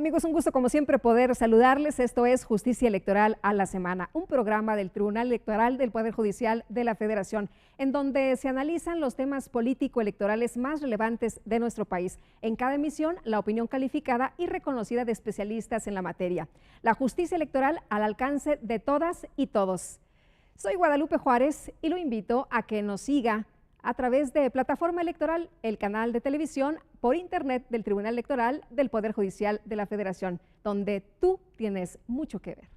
Amigos, un gusto como siempre poder saludarles. Esto es Justicia Electoral a la Semana, un programa del Tribunal Electoral del Poder Judicial de la Federación, en donde se analizan los temas político-electorales más relevantes de nuestro país. En cada emisión, la opinión calificada y reconocida de especialistas en la materia. La justicia electoral al alcance de todas y todos. Soy Guadalupe Juárez y lo invito a que nos siga a través de Plataforma Electoral, el canal de televisión por internet del Tribunal Electoral del Poder Judicial de la Federación, donde tú tienes mucho que ver.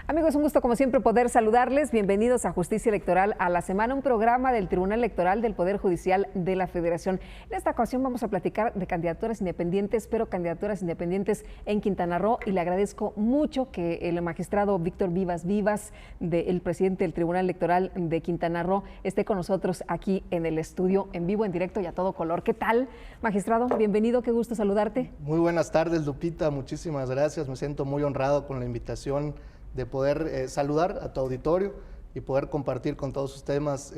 Amigos, un gusto como siempre poder saludarles. Bienvenidos a Justicia Electoral a la Semana, un programa del Tribunal Electoral del Poder Judicial de la Federación. En esta ocasión vamos a platicar de candidaturas independientes, pero candidaturas independientes en Quintana Roo, y le agradezco mucho que el magistrado Víctor Vivas, el presidente del Tribunal Electoral de Quintana Roo, esté con nosotros aquí en el estudio, en vivo, en directo y a todo color. ¿Qué tal, magistrado? Bienvenido, qué gusto saludarte. Muy buenas tardes, Lupita, muchísimas gracias. Me siento muy honrado con la invitación de poder saludar a tu auditorio y poder compartir con todos sus temas,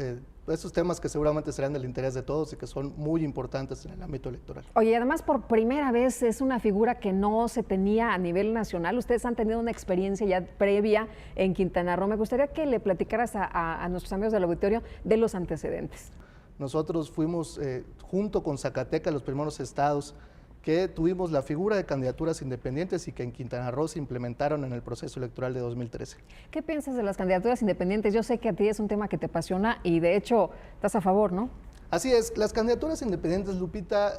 esos temas que seguramente serán del interés de todos y que son muy importantes en el ámbito electoral. Oye, además por primera vez es una figura que no se tenía a nivel nacional. Ustedes han tenido una experiencia ya previa en Quintana Roo. Me gustaría que le platicaras a nuestros amigos del auditorio de los antecedentes. Nosotros fuimos, junto con Zacatecas, los primeros estados que tuvimos la figura de candidaturas independientes y que en Quintana Roo se implementaron en el proceso electoral de 2013. ¿Qué piensas de las candidaturas independientes? Yo sé que a ti es un tema que te apasiona y de hecho estás a favor, ¿no? Así es, las candidaturas independientes, Lupita,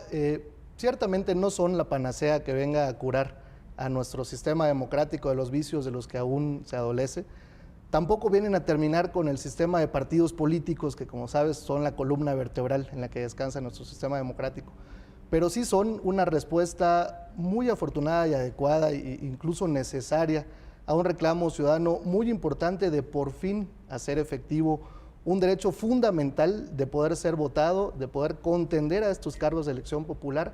ciertamente no son la panacea que venga a curar a nuestro sistema democrático de los vicios de los que aún se adolece. Tampoco vienen a terminar con el sistema de partidos políticos que, como sabes, son la columna vertebral en la que descansa nuestro sistema democrático. Pero sí son una respuesta muy afortunada y adecuada e incluso necesaria a un reclamo ciudadano muy importante de por fin hacer efectivo un derecho fundamental de poder ser votado, de poder contender a estos cargos de elección popular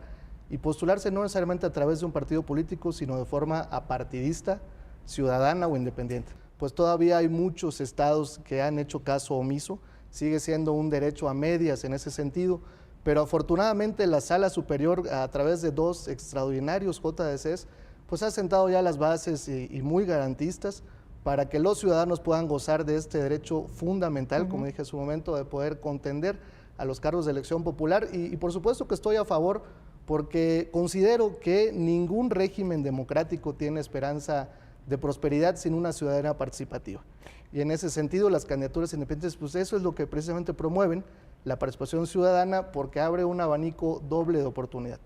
y postularse no necesariamente a través de un partido político, sino de forma apartidista, ciudadana o independiente. Pues todavía hay muchos estados que han hecho caso omiso, sigue siendo un derecho a medias en ese sentido, pero afortunadamente la Sala Superior, a través de dos extraordinarios JDCs, pues ha sentado ya las bases y muy garantistas para que los ciudadanos puedan gozar de este derecho fundamental, como dije en su momento, de poder contender a los cargos de elección popular. Y por supuesto que estoy a favor, porque considero que ningún régimen democrático tiene esperanza de prosperidad sin una ciudadanía participativa. Y en ese sentido, las candidaturas independientes, pues eso es lo que precisamente promueven, la participación ciudadana, porque abre un abanico doble de oportunidad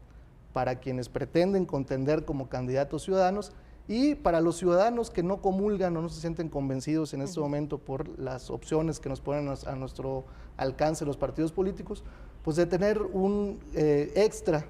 para quienes pretenden contender como candidatos ciudadanos y para los ciudadanos que no comulgan o no se sienten convencidos en este momento por las opciones que nos ponen a nuestro alcance los partidos políticos, pues de tener un extra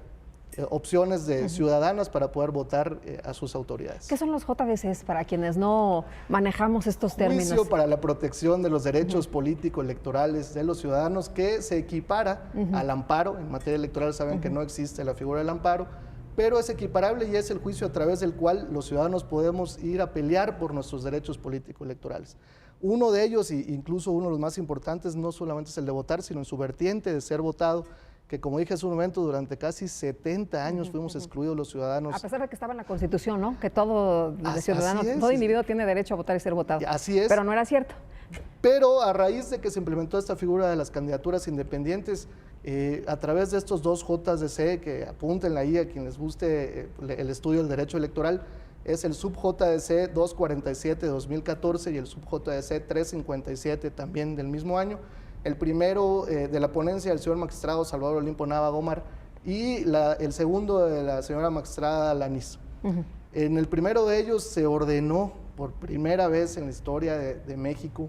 opciones de ciudadanas para poder votar a sus autoridades. ¿Qué son los JDCs para quienes no manejamos estos términos? Juicio para la protección de los derechos político-electorales de los ciudadanos, que se equipara al amparo. En materia electoral saben que no existe la figura del amparo, pero es equiparable y es el juicio a través del cual los ciudadanos podemos ir a pelear por nuestros derechos político-electorales. Uno de ellos, e incluso uno de los más importantes, no solamente es el de votar, sino en su vertiente de ser votado, que como dije hace un momento, durante casi 70 años fuimos excluidos los ciudadanos. A pesar de que estaba en la Constitución, ¿no? Que todo ciudadano, todo individuo tiene derecho a votar y ser votado. Así es. Pero no era cierto. Pero a raíz de que se implementó esta figura de las candidaturas independientes, a través de estos dos JDC, que apúntenla ahí a quien les guste el estudio del derecho electoral, es el sub-JDC 247 de 2014 y el sub-JDC 357 también del mismo año. El primero de la ponencia del señor magistrado Salvador Olimpo Nava Gómar y el segundo de la señora magistrada Lanis. En el primero de ellos se ordenó por primera vez en la historia de México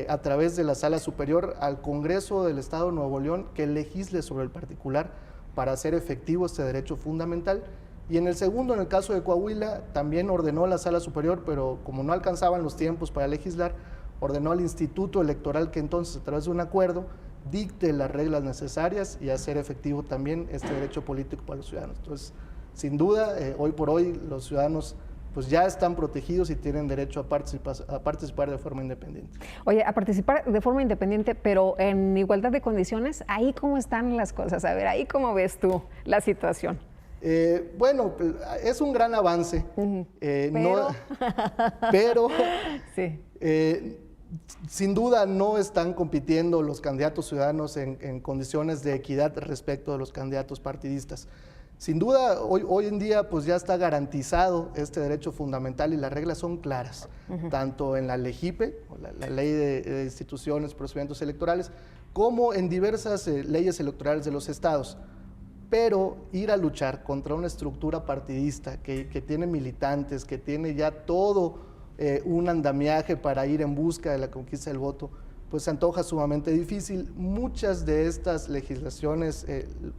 a través de la Sala Superior al Congreso del Estado de Nuevo León que legisle sobre el particular para hacer efectivo este derecho fundamental. Y en el segundo, en el caso de Coahuila, también ordenó la Sala Superior, pero como no alcanzaban los tiempos para legislar, ordenó al Instituto Electoral que entonces, a través de un acuerdo, dicte las reglas necesarias y hacer efectivo también este derecho político para los ciudadanos. Entonces, sin duda, hoy por hoy los ciudadanos pues ya están protegidos y tienen derecho a participar de forma independiente. Oye, a participar de forma independiente, pero en igualdad de condiciones, ¿ahí cómo están las cosas? A ver, ¿ahí cómo ves tú la situación? Bueno, es un gran avance, pero sí. Sin duda no están compitiendo los candidatos ciudadanos en condiciones de equidad respecto de los candidatos partidistas. Sin duda, hoy en día pues ya está garantizado este derecho fundamental y las reglas son claras, tanto en la LEGIPE, la Ley de Instituciones y Procedimientos Electorales, como en diversas leyes electorales de los estados. Pero ir a luchar contra una estructura partidista que tiene militantes, que tiene ya todo un andamiaje para ir en busca de la conquista del voto, pues se antoja sumamente difícil. Muchas de estas legislaciones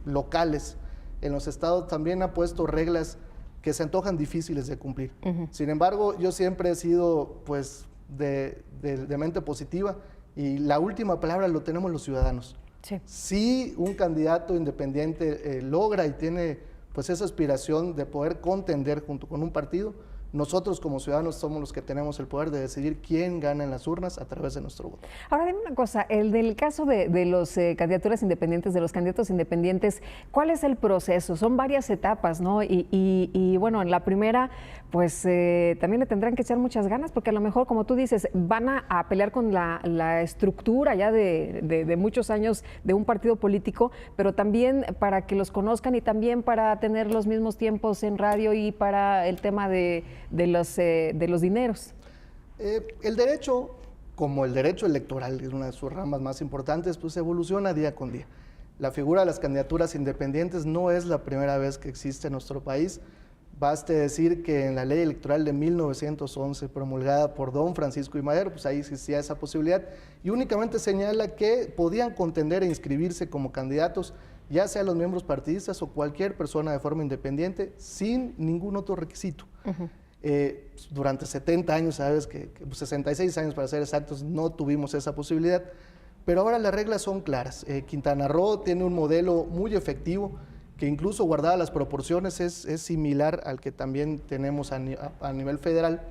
locales en los estados también han puesto reglas que se antojan difíciles de cumplir. Sin embargo, yo siempre he sido pues de mente positiva y la última palabra lo tenemos los ciudadanos. Sí. Si un candidato independiente logra y tiene pues esa aspiración de poder contender junto con un partido, nosotros como ciudadanos somos los que tenemos el poder de decidir quién gana en las urnas a través de nuestro voto. Ahora dime una cosa, el del caso de los candidaturas independientes, de los candidatos independientes, ¿cuál es el proceso? Son varias etapas, ¿no? Y bueno, en la primera, pues también le tendrán que echar muchas ganas, porque a lo mejor, como tú dices, van a pelear con la estructura ya de muchos años de un partido político, pero también para que los conozcan y también para tener los mismos tiempos en radio y para el tema de los dineros. El derecho, como el derecho electoral, es una de sus ramas más importantes, pues evoluciona día con día. La figura de las candidaturas independientes no es la primera vez que existe en nuestro país. Baste decir que en la ley electoral de 1911, promulgada por don Francisco I. Madero, pues ahí existía esa posibilidad y únicamente señala que podían contender e inscribirse como candidatos ya sea los miembros partidistas o cualquier persona de forma independiente sin ningún otro requisito. Durante 70 años, sabes que 66 años para ser exactos, no tuvimos esa posibilidad, pero ahora las reglas son claras. Quintana Roo tiene un modelo muy efectivo que incluso guardadas las proporciones es similar al que también tenemos a nivel federal,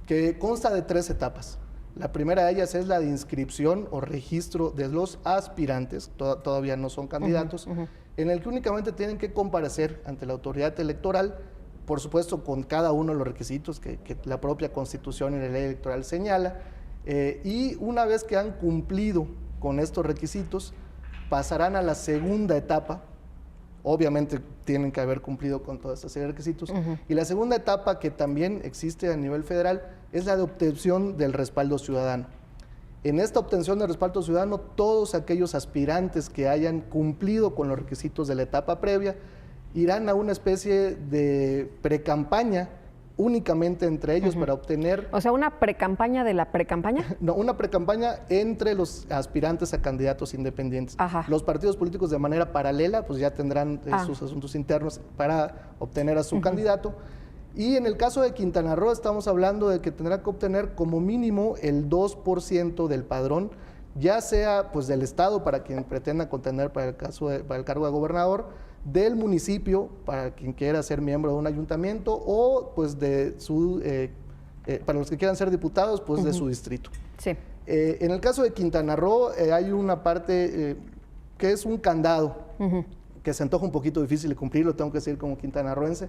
que consta de 3 etapas. La primera de ellas es la de inscripción o registro de los aspirantes, todavía no son candidatos, en el que únicamente tienen que comparecer ante la autoridad electoral, por supuesto con cada uno de los requisitos que la propia Constitución y la ley electoral señala, y una vez que han cumplido con estos requisitos, pasarán a la segunda etapa. Obviamente tienen que haber cumplido con toda esta serie de requisitos. Y la segunda etapa, que también existe a nivel federal, es la de obtención del respaldo ciudadano. En esta obtención del respaldo ciudadano, todos aquellos aspirantes que hayan cumplido con los requisitos de la etapa previa irán a una especie de precampaña únicamente entre ellos para obtener... O sea, ¿una precampaña de la precampaña? No, una precampaña entre los aspirantes a candidatos independientes. Ajá. Los partidos políticos de manera paralela pues ya tendrán sus asuntos internos para obtener a su candidato. Y en el caso de Quintana Roo estamos hablando de que tendrá que obtener como mínimo el 2% del padrón, ya sea pues del estado para quien pretenda contender para el cargo de gobernador, del municipio para quien quiera ser miembro de un ayuntamiento o pues de su para los que quieran ser diputados pues de su distrito. Sí. En el caso de Quintana Roo hay una parte que es un candado que se antoja un poquito difícil de cumplir, lo tengo que decir como quintanarroense,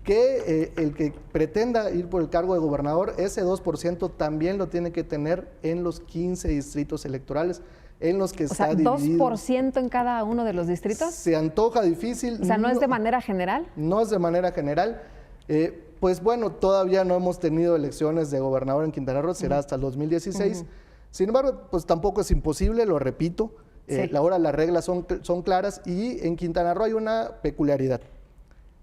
que el que pretenda ir por el cargo de gobernador, ese 2% también lo tiene que tener en los 15 distritos electorales en los que está dividido. ¿2% en cada uno de los distritos? Se antoja difícil. O sea, ¿no es de manera general? No es de manera general. Pues bueno, todavía no hemos tenido elecciones de gobernador en Quintana Roo, será hasta el 2016. Sin embargo, pues tampoco es imposible, lo repito. Ahora las reglas son claras y en Quintana Roo hay una peculiaridad.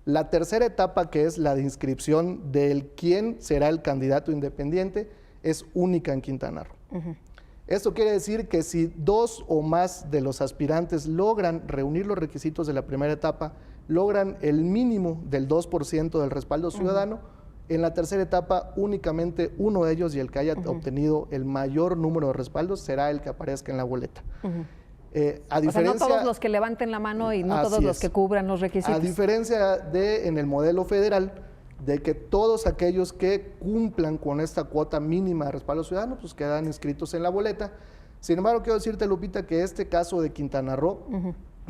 La tercera etapa, que es la de inscripción del quién será el candidato independiente, es única en Quintana Roo. Esto quiere decir que si 2 o más de los aspirantes logran reunir los requisitos de la primera etapa, logran el mínimo del 2% del respaldo ciudadano, en la tercera etapa únicamente uno de ellos y el que haya obtenido el mayor número de respaldos será el que aparezca en la boleta. A diferencia, o sea, no todos los que levanten la mano y no todos los que cubran los requisitos. A diferencia de en el modelo federal, de que todos aquellos que cumplan con esta cuota mínima de respaldo ciudadano, pues quedan inscritos en la boleta. Sin embargo, quiero decirte, Lupita, que este caso de Quintana Roo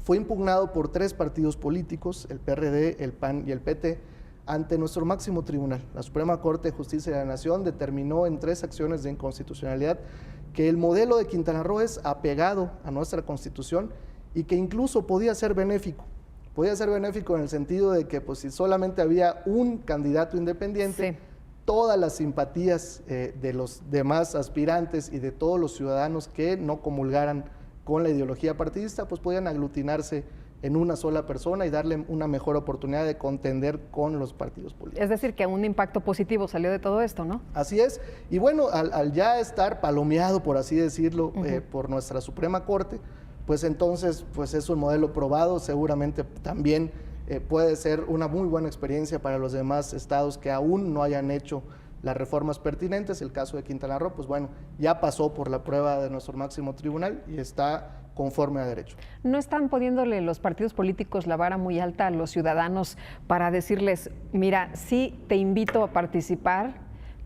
fue impugnado por 3 partidos políticos, el PRD, el PAN y el PT, ante nuestro máximo tribunal. La Suprema Corte de Justicia de la Nación determinó en 3 acciones de inconstitucionalidad que el modelo de Quintana Roo es apegado a nuestra Constitución y que incluso podía ser benéfico. Podía ser benéfico en el sentido de que pues, si solamente había un candidato independiente, todas las simpatías de los demás aspirantes y de todos los ciudadanos que no comulgaran con la ideología partidista, pues podían aglutinarse en una sola persona y darle una mejor oportunidad de contender con los partidos políticos. Es decir, que un impacto positivo salió de todo esto, ¿no? Así es. Y bueno, al ya estar palomeado, por así decirlo, por nuestra Suprema Corte, pues entonces pues es un modelo probado, seguramente también puede ser una muy buena experiencia para los demás estados que aún no hayan hecho las reformas pertinentes. El caso de Quintana Roo, pues bueno, ya pasó por la prueba de nuestro máximo tribunal y está conforme a derecho. ¿No están poniéndole los partidos políticos la vara muy alta a los ciudadanos para decirles, mira, sí te invito a participar,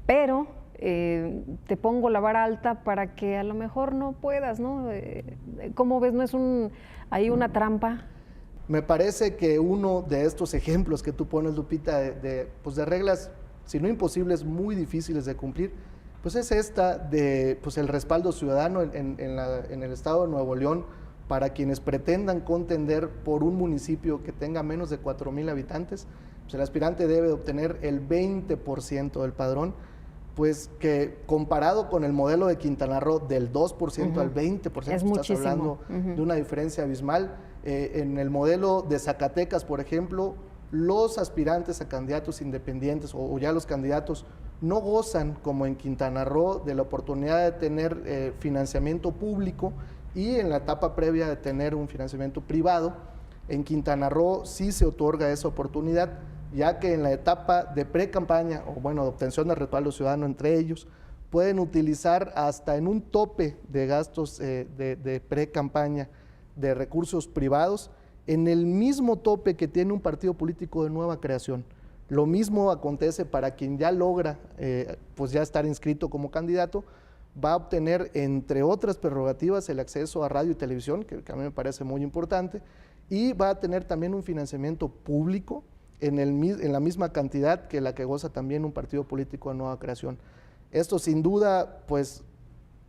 pero te pongo la vara alta para que a lo mejor no puedas, ¿no? ¿Cómo ves? ¿No es ahí una trampa? Me parece que uno de estos ejemplos que tú pones, Lupita, pues de reglas, si no imposibles, muy difíciles de cumplir, pues es esta de pues el respaldo ciudadano en el estado de Nuevo León para quienes pretendan contender por un municipio que tenga menos de 4,000 habitantes, pues el aspirante debe obtener el 20% del padrón, pues que comparado con el modelo de Quintana Roo del 2% al 20%, es muchísimo. Estás hablando de una diferencia abismal. En el modelo de Zacatecas, por ejemplo, los aspirantes a candidatos independientes o ya los candidatos no gozan, como en Quintana Roo, de la oportunidad de tener financiamiento público y en la etapa previa de tener un financiamiento privado. En Quintana Roo sí se otorga esa oportunidad, ya que en la etapa de pre-campaña, o bueno, de obtención de respaldo ciudadano entre ellos, pueden utilizar hasta en un tope de gastos de pre-campaña de recursos privados, en el mismo tope que tiene un partido político de nueva creación. Lo mismo acontece para quien ya logra pues ya estar inscrito como candidato, va a obtener, entre otras prerrogativas, el acceso a radio y televisión, que a mí me parece muy importante, y va a tener también un financiamiento público en la misma cantidad que la que goza también un partido político de nueva creación. Esto sin duda, pues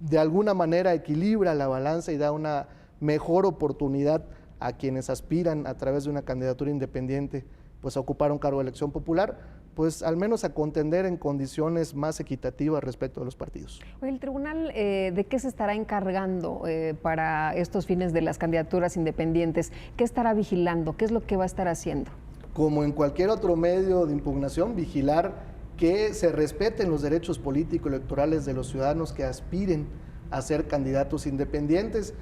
de alguna manera equilibra la balanza y da una mejor oportunidad a quienes aspiran a través de una candidatura independiente pues a ocupar un cargo de elección popular, pues al menos a contender en condiciones más equitativas respecto a los partidos. ¿El tribunal de qué se estará encargando para estos fines de las candidaturas independientes? ¿Qué estará vigilando? ¿Qué es lo que va a estar haciendo? Como en cualquier otro medio de impugnación, vigilar que se respeten los derechos político-electorales de los ciudadanos que aspiren a ser candidatos independientes.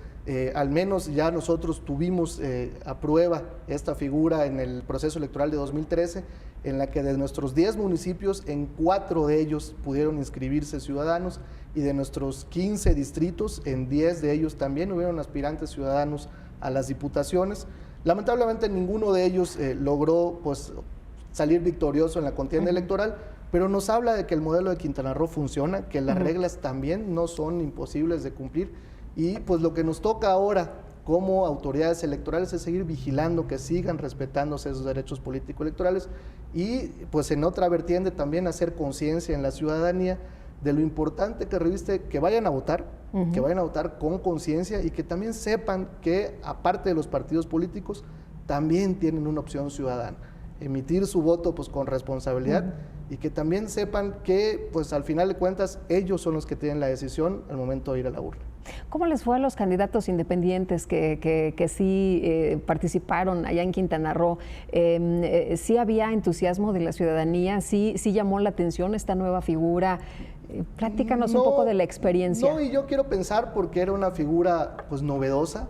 Al menos ya nosotros tuvimos a prueba esta figura en el proceso electoral de 2013, en la que de nuestros 10 municipios, en 4 de ellos pudieron inscribirse ciudadanos, y de nuestros 15 distritos, en 10 de ellos también hubieron aspirantes ciudadanos a las diputaciones. Lamentablemente ninguno de ellos logró pues, salir victorioso en la contienda electoral, pero nos habla de que el modelo de Quintana Roo funciona, que las reglas también no son imposibles de cumplir, y pues lo que nos toca ahora como autoridades electorales es seguir vigilando que sigan respetándose esos derechos político-electorales y pues en otra vertiente también hacer conciencia en la ciudadanía de lo importante que reviste que vayan a votar, que vayan a votar con conciencia y que también sepan que aparte de los partidos políticos también tienen una opción ciudadana, emitir su voto pues con responsabilidad y que también sepan que pues al final de cuentas ellos son los que tienen la decisión al momento de ir a la urna. ¿Cómo les fue a los candidatos independientes que sí participaron allá en Quintana Roo? ¿Sí había entusiasmo de la ciudadanía? ¿Sí llamó la atención esta nueva figura? Platícanos un poco de la experiencia. No, y yo quiero pensar porque era una figura pues novedosa.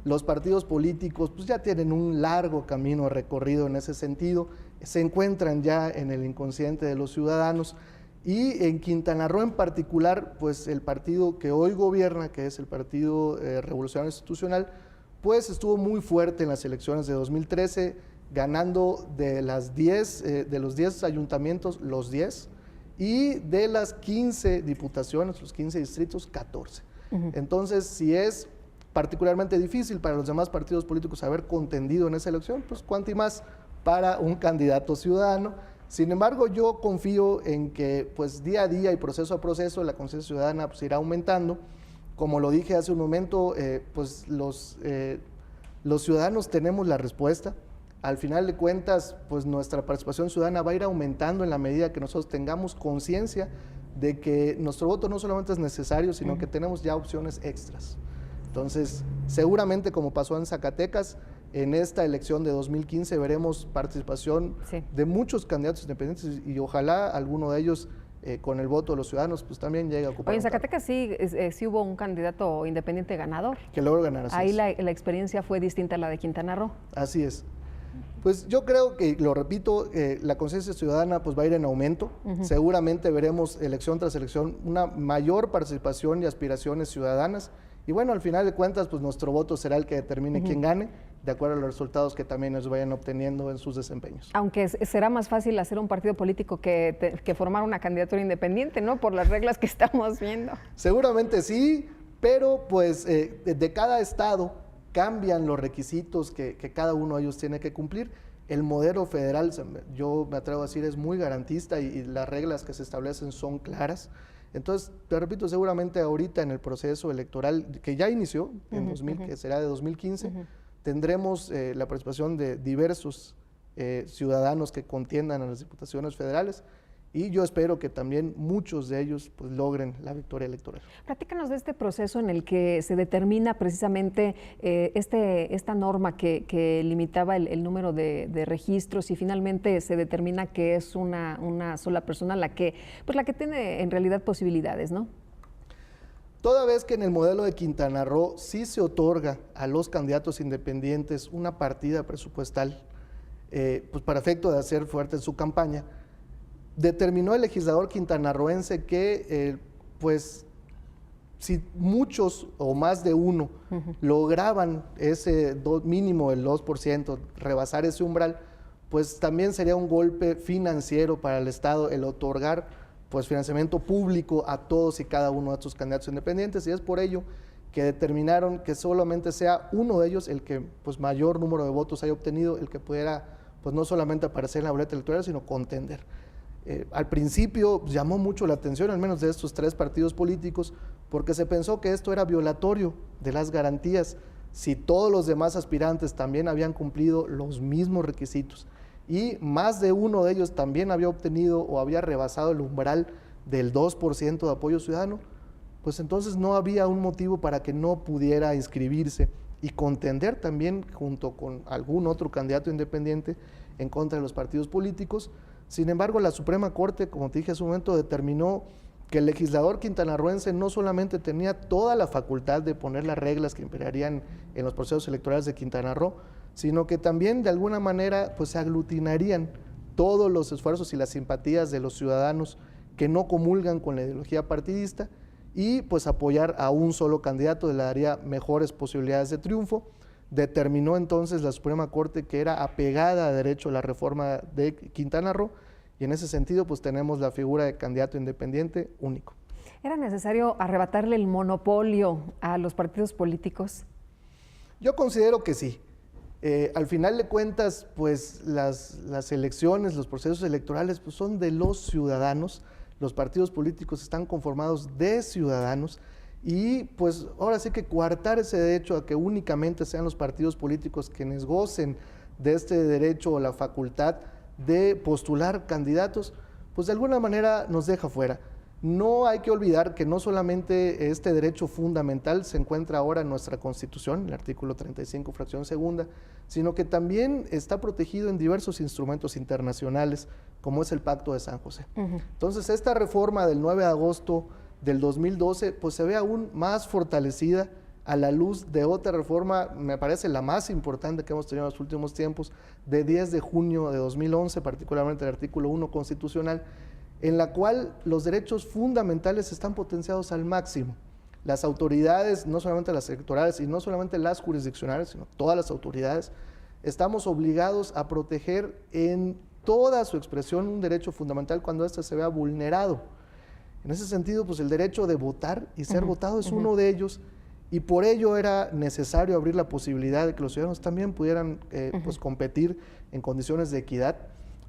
Los partidos políticos pues ya tienen un largo camino recorrido en ese sentido, se encuentran ya en el inconsciente de los ciudadanos y en Quintana Roo en particular, pues el partido que hoy gobierna, que es el Partido Revolucionario Institucional, pues estuvo muy fuerte en las elecciones de 2013, ganando de los 10 ayuntamientos, los 10, y de las 15 diputaciones, los 15 distritos, 14. Entonces, si es particularmente difícil para los demás partidos políticos haber contendido en esa elección, pues cuánto y más para un candidato ciudadano. Sin embargo, yo confío en que pues día a día y proceso a proceso la conciencia ciudadana pues irá aumentando. Como lo dije hace un momento, pues los ciudadanos tenemos la respuesta. Al final de cuentas, pues nuestra participación ciudadana va a ir aumentando en la medida que nosotros tengamos conciencia de que nuestro voto no solamente es necesario, sino que tenemos ya opciones extras. Entonces, seguramente como pasó en Zacatecas, en esta elección de 2015 veremos participación de muchos candidatos independientes y ojalá alguno de ellos con el voto de los ciudadanos pues también llegue a ocupar. Oye, en Zacatecas sí hubo un candidato independiente ganador. Que logró ganar. Ahí la experiencia fue distinta a la de Quintana Roo. Así es. Pues yo creo que, lo repito, la conciencia ciudadana pues va a ir en aumento. Seguramente veremos elección tras elección una mayor participación y aspiraciones ciudadanas. Y bueno, al final de cuentas, pues nuestro voto será el que determine quién gane, de acuerdo a los resultados que también nos vayan obteniendo en sus desempeños. Aunque será más fácil hacer un partido político que formar una candidatura independiente, ¿no? Por las reglas que estamos viendo. Seguramente sí, pero pues de cada estado cambian los requisitos que cada uno de ellos tiene que cumplir. El modelo federal, yo me atrevo a decir, es muy garantista y las reglas que se establecen son claras. Entonces, te repito, seguramente ahorita en el proceso electoral que ya inició, en que será de 2015, tendremos la participación de diversos ciudadanos que contiendan a las diputaciones federales y yo espero que también muchos de ellos pues, logren la victoria electoral. Platícanos de este proceso en el que se determina precisamente esta norma que limitaba el número de registros y finalmente se determina que es una sola persona la que tiene en realidad posibilidades, ¿no? Toda vez que en el modelo de Quintana Roo sí se otorga a los candidatos independientes una partida presupuestal pues para efecto de hacer fuerte su campaña, determinó el legislador quintanarroense que pues si muchos o más de uno lograban ese mínimo del 2%, rebasar ese umbral, pues también sería un golpe financiero para el Estado el otorgar pues financiamiento público a todos y cada uno de estos candidatos independientes y es por ello que determinaron que solamente sea uno de ellos el que pues mayor número de votos haya obtenido, el que pudiera pues no solamente aparecer en la boleta electoral, sino contender. Al principio llamó mucho la atención, al menos de estos tres partidos políticos, porque se pensó que esto era violatorio de las garantías si todos los demás aspirantes también habían cumplido los mismos requisitos y más de uno de ellos también había obtenido o había rebasado el umbral del 2% de apoyo ciudadano, pues entonces no había un motivo para que no pudiera inscribirse y contender también junto con algún otro candidato independiente en contra de los partidos políticos. Sin embargo, la Suprema Corte, como te dije hace un momento, determinó que el legislador quintanarroense no solamente tenía toda la facultad de poner las reglas que imperarían en los procesos electorales de Quintana Roo, sino que también de alguna manera pues se aglutinarían todos los esfuerzos y las simpatías de los ciudadanos que no comulgan con la ideología partidista y pues apoyar a un solo candidato le daría mejores posibilidades de triunfo. Determinó entonces la Suprema Corte que era apegada a derecho a la reforma de Quintana Roo y en ese sentido pues tenemos la figura de candidato independiente único. ¿Era necesario arrebatarle el monopolio a los partidos políticos? Yo considero que sí. Al final de cuentas pues las elecciones, los procesos electorales pues son de los ciudadanos, los partidos políticos están conformados de ciudadanos y pues ahora sí que coartar ese derecho a que únicamente sean los partidos políticos quienes gocen de este derecho o la facultad de postular candidatos, pues de alguna manera nos deja fuera. No hay que olvidar que no solamente este derecho fundamental se encuentra ahora en nuestra Constitución, el artículo 35, fracción segunda, sino que también está protegido en diversos instrumentos internacionales, como es el Pacto de San José. Entonces, esta reforma del 9 de agosto del 2012, pues se ve aún más fortalecida a la luz de otra reforma, me parece la más importante que hemos tenido en los últimos tiempos, de 10 de junio de 2011, particularmente el artículo 1 constitucional, en la cual los derechos fundamentales están potenciados al máximo. Las autoridades, no solamente las electorales y no solamente las jurisdiccionales, sino todas las autoridades, estamos obligados a proteger en toda su expresión un derecho fundamental cuando éste se vea vulnerado. En ese sentido, pues el derecho de votar y ser votado es uno de ellos, y por ello era necesario abrir la posibilidad de que los ciudadanos también pudieran pues competir en condiciones de equidad.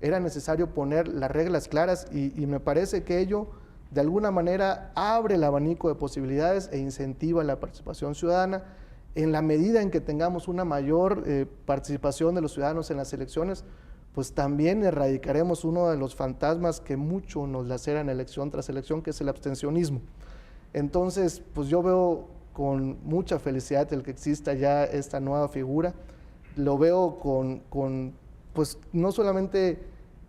Era necesario poner las reglas claras y me parece que ello de alguna manera abre el abanico de posibilidades e incentiva la participación ciudadana. En la medida en que tengamos una mayor participación de los ciudadanos en las elecciones, pues también erradicaremos uno de los fantasmas que mucho nos laceran elección tras elección, que es el abstencionismo. Entonces, pues yo veo con mucha felicidad el que exista ya esta nueva figura. Lo veo pues no solamente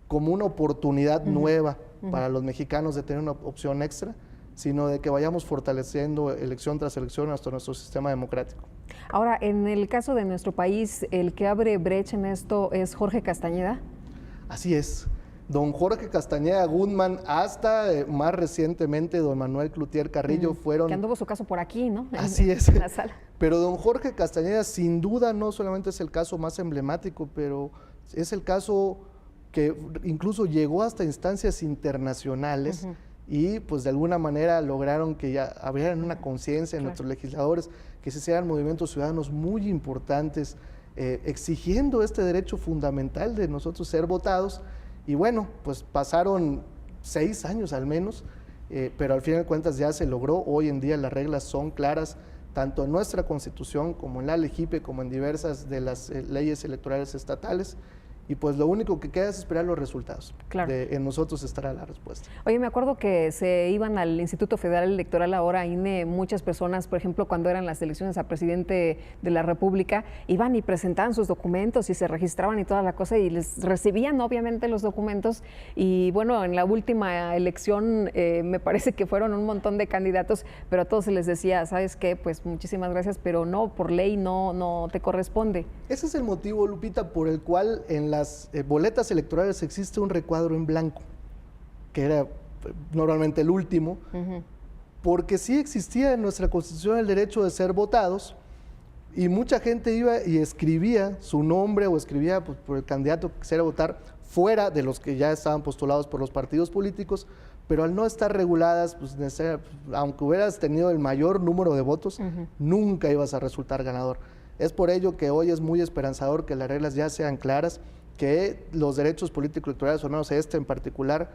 como una oportunidad nueva para los mexicanos de tener una opción extra, sino de que vayamos fortaleciendo elección tras elección hasta nuestro sistema democrático. Ahora, en el caso de nuestro país, el que abre brecha en esto es Jorge Castañeda. Así es. Don Jorge Castañeda Guzmán, hasta más recientemente don Manuel Cloutier Carrillo fueron... Que anduvo su caso por aquí, ¿no? Así es. En la sala. Pero don Jorge Castañeda sin duda no solamente es el caso más emblemático, pero es el caso que incluso llegó hasta instancias internacionales y pues de alguna manera lograron que ya abrieran una conciencia en nuestros legisladores, que se hicieran movimientos ciudadanos muy importantes exigiendo este derecho fundamental de nosotros ser votados. Y bueno, pues pasaron 6 años al menos, pero al final de cuentas ya se logró. Hoy en día las reglas son claras, tanto en nuestra Constitución como en la LEGIPE, como en diversas de las leyes electorales estatales. Y pues lo único que queda es esperar los resultados. Claro. En nosotros estará la respuesta. Oye, me acuerdo que se iban al Instituto Federal Electoral, ahora INE, muchas personas, por ejemplo, cuando eran las elecciones a presidente de la República, iban y presentaban sus documentos y se registraban y toda la cosa y les recibían obviamente los documentos. Y bueno, en la última elección me parece que fueron un montón de candidatos, pero a todos se les decía, ¿sabes qué? Pues muchísimas gracias, pero no, por ley no te corresponde. Ese es el motivo, Lupita, por el cual en las boletas electorales existe un recuadro en blanco, que era normalmente el último, porque sí existía en nuestra Constitución el derecho de ser votados y mucha gente iba y escribía su nombre o escribía pues, por el candidato que quisiera votar fuera de los que ya estaban postulados por los partidos políticos, pero al no estar reguladas, pues, aunque hubieras tenido el mayor número de votos, nunca ibas a resultar ganador. Es por ello que hoy es muy esperanzador que las reglas ya sean claras, que los derechos político-electorales, o al menos este en particular,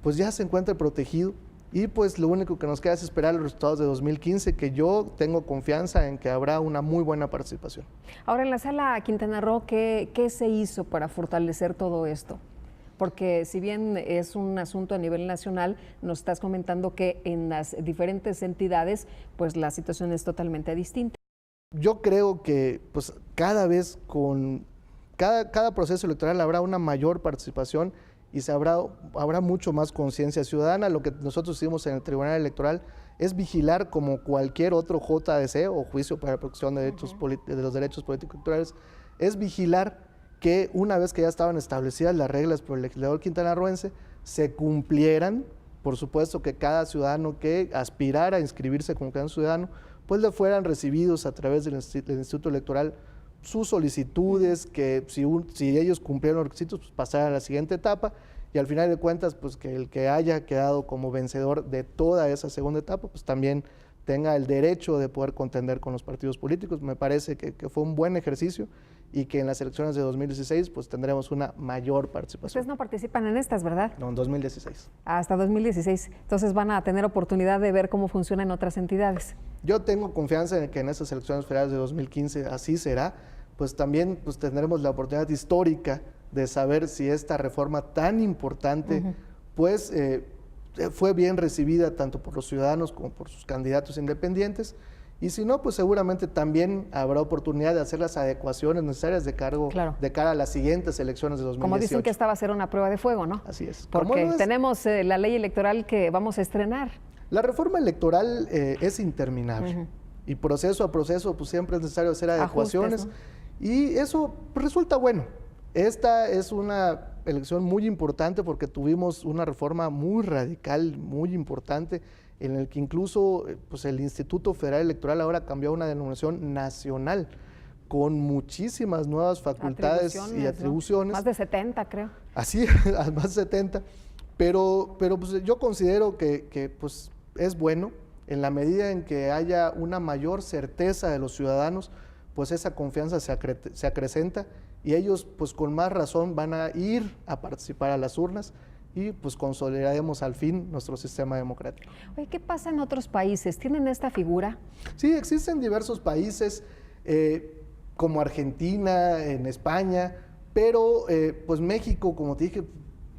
pues ya se encuentre protegido y pues lo único que nos queda es esperar los resultados de 2015, que yo tengo confianza en que habrá una muy buena participación. Ahora, en la sala Quintana Roo, ¿qué se hizo para fortalecer todo esto? Porque si bien es un asunto a nivel nacional, nos estás comentando que en las diferentes entidades, pues la situación es totalmente distinta. Yo creo que pues cada vez con cada proceso electoral habrá una mayor participación y habrá mucho más conciencia ciudadana. Lo que nosotros hicimos en el Tribunal Electoral es vigilar, como cualquier otro JDC o Juicio para la Protección de los Derechos Políticos Electorales, es vigilar que una vez que ya estaban establecidas las reglas por el legislador quintanarroense, se cumplieran. Por supuesto que cada ciudadano que aspirara a inscribirse como cada ciudadano, pues le fueran recibidos a través del Instituto Electoral sus solicitudes, que si ellos cumplieron los requisitos, pues pasaran a la siguiente etapa, y al final de cuentas, pues que el que haya quedado como vencedor de toda esa segunda etapa, pues también tenga el derecho de poder contender con los partidos políticos. Me parece que fue un buen ejercicio y que en las elecciones de 2016 pues tendremos una mayor participación. Ustedes no participan en estas, ¿verdad? No, en 2016. Hasta 2016. Entonces van a tener oportunidad de ver cómo funciona en otras entidades. Yo tengo confianza en que en estas elecciones federales de 2015 así será. Pues también pues tendremos la oportunidad histórica de saber si esta reforma tan importante pues fue bien recibida tanto por los ciudadanos como por sus candidatos independientes. Y si no, pues seguramente también habrá oportunidad de hacer las adecuaciones necesarias de cara a las siguientes elecciones de 2018. Como dicen que esta va a ser una prueba de fuego, ¿no? Así es. Porque tenemos la ley electoral que vamos a estrenar. La reforma electoral es interminable y proceso a proceso pues siempre es necesario hacer adecuaciones. Ajustes, ¿no? Y eso pues, resulta bueno. Esta es una elección muy importante porque tuvimos una reforma muy radical, muy importante, en el que incluso pues el Instituto Federal Electoral ahora cambió a una denominación nacional, con muchísimas nuevas facultades y atribuciones. ¿No? Más de 70, creo. Así, más de 70, pero pues, yo considero que pues, es bueno en la medida en que haya una mayor certeza de los ciudadanos, pues esa confianza se acrecenta y ellos pues con más razón van a ir a participar a las urnas y pues consolidaremos al fin nuestro sistema democrático. Oye, ¿qué pasa en otros países? ¿Tienen esta figura? Sí, existen diversos países como Argentina, en España, pero pues México, como te dije,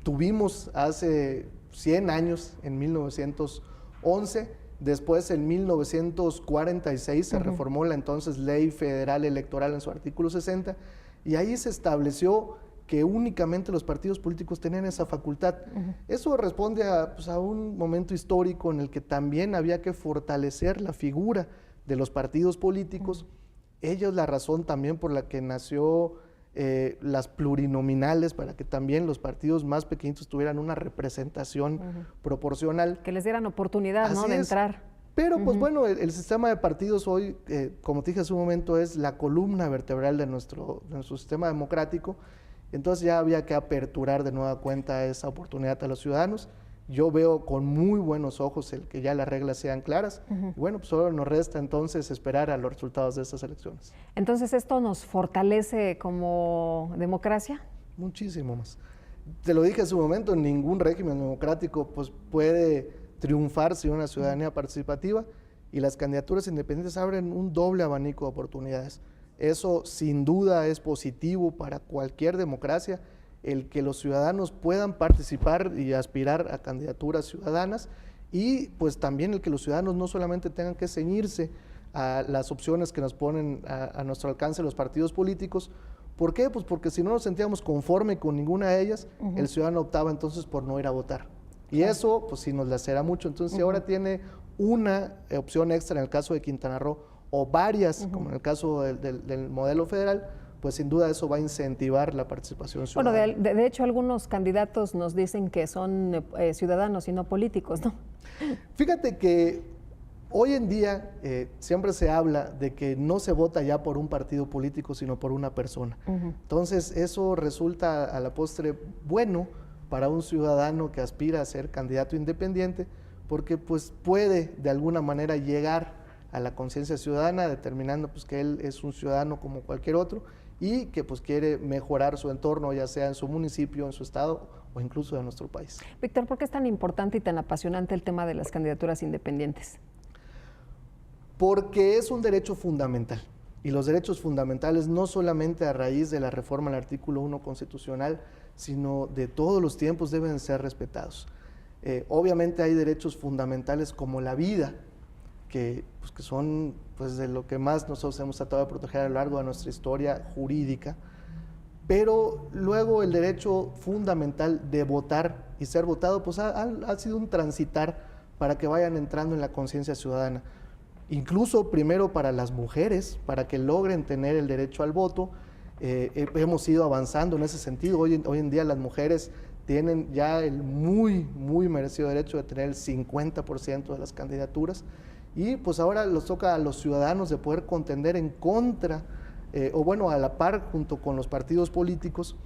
tuvimos hace 100 años, en 1911, después en 1946 se reformó la entonces Ley Federal Electoral en su artículo 60 y ahí se estableció que únicamente los partidos políticos tenían esa facultad. Eso responde pues, a un momento histórico en el que también había que fortalecer la figura de los partidos políticos. Ellos la razón también por la que nació las plurinominales, para que también los partidos más pequeñitos tuvieran una representación proporcional. Que les dieran oportunidad, ¿no?, de entrar. Pero pues bueno, el sistema de partidos hoy, como te dije hace un momento, es la columna vertebral de nuestro sistema democrático. Entonces ya había que aperturar de nueva cuenta esa oportunidad a los ciudadanos. Yo veo con muy buenos ojos el que ya las reglas sean claras. Y bueno, pues solo nos resta entonces esperar a los resultados de estas elecciones. Entonces, ¿esto nos fortalece como democracia? Muchísimo más. Te lo dije hace un momento, ningún régimen democrático pues, puede triunfar sin una ciudadanía participativa y las candidaturas independientes abren un doble abanico de oportunidades. Eso sin duda es positivo para cualquier democracia, el que los ciudadanos puedan participar y aspirar a candidaturas ciudadanas y pues también el que los ciudadanos no solamente tengan que ceñirse a las opciones que nos ponen a nuestro alcance los partidos políticos. ¿Por qué? Pues porque si no nos sentíamos conforme con ninguna de ellas, el ciudadano optaba entonces por no ir a votar. Y eso pues sí nos lacera mucho. Entonces si ahora tiene una opción extra en el caso de Quintana Roo o varias, como en el caso del modelo federal, pues sin duda eso va a incentivar la participación ciudadana. Bueno, de hecho algunos candidatos nos dicen que son ciudadanos y no políticos, ¿no? Fíjate que hoy en día siempre se habla de que no se vota ya por un partido político, sino por una persona. Entonces eso resulta a la postre bueno para un ciudadano que aspira a ser candidato independiente, porque pues puede de alguna manera llegar a la conciencia ciudadana, determinando pues que él es un ciudadano como cualquier otro y que pues quiere mejorar su entorno, ya sea en su municipio, en su estado o incluso en nuestro país. Víctor, ¿por qué es tan importante y tan apasionante el tema de las candidaturas independientes? Porque es un derecho fundamental y los derechos fundamentales no solamente a raíz de la reforma al artículo 1 constitucional, sino de todos los tiempos deben ser respetados. Obviamente hay derechos fundamentales como la vida, que son pues, de lo que más nosotros hemos tratado de proteger a lo largo de nuestra historia jurídica, pero luego el derecho fundamental de votar y ser votado pues, ha sido un transitar para que vayan entrando en la conciencia ciudadana. Incluso primero para las mujeres, para que logren tener el derecho al voto, hemos ido avanzando en ese sentido. Hoy en día las mujeres tienen ya el muy merecido derecho de tener el 50% de las candidaturas y pues ahora les toca a los ciudadanos de poder contender en contra o bueno, a la par junto con los partidos políticos.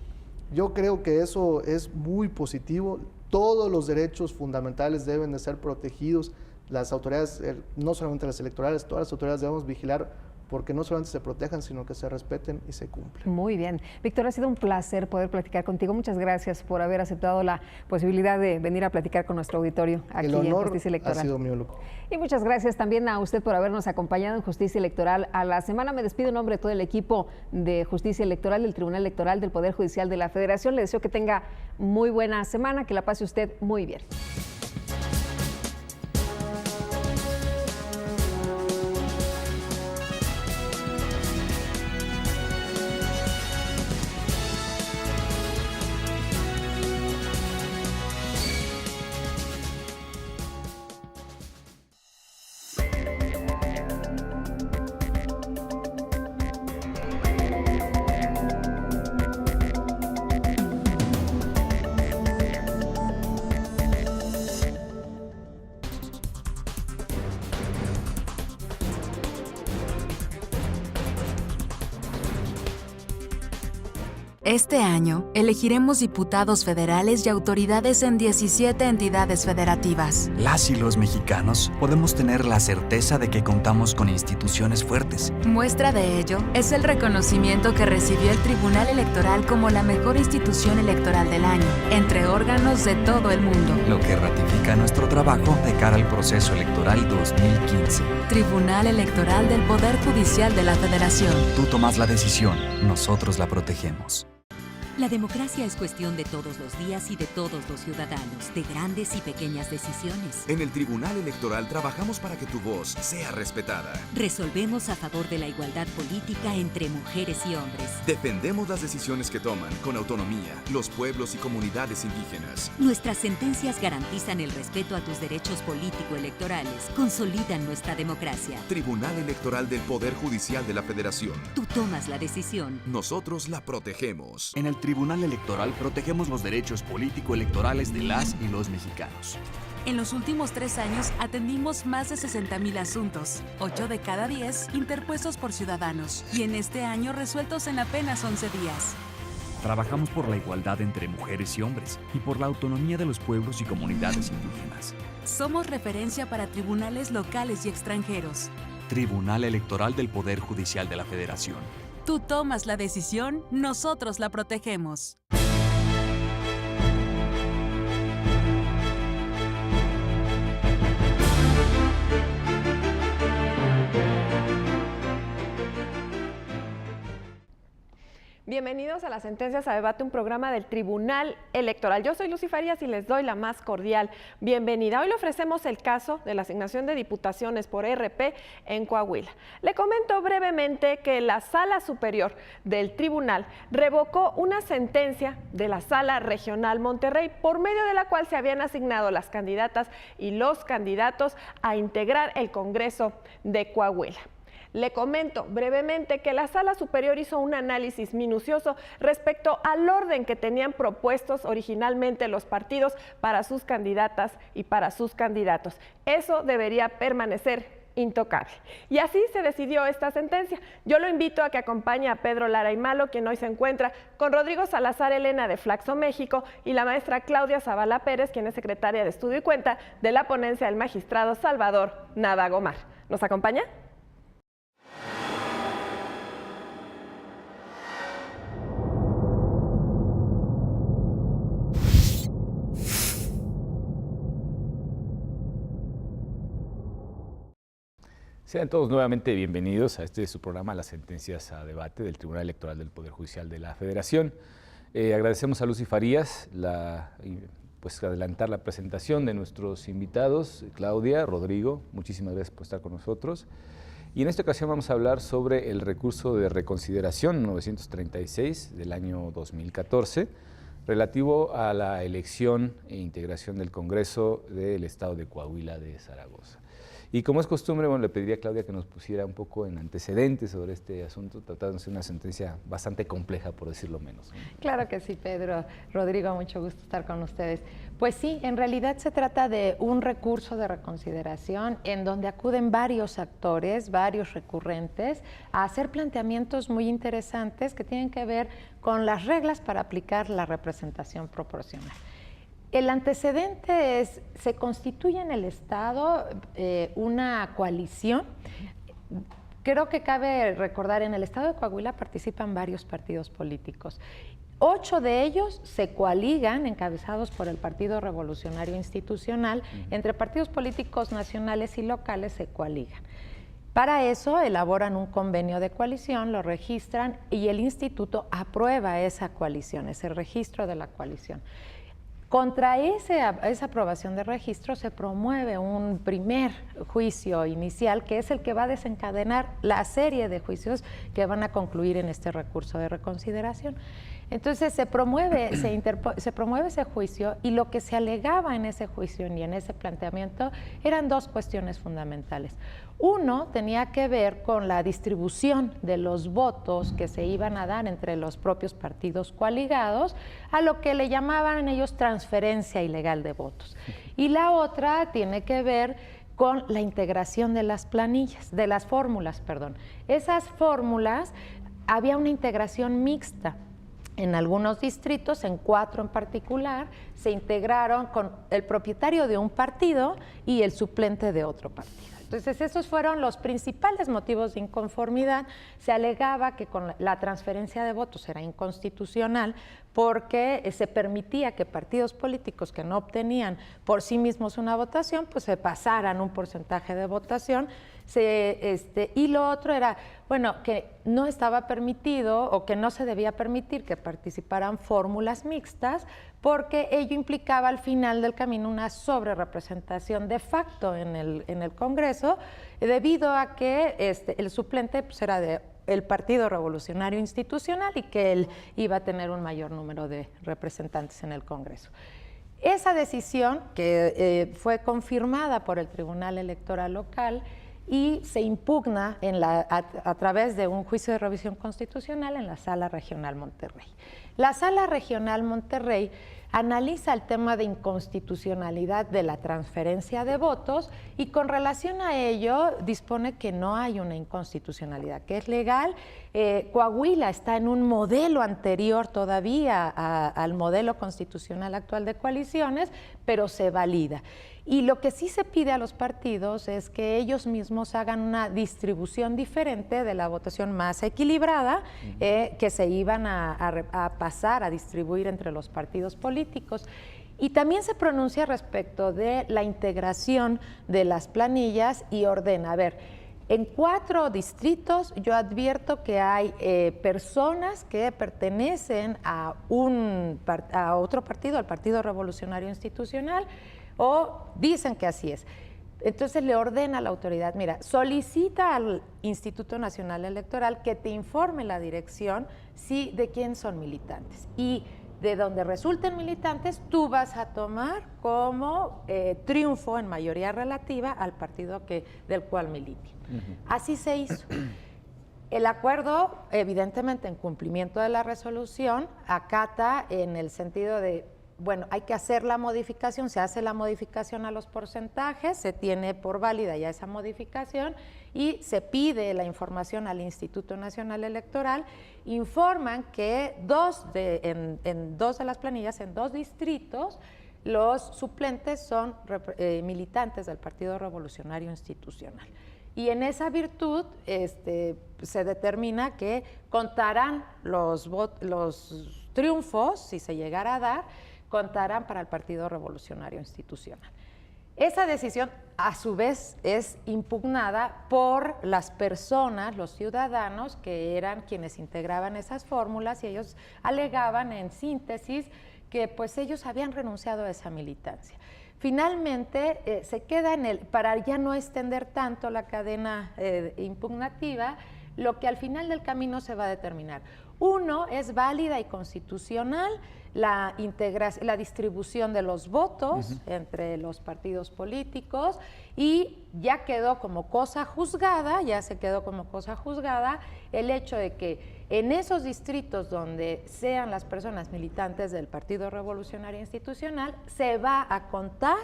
Yo creo que eso es muy positivo. Todos los derechos fundamentales deben de ser protegidos. Las autoridades, no solamente las electorales, todas las autoridades debemos vigilar porque no solamente se protejan, sino que se respeten y se cumplan. Muy bien. Víctor, ha sido un placer poder platicar contigo. Muchas gracias por haber aceptado la posibilidad de venir a platicar con nuestro auditorio aquí en Justicia Electoral. Ha sido mío, Luco. Y muchas gracias también a usted por habernos acompañado en Justicia Electoral a la semana. Me despido en nombre de todo el equipo de Justicia Electoral, del Tribunal Electoral del Poder Judicial de la Federación. Le deseo que tenga muy buena semana, que la pase usted muy bien. Este año, elegiremos diputados federales y autoridades en 17 entidades federativas. Las y los mexicanos podemos tener la certeza de que contamos con instituciones fuertes. Muestra de ello es el reconocimiento que recibió el Tribunal Electoral como la mejor institución electoral del año, entre órganos de todo el mundo. Lo que ratifica nuestro trabajo de cara al proceso electoral 2015. Tribunal Electoral del Poder Judicial de la Federación. Tú tomas la decisión, nosotros la protegemos. La democracia es cuestión de todos los días y de todos los ciudadanos, de grandes y pequeñas decisiones. En el Tribunal Electoral trabajamos para que tu voz sea respetada. Resolvemos a favor de la igualdad política entre mujeres y hombres. Defendemos las decisiones que toman con autonomía los pueblos y comunidades indígenas. Nuestras sentencias garantizan el respeto a tus derechos político-electorales, consolidan nuestra democracia. Tribunal Electoral del Poder Judicial de la Federación. Tú tomas la decisión. Nosotros la protegemos. En el Tribunal Electoral protegemos los derechos político-electorales de las y los mexicanos. En los últimos 3 años atendimos más de 60,000 asuntos, 8 de cada 10 interpuestos por ciudadanos, y en este año resueltos en apenas 11 días. Trabajamos por la igualdad entre mujeres y hombres y por la autonomía de los pueblos y comunidades indígenas. Somos referencia para tribunales locales y extranjeros. Tribunal Electoral del Poder Judicial de la Federación. Tú tomas la decisión, nosotros la protegemos. Bienvenidos a las Sentencias a Debate, un programa del Tribunal Electoral. Yo soy Lucy Farías y les doy la más cordial bienvenida. Hoy le ofrecemos el caso de la asignación de diputaciones por RP en Coahuila. Le comento brevemente que la Sala Superior del Tribunal revocó una sentencia de la Sala Regional Monterrey, por medio de la cual se habían asignado las candidatas y los candidatos a integrar el Congreso de Coahuila. Le comento brevemente que la Sala Superior hizo un análisis minucioso respecto al orden que tenían propuestos originalmente los partidos para sus candidatas y para sus candidatos. Eso debería permanecer intocable. Y así se decidió esta sentencia. Yo lo invito a que acompañe a Pedro Lara y Malo, quien hoy se encuentra con Rodrigo Salazar Elena de Flaxo México y la maestra Claudia Zavala Pérez, quien es secretaria de Estudio y Cuenta de la ponencia del magistrado Salvador Nava Gomar. ¿Nos acompaña? Sean todos nuevamente bienvenidos a su programa, Las Sentencias a Debate del Tribunal Electoral del Poder Judicial de la Federación. Agradecemos a Lucy Farías adelantar la presentación de nuestros invitados, Claudia, Rodrigo, muchísimas gracias por estar con nosotros. Y en esta ocasión vamos a hablar sobre el recurso de reconsideración 936 del año 2014, relativo a la elección e integración del Congreso del Estado de Coahuila de Zaragoza. Y como es costumbre, le pediría a Claudia que nos pusiera un poco en antecedentes sobre este asunto, tratándose de una sentencia bastante compleja, por decirlo menos. Claro que sí, Pedro. Rodrigo, mucho gusto estar con ustedes. Pues sí, en realidad se trata de un recurso de reconsideración en donde acuden varios actores, varios recurrentes, a hacer planteamientos muy interesantes que tienen que ver con las reglas para aplicar la representación proporcional. El antecedente es, se constituye en el Estado una coalición. Creo que cabe recordar, en el Estado de Coahuila participan varios partidos políticos. 8 de ellos se coaligan, encabezados por el Partido Revolucionario Institucional, entre partidos políticos nacionales y locales se coaligan. Para eso elaboran un convenio de coalición, lo registran y el instituto aprueba esa coalición, ese registro de la coalición. Contra esa aprobación de registro se promueve un primer juicio inicial, que es el que va a desencadenar la serie de juicios que van a concluir en este recurso de reconsideración. Entonces se promueve ese juicio, y lo que se alegaba en ese juicio y en ese planteamiento eran 2 cuestiones fundamentales. Uno tenía que ver con la distribución de los votos que se iban a dar entre los propios partidos coaligados, a lo que le llamaban ellos transferencia ilegal de votos. Y la otra tiene que ver con la integración de las planillas, de las fórmulas, perdón. Esas fórmulas, había una integración mixta. en algunos distritos, en 4 en particular, se integraron con el propietario de un partido y el suplente de otro partido. Entonces, esos fueron los principales motivos de inconformidad. Se alegaba que con la transferencia de votos era inconstitucional porque se permitía que partidos políticos que no obtenían por sí mismos una votación, pues se pasaran un porcentaje de votación. Y lo otro era, bueno, que no estaba permitido o que no se debía permitir que participaran fórmulas mixtas porque ello implicaba al final del camino una sobrerepresentación de facto en el Congreso, debido a que el suplente pues, era del Partido Revolucionario Institucional y que él iba a tener un mayor número de representantes en el Congreso. Esa decisión, que fue confirmada por el Tribunal Electoral Local, y se impugna a través de un juicio de revisión constitucional en la Sala Regional Monterrey. La Sala Regional Monterrey analiza el tema de inconstitucionalidad de la transferencia de votos y con relación a ello dispone que no hay una inconstitucionalidad, que es legal. Coahuila está en un modelo anterior todavía al modelo constitucional actual de coaliciones, pero se valida. Y lo que sí se pide a los partidos es que ellos mismos hagan una distribución diferente de la votación más equilibrada, que se iban a pasar a distribuir entre los partidos políticos. Y también se pronuncia respecto de la integración de las planillas y ordena, a ver, en 4 distritos yo advierto que hay personas que pertenecen a otro partido, al Partido Revolucionario Institucional, o dicen que así es. Entonces le ordena a la autoridad, mira, solicita al Instituto Nacional Electoral que te informe la dirección de quién son militantes. Y de donde resulten militantes, tú vas a tomar como triunfo en mayoría relativa al partido del cual milite. Así se hizo. El acuerdo, evidentemente, en cumplimiento de la resolución, acata en el sentido de, bueno, hay que hacer la modificación, se hace la modificación a los porcentajes, se tiene por válida ya esa modificación y se pide la información al Instituto Nacional Electoral. Informan que en 2 de las planillas, en 2 distritos, los suplentes son militantes del Partido Revolucionario Institucional. Y en esa virtud se determina que contarán los triunfos, si se llegara a dar, contarán para el Partido Revolucionario Institucional. Esa decisión, a su vez, es impugnada por las personas, los ciudadanos, que eran quienes integraban esas fórmulas, y ellos alegaban, en síntesis, que pues ellos habían renunciado a esa militancia. Finalmente, se queda para ya no extender tanto la cadena impugnativa, lo que al final del camino se va a determinar. Uno, es válida y constitucional la distribución de los votos entre los partidos políticos, y ya quedó como cosa juzgada, el hecho de que en esos distritos donde sean las personas militantes del Partido Revolucionario Institucional, se va a contar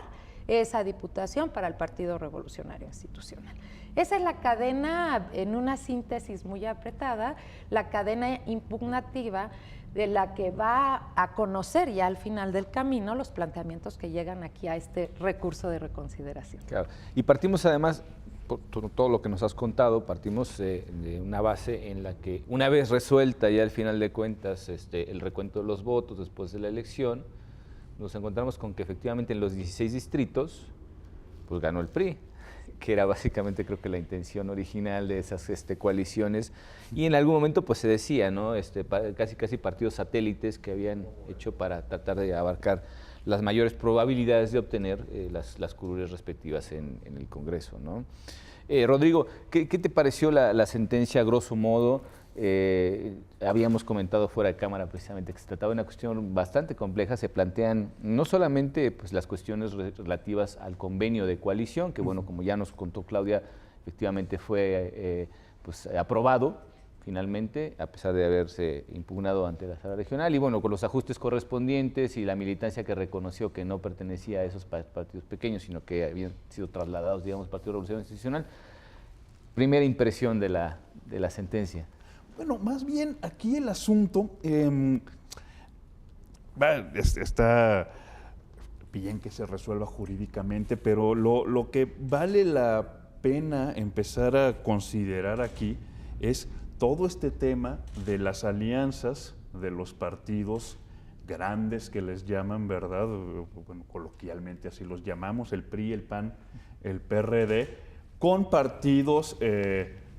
esa diputación para el Partido Revolucionario Institucional. Esa es la cadena, en una síntesis muy apretada, la cadena impugnativa de la que va a conocer ya al final del camino los planteamientos que llegan aquí a este recurso de reconsideración. Claro, y partimos además, por todo lo que nos has contado, partimos de una base en la que una vez resuelta ya al final de cuentas el recuento de los votos después de la elección, nos encontramos con que efectivamente en los 16 distritos pues ganó el PRI, que era básicamente creo que la intención original de esas coaliciones, y en algún momento pues se decía, ¿no? Casi partidos satélites que habían hecho para tratar de abarcar las mayores probabilidades de obtener las curules respectivas en el Congreso, ¿no? Rodrigo, ¿qué te pareció la sentencia a grosso modo? Habíamos comentado fuera de cámara precisamente que se trataba de una cuestión bastante compleja. Se plantean no solamente pues, las cuestiones relativas al convenio de coalición, que bueno, como ya nos contó Claudia, efectivamente fue pues, aprobado finalmente, a pesar de haberse impugnado ante la Sala Regional, y bueno, con los ajustes correspondientes y la militancia que reconoció que no pertenecía a esos partidos pequeños, sino que habían sido trasladados, digamos, al Partido Revolucionario Institucional. Primera impresión de la sentencia. Bueno, más bien aquí el asunto está bien que se resuelva jurídicamente, pero lo que vale la pena empezar a considerar aquí es todo este tema de las alianzas de los partidos grandes que les llaman, ¿verdad? Bueno, coloquialmente así los llamamos, el PRI, el PAN, el PRD, con partidos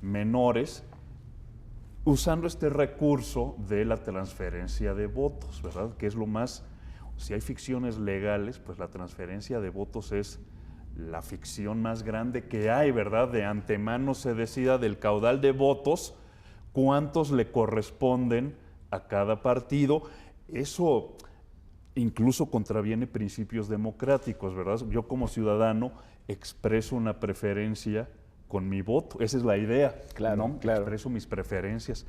menores, usando este recurso de la transferencia de votos, ¿verdad? Que es lo más, si hay ficciones legales, pues la transferencia de votos es la ficción más grande que hay, ¿verdad? De antemano se decida del caudal de votos cuántos le corresponden a cada partido. Eso incluso contraviene principios democráticos, ¿verdad? Yo como ciudadano expreso una preferencia con mi voto, esa es la idea, claro, ¿no? Claro. Expreso mis preferencias,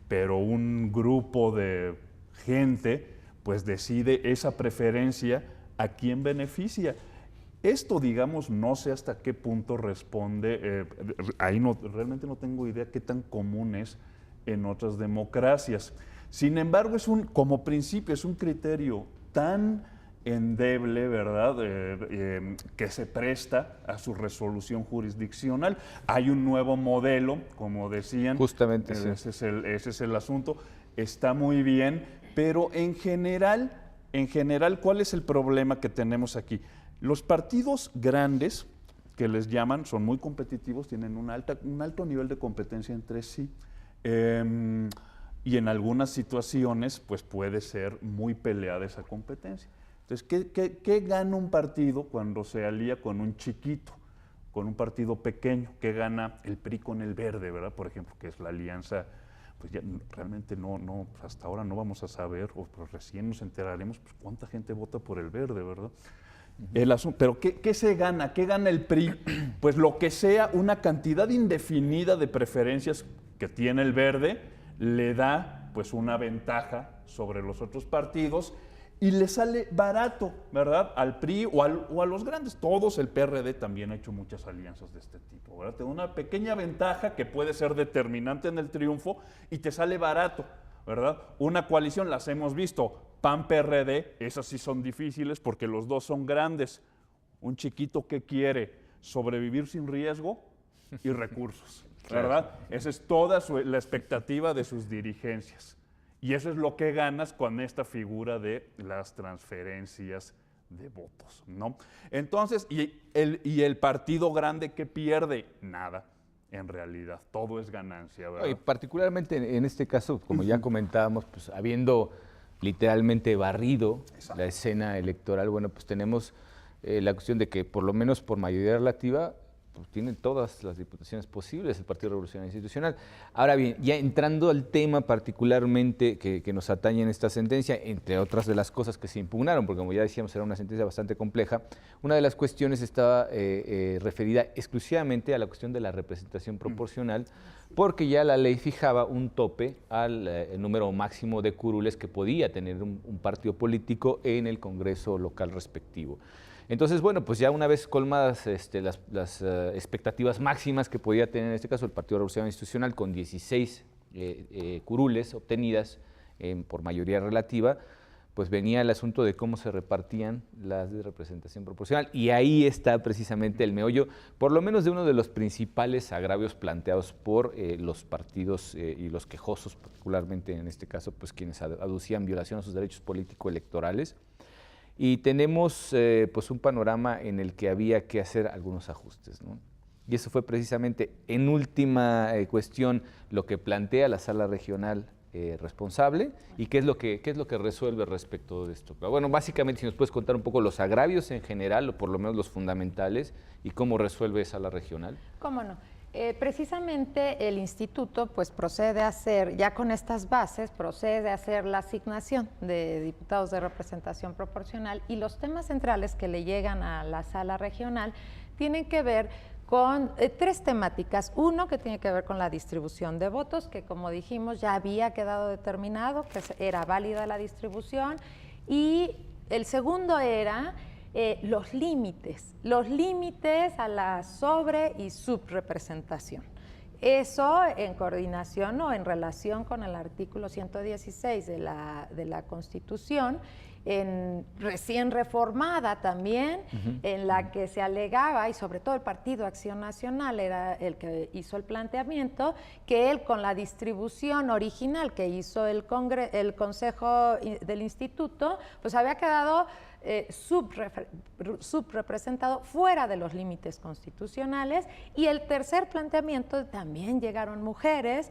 pero un grupo de gente pues decide esa preferencia a quién beneficia. Esto, digamos, no sé hasta qué punto responde, ahí realmente no tengo idea qué tan común es en otras democracias. Sin embargo, como principio es un criterio tan endeble, ¿verdad?, que se presta a su resolución jurisdiccional. Hay un nuevo modelo, como decían. Justamente, sí. Ese es el asunto. Está muy bien, pero en general, ¿cuál es el problema que tenemos aquí? Los partidos grandes, que les llaman, son muy competitivos, tienen un alto nivel de competencia entre sí. Y en algunas situaciones, pues puede ser muy peleada esa competencia. Entonces, ¿qué gana un partido cuando se alía con un chiquito, con un partido pequeño? ¿Qué gana el PRI con el Verde, verdad? Por ejemplo, que es la alianza, pues ya realmente no hasta ahora no vamos a saber, o pues recién nos enteraremos, pues cuánta gente vota por el Verde, ¿verdad? El asunto, pero ¿qué se gana? ¿Qué gana el PRI? Pues lo que sea, una cantidad indefinida de preferencias que tiene el Verde le da pues una ventaja sobre los otros partidos y le sale barato, ¿verdad? Al PRI o a los grandes. Todos, el PRD también ha hecho muchas alianzas de este tipo, ¿verdad? Te da una pequeña ventaja que puede ser determinante en el triunfo y te sale barato, ¿verdad? Una coalición, las hemos visto, PAN-PRD, esas sí son difíciles porque los dos son grandes. Un chiquito que quiere sobrevivir sin riesgo y recursos, ¿verdad? Esa es toda la expectativa de sus dirigencias. Y eso es lo que ganas con esta figura de las transferencias de votos, ¿no? Entonces, ¿y el partido grande qué pierde? Nada, en realidad, todo es ganancia, ¿verdad? Y particularmente en este caso, como ya comentábamos, pues habiendo literalmente barrido la escena electoral, bueno, pues tenemos la cuestión de que por lo menos por mayoría relativa, pues tienen todas las diputaciones posibles el Partido Revolucionario Institucional. Ahora bien, ya entrando al tema particularmente que nos atañe en esta sentencia, entre otras de las cosas que se impugnaron, porque como ya decíamos era una sentencia bastante compleja, una de las cuestiones estaba referida exclusivamente a la cuestión de la representación proporcional, porque ya la ley fijaba un tope al número máximo de curules que podía tener un partido político en el Congreso local respectivo. Entonces, bueno, pues ya una vez colmadas las expectativas máximas que podía tener en este caso el Partido Revolucionario Institucional con 16 curules obtenidas por mayoría relativa, pues venía el asunto de cómo se repartían las de representación proporcional y ahí está precisamente el meollo, por lo menos de uno de los principales agravios planteados por los partidos y los quejosos, particularmente en este caso, pues quienes aducían violación a sus derechos político-electorales. Y tenemos pues un panorama en el que había que hacer algunos ajustes, ¿no? Y eso fue precisamente en última cuestión lo que plantea la Sala Regional responsable y qué es lo que resuelve respecto de esto. Bueno, básicamente si nos puedes contar un poco los agravios en general, o por lo menos los fundamentales, y cómo resuelve Sala Regional. ¿Cómo no? Precisamente el instituto pues procede a hacer, ya con estas bases, procede a hacer la asignación de diputados de representación proporcional y los temas centrales que le llegan a la Sala Regional tienen que ver con tres temáticas. Uno que tiene que ver con la distribución de votos, que como dijimos ya había quedado determinado que era válida la distribución, y el segundo era los límites a la sobre y subrepresentación. Eso en coordinación o en relación con el artículo 116 de la Constitución, recién reformada también, en la que se alegaba, y sobre todo el Partido Acción Nacional era el que hizo el planteamiento, que él con la distribución original que hizo el Consejo del Instituto, pues había quedado subrepresentado fuera de los límites constitucionales. Y el tercer planteamiento, también llegaron mujeres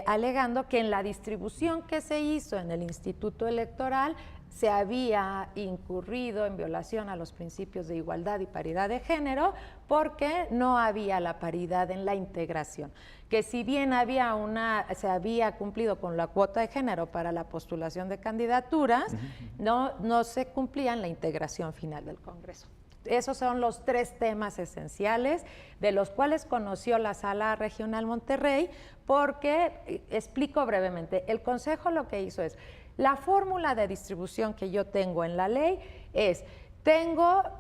alegando que en la distribución que se hizo en el Instituto Electoral se había incurrido en violación a los principios de igualdad y paridad de género, porque no había la paridad en la integración, que si bien se había cumplido con la cuota de género para la postulación de candidaturas, no se cumplía en la integración final del Congreso. Esos son los 3 temas esenciales, de los cuales conoció la Sala Regional Monterrey, porque, explico brevemente, el Consejo lo que hizo es, la fórmula de distribución que yo tengo en la ley es,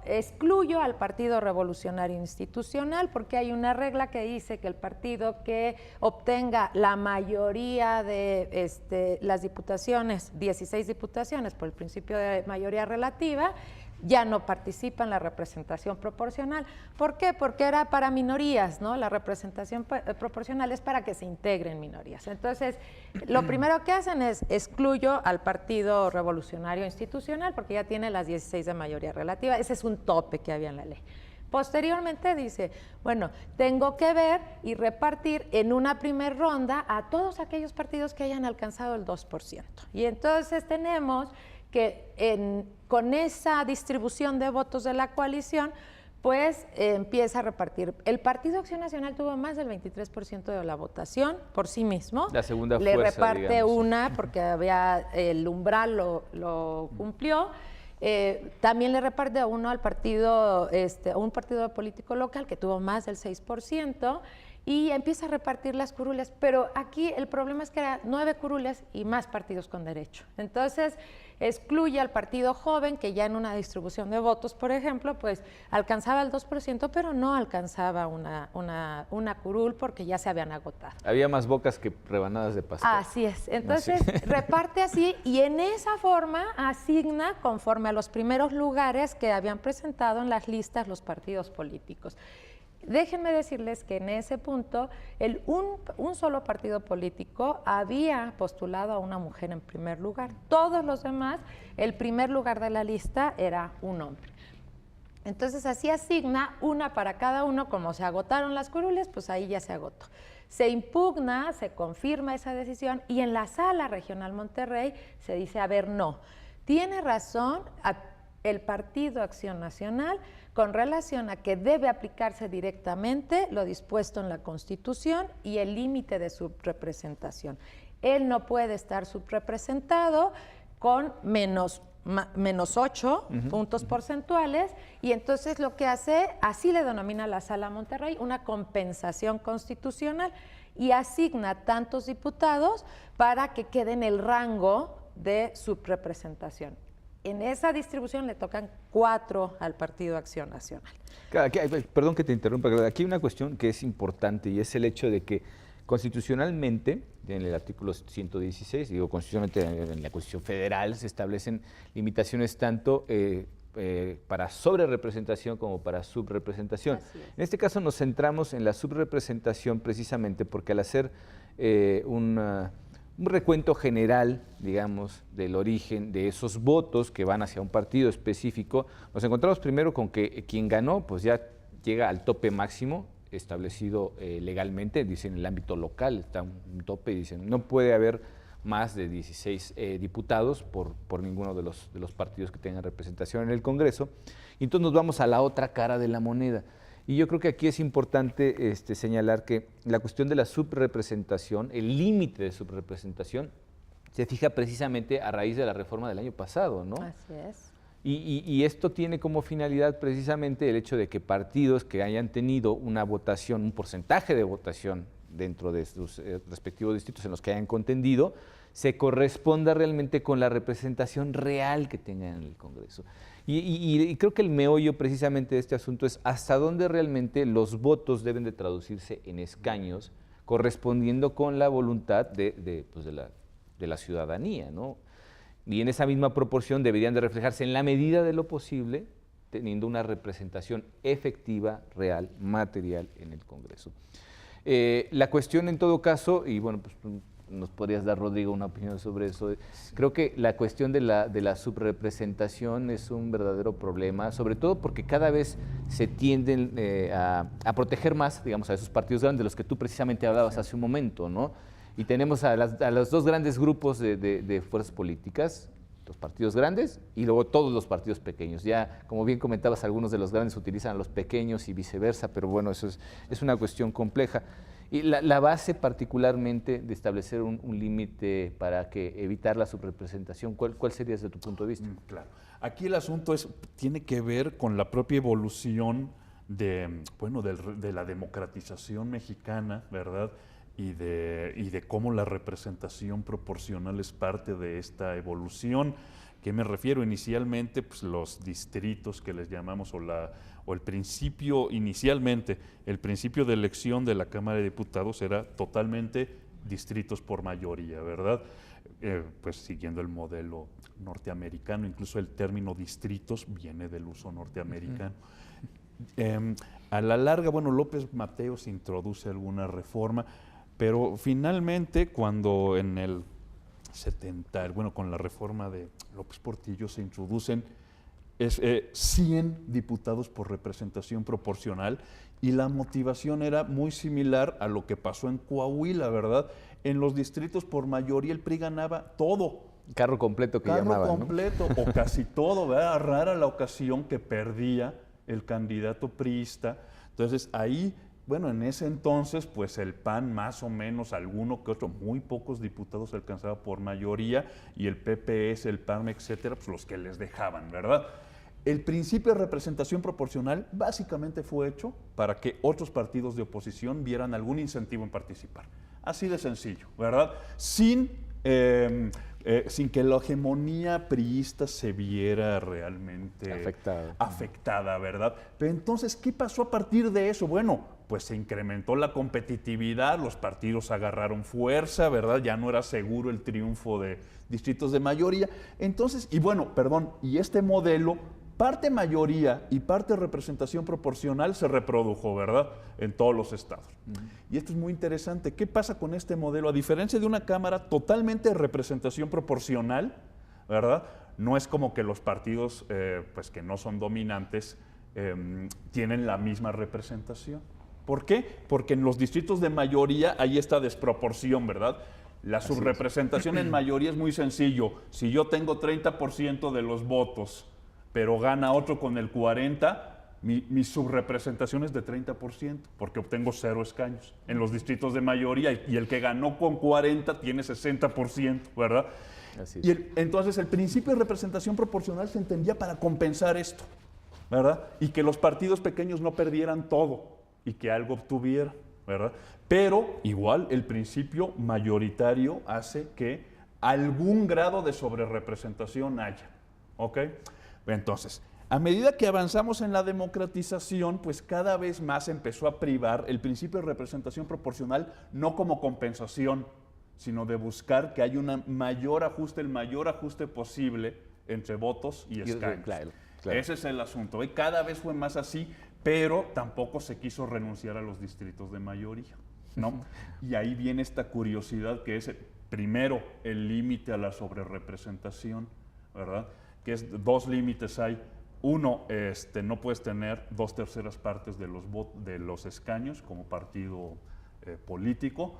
excluyo al Partido Revolucionario Institucional, porque hay una regla que dice que el partido que obtenga la mayoría de las diputaciones, 16 diputaciones por el principio de mayoría relativa, ya no participa en la representación proporcional. ¿Por qué? Porque era para minorías, ¿no? La representación proporcional es para que se integren minorías. Entonces, lo primero que hacen es excluyo al Partido Revolucionario Institucional porque ya tiene las 16 de mayoría relativa. Ese es un tope que había en la ley. Posteriormente dice, bueno, tengo que ver y repartir en una primer ronda a todos aquellos partidos que hayan alcanzado el 2%. Y entonces tenemos que con esa distribución de votos de la coalición, pues empieza a repartir. El Partido Acción Nacional tuvo más del 23% de la votación por sí mismo. La segunda le fuerza, reparte digamos. Una porque el umbral lo cumplió. También le reparte a uno al partido, a un partido político local que tuvo más del 6%. Y empieza a repartir las curules, pero aquí el problema es que eran 9 curules y más partidos con derecho. Entonces, excluye al partido joven, que ya en una distribución de votos, por ejemplo, pues alcanzaba el 2%, pero no alcanzaba una curul porque ya se habían agotado. Había más bocas que rebanadas de pastel. Así es. Entonces, reparte así y en esa forma asigna conforme a los primeros lugares que habían presentado en las listas los partidos políticos. Déjenme decirles que en ese punto un solo partido político había postulado a una mujer en primer lugar. Todos los demás, el primer lugar de la lista era un hombre. Entonces así asigna una para cada uno, como se agotaron las curules, pues ahí ya se agotó. Se impugna, se confirma esa decisión y en la Sala Regional Monterrey se dice, a ver, no, tiene razón el Partido Acción Nacional con relación a que debe aplicarse directamente lo dispuesto en la Constitución y el límite de subrepresentación. Él no puede estar subrepresentado con menos 8 puntos porcentuales y entonces lo que hace, así le denomina la Sala Monterrey, una compensación constitucional y asigna tantos diputados para que quede en el rango de subrepresentación. En esa distribución le tocan 4 al Partido Acción Nacional. Perdón que te interrumpa, aquí hay una cuestión que es importante y es el hecho de que constitucionalmente, en el artículo 116, constitucionalmente en la Constitución Federal se establecen limitaciones tanto para sobrerepresentación como para subrepresentación. En este caso nos centramos en la subrepresentación precisamente porque al hacer un recuento general, digamos, del origen de esos votos que van hacia un partido específico, nos encontramos primero con que quien ganó, pues ya llega al tope máximo establecido legalmente, dicen en el ámbito local, está un tope y dicen no puede haber más de 16 diputados por ninguno de los partidos que tengan representación en el Congreso. Y entonces nos vamos a la otra cara de la moneda. Y yo creo que aquí es importante señalar que la cuestión de la subrepresentación, el límite de subrepresentación, se fija precisamente a raíz de la reforma del año pasado, ¿no? Así es. Y esto tiene como finalidad precisamente el hecho de que partidos que hayan tenido una votación, un porcentaje de votación dentro de sus respectivos distritos en los que hayan contendido, se corresponda realmente con la representación real que tengan en el Congreso. Y creo que el meollo precisamente de este asunto es hasta dónde realmente los votos deben de traducirse en escaños correspondiendo con la voluntad de la ciudadanía, ¿no? Y en esa misma proporción deberían de reflejarse en la medida de lo posible, teniendo una representación efectiva, real, material en el Congreso. La cuestión en todo caso, y bueno, pues nos podrías dar, Rodrigo, una opinión sobre eso. Creo que la cuestión de la subrepresentación es un verdadero problema, sobre todo porque cada vez se tienden a proteger más, digamos, a esos partidos grandes, de los que tú precisamente hablabas hace un momento, ¿no? Y tenemos a los dos grandes grupos de fuerzas políticas, los partidos grandes y luego todos los partidos pequeños. Ya, como bien comentabas, algunos de los grandes utilizan a los pequeños y viceversa, pero bueno, eso es una cuestión compleja. Y la base particularmente de establecer un límite para evitar la subrepresentación, ¿cuál sería desde tu punto de vista? Claro. Aquí el asunto tiene que ver con la propia evolución de la democratización mexicana, ¿verdad? Y de cómo la representación proporcional es parte de esta evolución. ¿Qué me refiero? Inicialmente, pues los distritos que les llamamos, o el principio, inicialmente, el principio de elección de la Cámara de Diputados era totalmente distritos por mayoría, ¿verdad? Pues siguiendo el modelo norteamericano, incluso el término distritos viene del uso norteamericano. A la larga, bueno, López Mateos introduce alguna reforma, pero finalmente cuando en el 70, con la reforma de López Portillo se introducen 100 diputados por representación proporcional, y la motivación era muy similar a lo que pasó en Coahuila, ¿verdad? En los distritos por mayoría el PRI ganaba todo. Carro completo que llamaban, Carro completo, ¿no? O casi todo, ¿verdad? Rara la ocasión que perdía el candidato priista. Entonces ahí, en ese entonces, pues el PAN más o menos, alguno que otro, muy pocos diputados alcanzaba por mayoría, y el PPS, el PAN, etcétera, pues los que les dejaban, ¿verdad? El principio de representación proporcional básicamente fue hecho para que otros partidos de oposición vieran algún incentivo en participar. Así de sencillo, ¿verdad? Sin que la hegemonía priista se viera realmente afectada, ¿verdad? Pero entonces, ¿qué pasó a partir de eso? Bueno, pues se incrementó la competitividad, los partidos agarraron fuerza, ¿verdad? Ya no era seguro el triunfo de distritos de mayoría. Entonces, y este modelo, parte mayoría y parte representación proporcional, se reprodujo, ¿verdad? En todos los estados. Y esto es muy interesante. ¿Qué pasa con este modelo? A diferencia de una Cámara totalmente de representación proporcional, ¿verdad? No es como que los partidos pues que no son dominantes tienen la misma representación. ¿Por qué? Porque en los distritos de mayoría hay esta desproporción, ¿verdad? La subrepresentación en mayoría es muy sencillo. Si yo tengo 30% de los votos, pero gana otro con el 40%, mi subrepresentación es de 30%, porque obtengo 0 escaños en los distritos de mayoría, y el que ganó con 40 tiene 60%, ¿verdad? Así es. Y entonces el principio de representación proporcional se entendía para compensar esto, ¿verdad? Y que los partidos pequeños no perdieran todo y que algo obtuvieran, ¿verdad? Pero igual el principio mayoritario hace que algún grado de sobrerepresentación haya, ¿ok? Entonces, a medida que avanzamos en la democratización, pues cada vez más empezó a privar el principio de representación proporcional, no como compensación, sino de buscar que haya el mayor ajuste posible entre votos y escaños. Claro. Ese es el asunto. Cada vez fue más así, pero tampoco se quiso renunciar a los distritos de mayoría, ¿no? Y ahí viene esta curiosidad que es, primero, el límite a la sobrerepresentación, ¿verdad? Que es 2 límites hay. Uno, no puedes tener 2/3 partes de los escaños como partido político.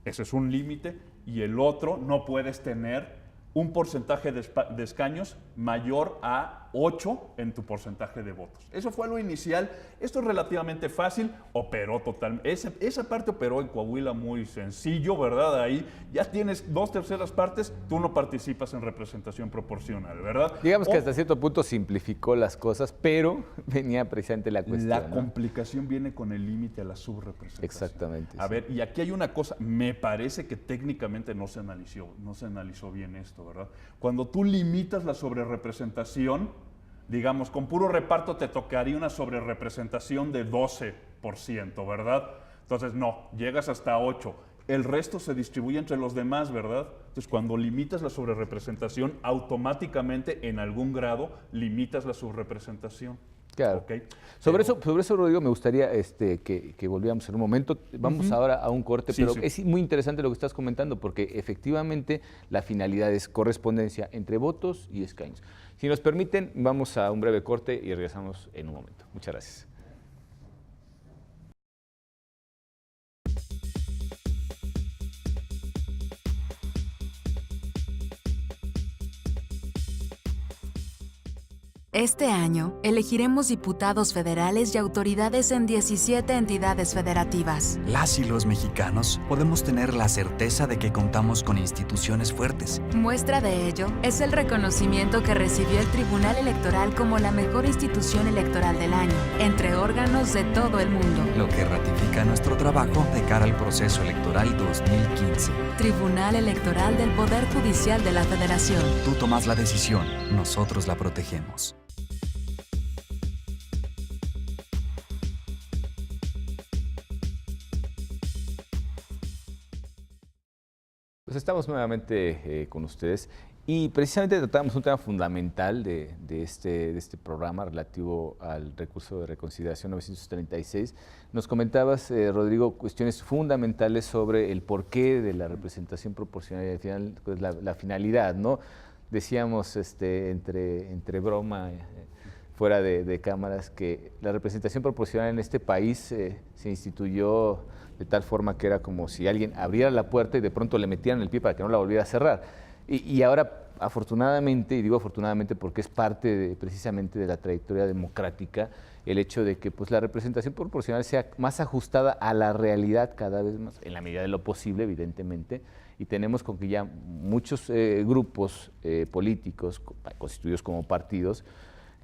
Ese es un límite. Y el otro, no puedes tener un porcentaje de escaños mayor a 8 en tu porcentaje de votos. Eso fue lo inicial. Esto es relativamente fácil, operó totalmente. Esa parte operó en Coahuila muy sencillo, ¿verdad? Ahí ya tienes 2/3 partes, tú no participas en representación proporcional, ¿verdad? Digamos que hasta cierto punto simplificó las cosas, pero venía precisamente la cuestión. La complicación viene con el límite a la subrepresentación. Exactamente. A ver, y aquí hay una cosa, me parece que técnicamente no se analizó bien esto, ¿verdad? Cuando tú limitas la sobrerepresentación, digamos, con puro reparto te tocaría una sobrerepresentación de 12%, ¿verdad? Entonces, no, llegas hasta 8. El resto se distribuye entre los demás, ¿verdad? Entonces, cuando limitas la sobrerepresentación, automáticamente, en algún grado, limitas la subrepresentación. Claro. ¿Okay? Sobre eso, Rodrigo, me gustaría que volviéramos en un momento. Vamos ahora a un corte, pero es muy interesante lo que estás comentando, porque efectivamente la finalidad es correspondencia entre votos y escaños. Si nos permiten, vamos a un breve corte y regresamos en un momento. Muchas gracias. Este año, elegiremos diputados federales y autoridades en 17 entidades federativas. Las y los mexicanos podemos tener la certeza de que contamos con instituciones fuertes. Muestra de ello es el reconocimiento que recibió el Tribunal Electoral como la mejor institución electoral del año, entre órganos de todo el mundo. Lo que ratifica nuestro trabajo de cara al proceso electoral 2015. Tribunal Electoral del Poder Judicial de la Federación. Tú tomas la decisión, nosotros la protegemos. Pues estamos nuevamente con ustedes y precisamente tratamos un tema fundamental de este programa relativo al recurso de reconsideración 936. Nos comentabas, Rodrigo, cuestiones fundamentales sobre el porqué de la representación proporcional y al final pues, la finalidad, ¿no? Decíamos entre broma, fuera de cámaras, que la representación proporcional en este país se instituyó de tal forma que era como si alguien abriera la puerta y de pronto le metieran el pie para que no la volviera a cerrar. Y ahora, afortunadamente, y digo afortunadamente porque es parte precisamente de la trayectoria democrática, el hecho de que pues, la representación proporcional sea más ajustada a la realidad cada vez más, en la medida de lo posible, evidentemente, y tenemos con que ya muchos grupos políticos, constituidos como partidos,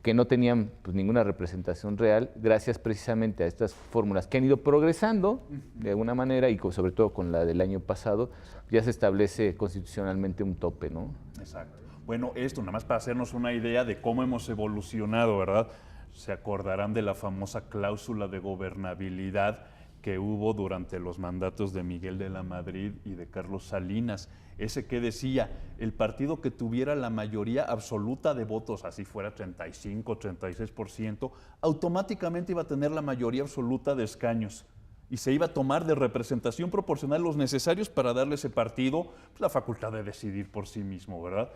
que no tenían pues, ninguna representación real, gracias precisamente a estas fórmulas que han ido progresando de alguna manera y sobre todo con la del año pasado, ya se establece constitucionalmente un tope, ¿no? Exacto. Bueno, esto nada más para hacernos una idea de cómo hemos evolucionado, ¿verdad? Se acordarán de la famosa cláusula de gobernabilidad que hubo durante los mandatos de Miguel de la Madrid y de Carlos Salinas. Ese que decía, el partido que tuviera la mayoría absoluta de votos, así fuera 35, 36%, automáticamente iba a tener la mayoría absoluta de escaños y se iba a tomar de representación proporcional los necesarios para darle a ese partido pues, la facultad de decidir por sí mismo, ¿verdad?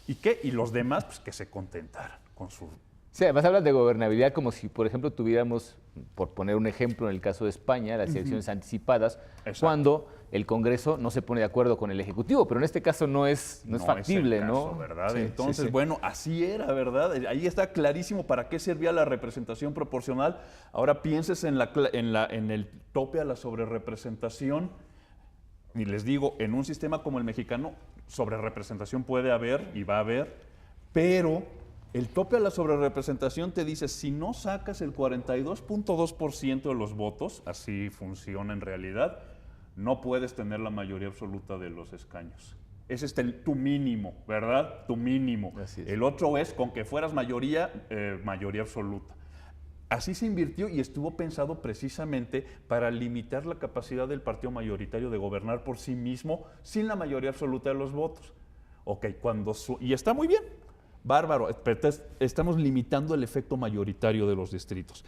¿Y qué? Y los demás, pues que se contentaran con su... Sí, además hablan de gobernabilidad como si, por ejemplo, tuviéramos, por poner un ejemplo en el caso de España, las elecciones anticipadas, cuando el Congreso no se pone de acuerdo con el Ejecutivo, pero en este caso no es factible, es el caso, ¿no? ¿verdad? Sí, Entonces, bueno, así era, ¿verdad? Ahí está clarísimo para qué servía la representación proporcional. Ahora pienses en el tope a la sobrerepresentación. Y les digo, en un sistema como el mexicano, sobrerepresentación puede haber y va a haber, pero el tope a la sobrerepresentación te dice, si no sacas el 42.2% de los votos, así funciona en realidad, no puedes tener la mayoría absoluta de los escaños. Ese es tu mínimo, ¿verdad? Tu mínimo. El otro es, con que fueras mayoría, mayoría absoluta. Así se invirtió y estuvo pensado precisamente para limitar la capacidad del partido mayoritario de gobernar por sí mismo sin la mayoría absoluta de los votos. Ok, y está muy bien. Bárbaro, estamos limitando el efecto mayoritario de los distritos.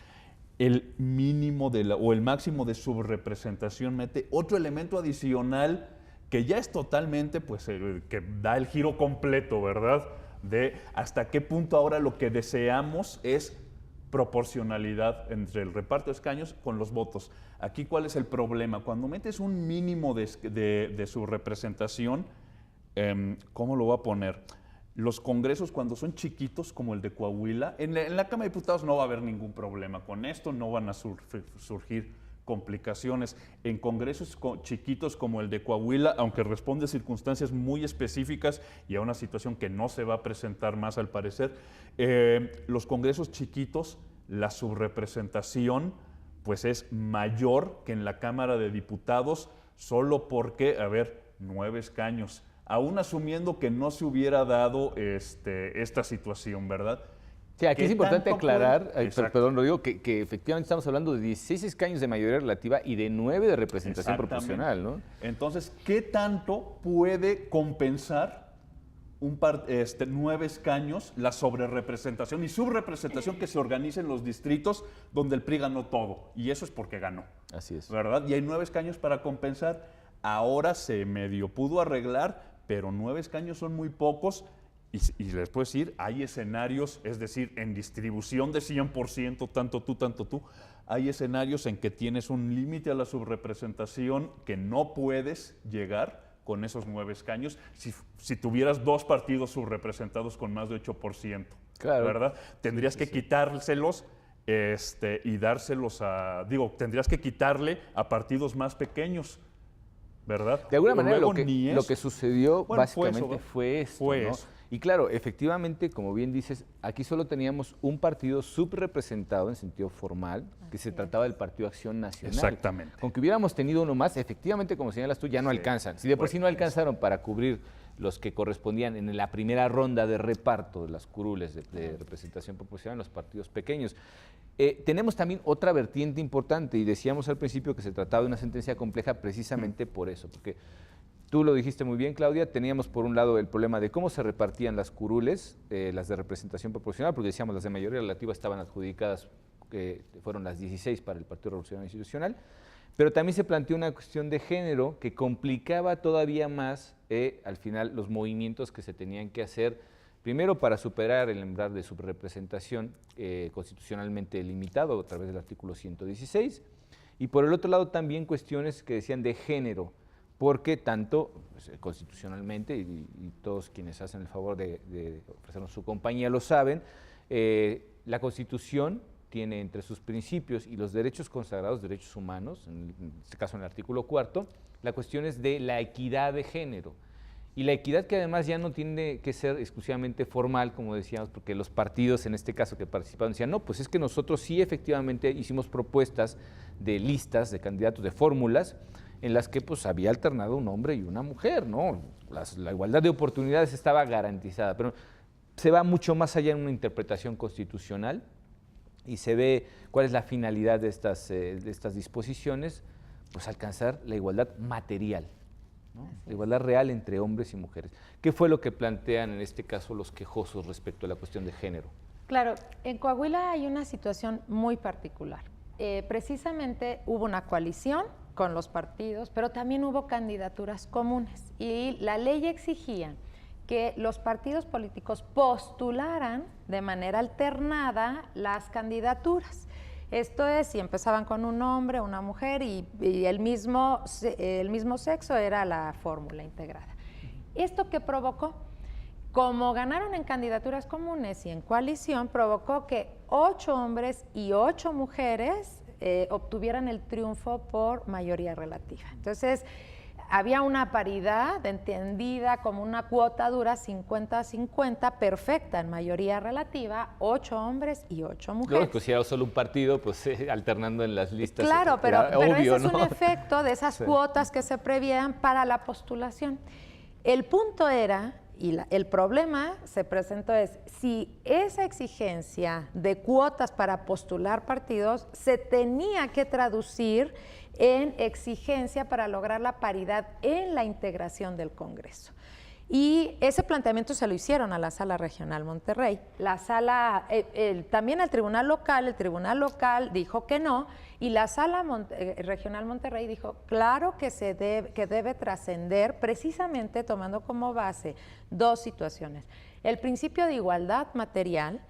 El mínimo o el máximo de subrepresentación mete otro elemento adicional que ya es totalmente, pues, que da el giro completo, ¿verdad? De hasta qué punto ahora lo que deseamos es proporcionalidad entre el reparto de escaños con los votos. Aquí, ¿cuál es el problema? Cuando metes un mínimo de subrepresentación, ¿cómo lo voy a poner? Los congresos, cuando son chiquitos, como el de Coahuila, en la Cámara de Diputados no va a haber ningún problema con esto, no van a surgir complicaciones. En congresos chiquitos como el de Coahuila, aunque responde a circunstancias muy específicas y a una situación que no se va a presentar más al parecer, los congresos chiquitos, la subrepresentación pues es mayor que en la Cámara de Diputados, solo porque, 9 escaños. Aún asumiendo que no se hubiera dado esta situación, ¿verdad? Sí, aquí es importante aclarar, perdón, lo digo, que efectivamente estamos hablando de 16 escaños de mayoría relativa y de 9 de representación proporcional, ¿no? Entonces, ¿qué tanto puede compensar 9 escaños la sobrerepresentación y subrepresentación que se organiza en los distritos donde el PRI ganó todo? Y eso es porque ganó. Así es. ¿Verdad? Y hay 9 escaños para compensar. Ahora se medio pudo arreglar, pero 9 escaños son muy pocos. Y les puedo decir, hay escenarios, es decir, en distribución de 100%, tanto tú, hay escenarios en que tienes un límite a la subrepresentación que no puedes llegar con esos 9 escaños si tuvieras 2 partidos subrepresentados con más de 8%, claro, ¿verdad? Tendrías que quitárselos y dárselos tendrías que quitarle a partidos más pequeños, ¿verdad? De alguna manera lo que sucedió básicamente fue esto, ¿no? Eso. Y claro, efectivamente, como bien dices, aquí solo teníamos un partido subrepresentado en sentido formal, que se trataba del Partido Acción Nacional. Exactamente. Con que hubiéramos tenido uno más, efectivamente, como señalas tú, ya no alcanzan. Si de por sí no alcanzaron para cubrir los que correspondían en la primera ronda de reparto de las curules de representación proporcional en los partidos pequeños. Tenemos también otra vertiente importante, y decíamos al principio que se trataba de una sentencia compleja precisamente por eso, porque tú lo dijiste muy bien, Claudia, teníamos por un lado el problema de cómo se repartían las curules, las de representación proporcional, porque decíamos las de mayoría relativa estaban adjudicadas, fueron las 16 para el Partido Revolucionario Institucional, pero también se planteó una cuestión de género que complicaba todavía más al final los movimientos que se tenían que hacer, primero para superar el umbral de subrepresentación constitucionalmente limitado a través del artículo 116, y por el otro lado también cuestiones que decían de género, porque tanto constitucionalmente, y todos quienes hacen el favor de ofrecernos su compañía lo saben, la Constitución tiene entre sus principios y los derechos consagrados, derechos humanos, en este caso en el artículo 4, la cuestión es de la equidad de género. Y la equidad que además ya no tiene que ser exclusivamente formal, como decíamos, porque los partidos en este caso que participaron decían, no, pues es que nosotros sí efectivamente hicimos propuestas de listas de candidatos, de fórmulas, en las que pues había alternado un hombre y una mujer, ¿no? La igualdad de oportunidades estaba garantizada, pero se va mucho más allá en una interpretación constitucional y se ve cuál es la finalidad de estas disposiciones, pues alcanzar la igualdad material, ¿no? La igualdad real entre hombres y mujeres. ¿Qué fue lo que plantean en este caso los quejosos respecto a la cuestión de género? Claro, en Coahuila hay una situación muy particular. Precisamente hubo una coalición con los partidos, pero también hubo candidaturas comunes y la ley exigía que los partidos políticos postularan de manera alternada las candidaturas. Esto es, si empezaban con un hombre, una mujer y el mismo sexo era la fórmula integrada. ¿Esto qué provocó? Como ganaron en candidaturas comunes y en coalición, provocó que 8 hombres y 8 mujeres obtuvieran el triunfo por mayoría relativa. Entonces, había una paridad entendida como una cuota dura 50-50, perfecta en mayoría relativa, 8 hombres y 8 mujeres. Claro, pues si era solo un partido, pues alternando en las listas. Claro, pero obvio, ese es un efecto de esas cuotas que se prevían para la postulación. El punto era, y el problema se presentó es, si esa exigencia de cuotas para postular partidos se tenía que traducir en exigencia para lograr la paridad en la integración del Congreso. Y ese planteamiento se lo hicieron a la Sala Regional Monterrey. La Sala, también el Tribunal Local dijo que no, y la Sala Regional Monterrey dijo, claro que debe trascender, precisamente tomando como base 2 situaciones. El principio de igualdad material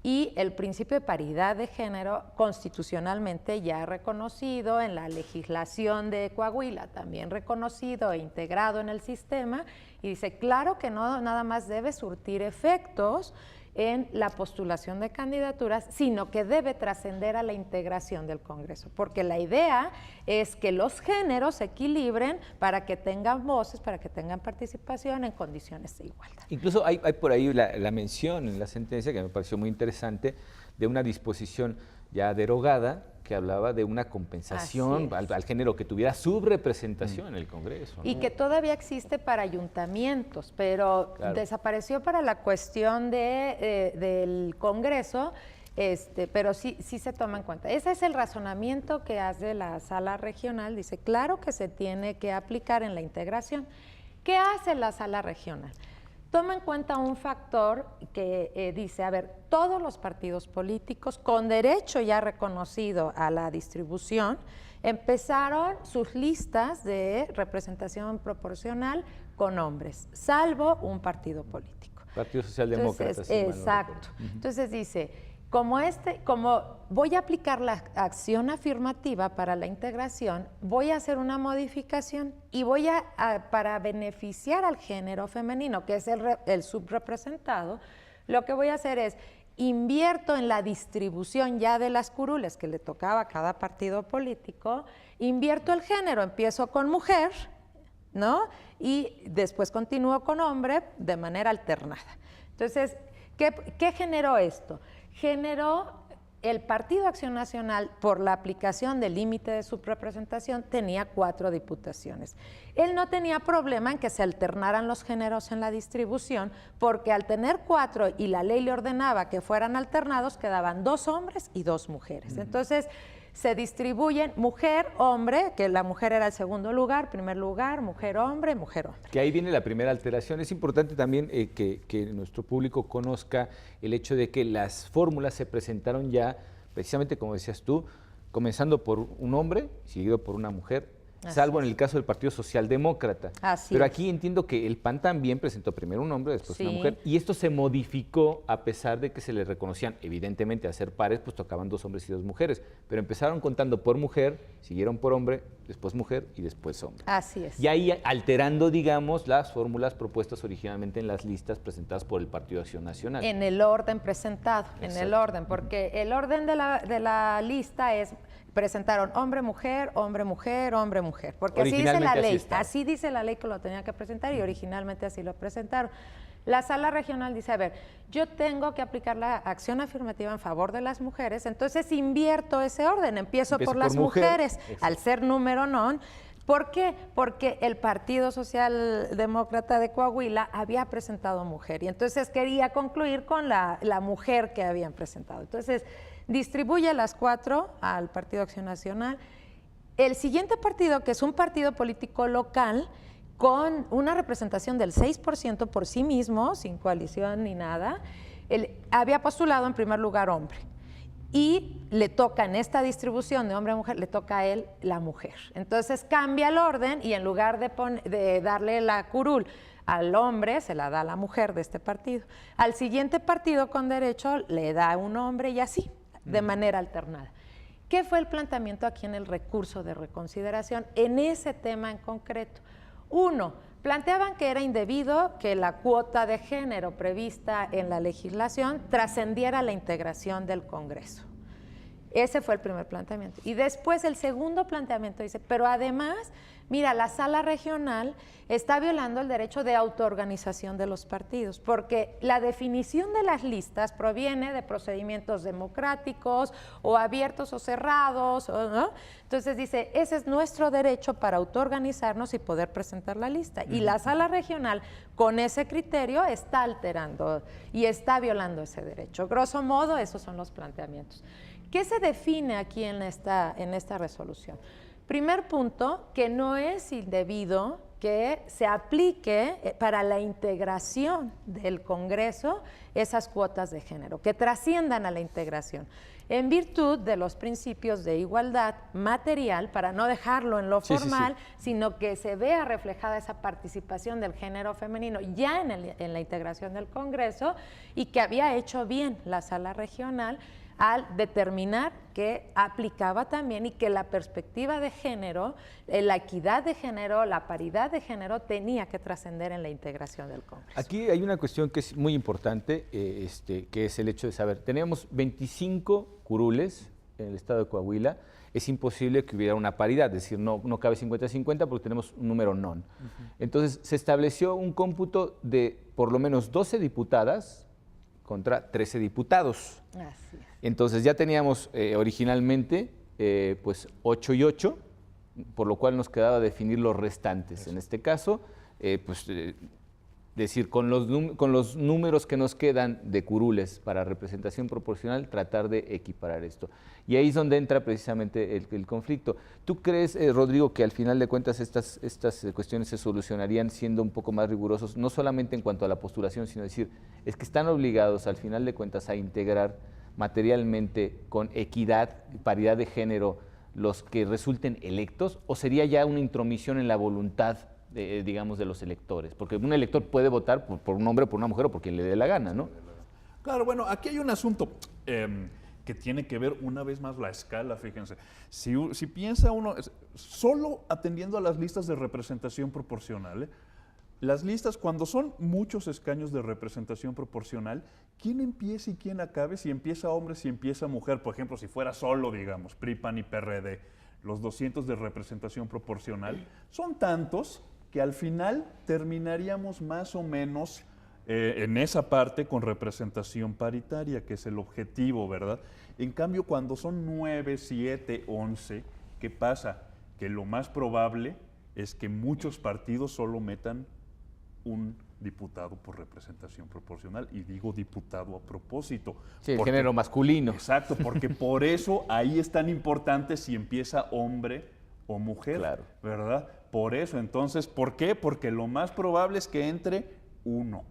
y el principio de paridad de género constitucionalmente ya reconocido en la legislación de Coahuila, también reconocido e integrado en el sistema, y dice, claro que no nada más debe surtir efectos en la postulación de candidaturas, sino que debe trascender a la integración del Congreso, porque la idea es que los géneros se equilibren para que tengan voces, para que tengan participación en condiciones de igualdad. Incluso hay por ahí la mención en la sentencia, que me pareció muy interesante, de una disposición ya derogada, que hablaba de una compensación al género que tuviera subrepresentación en el Congreso, ¿no? Y que todavía existe para ayuntamientos, pero desapareció para la cuestión del Congreso, pero sí se toma en cuenta. Ese es el razonamiento que hace la sala regional. Dice, claro que se tiene que aplicar en la integración. ¿Qué hace la sala regional? Toma en cuenta un factor que dice, a ver, todos los partidos políticos con derecho ya reconocido a la distribución empezaron sus listas de representación proporcional con hombres, salvo un partido político. Partido Socialdemócrata. Entonces, exacto. Entonces dice, como voy a aplicar la acción afirmativa para la integración, voy a hacer una modificación y para beneficiar al género femenino, que es el subrepresentado, lo que voy a hacer es invierto en la distribución ya de las curules que le tocaba a cada partido político, invierto el género, empiezo con mujer, ¿no? Y después continúo con hombre de manera alternada. Entonces, ¿qué generó esto? Generó el Partido Acción Nacional, por la aplicación del límite de subrepresentación, tenía 4 diputaciones. Él no tenía problema en que se alternaran los géneros en la distribución, porque al tener 4 y la ley le ordenaba que fueran alternados, quedaban 2 hombres y 2 mujeres. Entonces, se distribuyen mujer, hombre, que la mujer era el segundo lugar, primer lugar, mujer, hombre, mujer, hombre. Que ahí viene la primera alteración. Es importante también que nuestro público conozca el hecho de que las fórmulas se presentaron ya, precisamente como decías tú, comenzando por un hombre, seguido por una mujer, salvo en el caso del Partido Socialdemócrata. Pero aquí entiendo que el PAN también presentó primero un hombre, después una mujer, y esto se modificó a pesar de que se le reconocían, evidentemente, al ser pares, pues tocaban 2 hombres y 2 mujeres, pero empezaron contando por mujer, siguieron por hombre, después mujer y después hombre. Así es. Y ahí alterando, digamos, las fórmulas propuestas originalmente en las listas presentadas por el Partido Acción Nacional. En el orden presentado, en el orden, porque el orden de la lista es... presentaron hombre, mujer, hombre, mujer, hombre, mujer, porque así dice la ley, así dice la ley que lo tenía que presentar y originalmente así lo presentaron. La sala regional dice, a ver, yo tengo que aplicar la acción afirmativa en favor de las mujeres, entonces invierto ese orden, empiezo por las mujeres, al ser número non. ¿Por qué? Porque el Partido Socialdemócrata de Coahuila había presentado mujer y entonces quería concluir con la mujer que habían presentado. Entonces, distribuye las 4 al Partido Acción Nacional. El siguiente partido, que es un partido político local, con una representación del 6% por sí mismo, sin coalición ni nada, había postulado en primer lugar hombre. Y le toca en esta distribución de hombre a mujer, le toca a él la mujer. Entonces cambia el orden y en lugar de darle la curul al hombre, se la da a la mujer de este partido. Al siguiente partido con derecho le da un hombre y así, de manera alternada. ¿Qué fue el planteamiento aquí en el recurso de reconsideración en ese tema en concreto? 1, planteaban que era indebido que la cuota de género prevista en la legislación trascendiera la integración del Congreso. Ese fue el primer planteamiento. Y después el segundo planteamiento dice, pero además, mira, la sala regional está violando el derecho de autoorganización de los partidos, porque la definición de las listas proviene de procedimientos democráticos o abiertos o cerrados, ¿no? Entonces dice, ese es nuestro derecho para autoorganizarnos y poder presentar la lista. Y la sala regional, con ese criterio, está alterando y está violando ese derecho. Grosso modo, esos son los planteamientos. ¿Qué se define aquí en esta resolución? Primer punto, que no es indebido que se aplique para la integración del Congreso esas cuotas de género, que trasciendan a la integración, en virtud de los principios de igualdad material, para no dejarlo en lo formal, sino que se vea reflejada esa participación del género femenino ya en la integración del Congreso, y que había hecho bien la sala regional al determinar que aplicaba también y que la perspectiva de género, la equidad de género, la paridad de género tenía que trascender en la integración del Congreso. Aquí hay una cuestión que es muy importante, que es el hecho de saber, tenemos 25 curules en el estado de Coahuila, es imposible que hubiera una paridad, es decir, no cabe 50-50 porque tenemos un número non. Entonces se estableció un cómputo de por lo menos 12 diputadas contra 13 diputados. Así es. Entonces ya teníamos originalmente pues 8 y 8, por lo cual nos quedaba definir los restantes. En este caso, decir, con los números que nos quedan de curules para representación proporcional, tratar de equiparar esto. Y ahí es donde entra precisamente el conflicto. ¿Tú crees, Rodrigo, que al final de cuentas estas cuestiones se solucionarían siendo un poco más rigurosos, no solamente en cuanto a la postulación, sino decir, es que están obligados al final de cuentas a integrar materialmente con equidad y paridad de género los que resulten electos, o sería ya una intromisión en la voluntad digamos, de los electores? Porque un elector puede votar por un hombre, por una mujer o por quien le dé la gana, ¿no? Claro, bueno, aquí hay un asunto que tiene que ver una vez más la escala, fíjense. Si piensa uno, solo atendiendo a las listas de representación proporcional, las listas, cuando son muchos escaños de representación proporcional, ¿quién empieza y quién acabe? Si empieza hombre, si empieza mujer. Por ejemplo, si fuera solo, digamos, PRI, PAN y PRD, los 200 de representación proporcional, son tantos que al final terminaríamos más o menos en esa parte con representación paritaria, que es el objetivo, ¿verdad? En cambio, cuando son 9, 7, 11, ¿qué pasa? Que lo más probable es que muchos partidos solo metan un diputado por representación proporcional, y digo diputado a propósito. Sí, el género masculino. Exacto, porque por eso ahí es tan importante si empieza hombre o mujer, claro, ¿verdad? Por eso, entonces, ¿por qué? Porque lo más probable es que entre uno,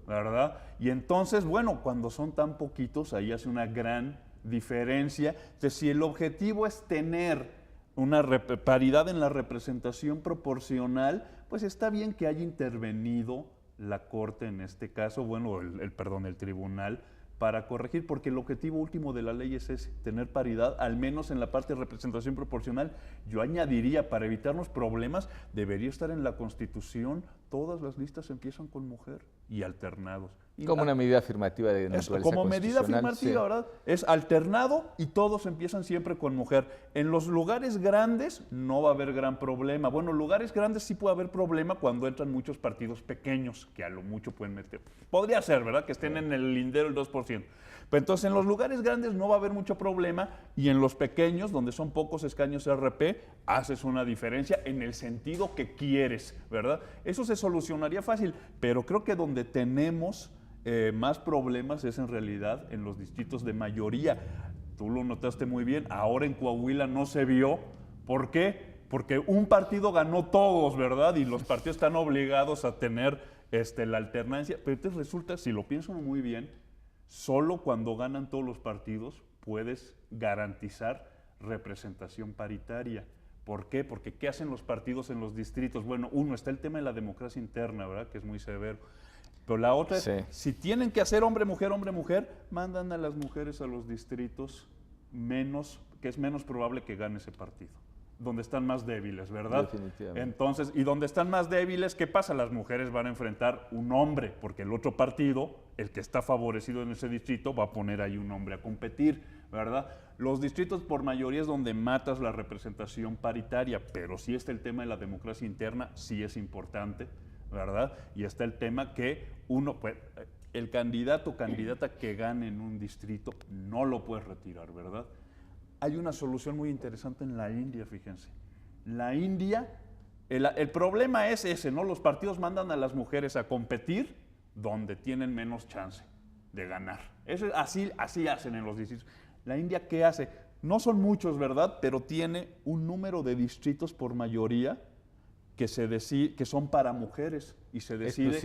¿verdad? Y entonces, bueno, cuando son tan poquitos, ahí hace una gran diferencia. Entonces, si el objetivo es tener una paridad en la representación proporcional, pues está bien que haya intervenido la Corte en este caso, bueno, el tribunal, para corregir, porque el objetivo último de la ley es ese, tener paridad, al menos en la parte de representación proporcional. Yo añadiría, para evitarnos problemas, debería estar en la Constitución, todas las listas empiezan con mujer y alternados. Como una medida afirmativa de naturaleza como medida afirmativa, sí, ¿verdad? Es alternado y todos empiezan siempre con mujer. En los lugares grandes no va a haber gran problema. Bueno, lugares grandes sí puede haber problema cuando entran muchos partidos pequeños, que a lo mucho pueden meter. Podría ser, ¿verdad? Que estén en el lindero el 2%. Pero entonces en los lugares grandes no va a haber mucho problema, y en los pequeños, donde son pocos escaños RP, haces una diferencia en el sentido que quieres, ¿verdad? Eso se solucionaría fácil, pero creo que donde tenemos más problemas es en realidad en los distritos de mayoría. Tú lo notaste muy bien, ahora en Coahuila no se vio. ¿Por qué? Porque un partido ganó todos, ¿verdad? Y los partidos están obligados a tener la alternancia. Pero entonces resulta, si lo pienso muy bien, solo cuando ganan todos los partidos puedes garantizar representación paritaria. ¿Por qué? Porque ¿qué hacen los partidos en los distritos? Bueno, uno, está el tema de la democracia interna, ¿verdad? Que es muy severo. Pero la otra es, si tienen que hacer hombre, mujer, mandan a las mujeres a los distritos que es menos probable que gane ese partido, donde están más débiles, ¿verdad? Definitivamente. Entonces, y donde están más débiles, ¿qué pasa? Las mujeres van a enfrentar un hombre, porque el otro partido, el que está favorecido en ese distrito, va a poner ahí un hombre a competir, ¿verdad? Los distritos por mayoría es donde matas la representación paritaria, pero sí está el tema de la democracia interna, sí es importante, ¿verdad? Y está el tema que uno, pues, el candidato o candidata que gane en un distrito no lo puedes retirar, ¿verdad? Hay una solución muy interesante en la India, fíjense. La India, el problema es ese, ¿no? Los partidos mandan a las mujeres a competir donde tienen menos chance de ganar. Así hacen en los distritos. La India, ¿qué hace? No son muchos, ¿verdad? Pero tiene un número de distritos por mayoría que son para mujeres, y se decide,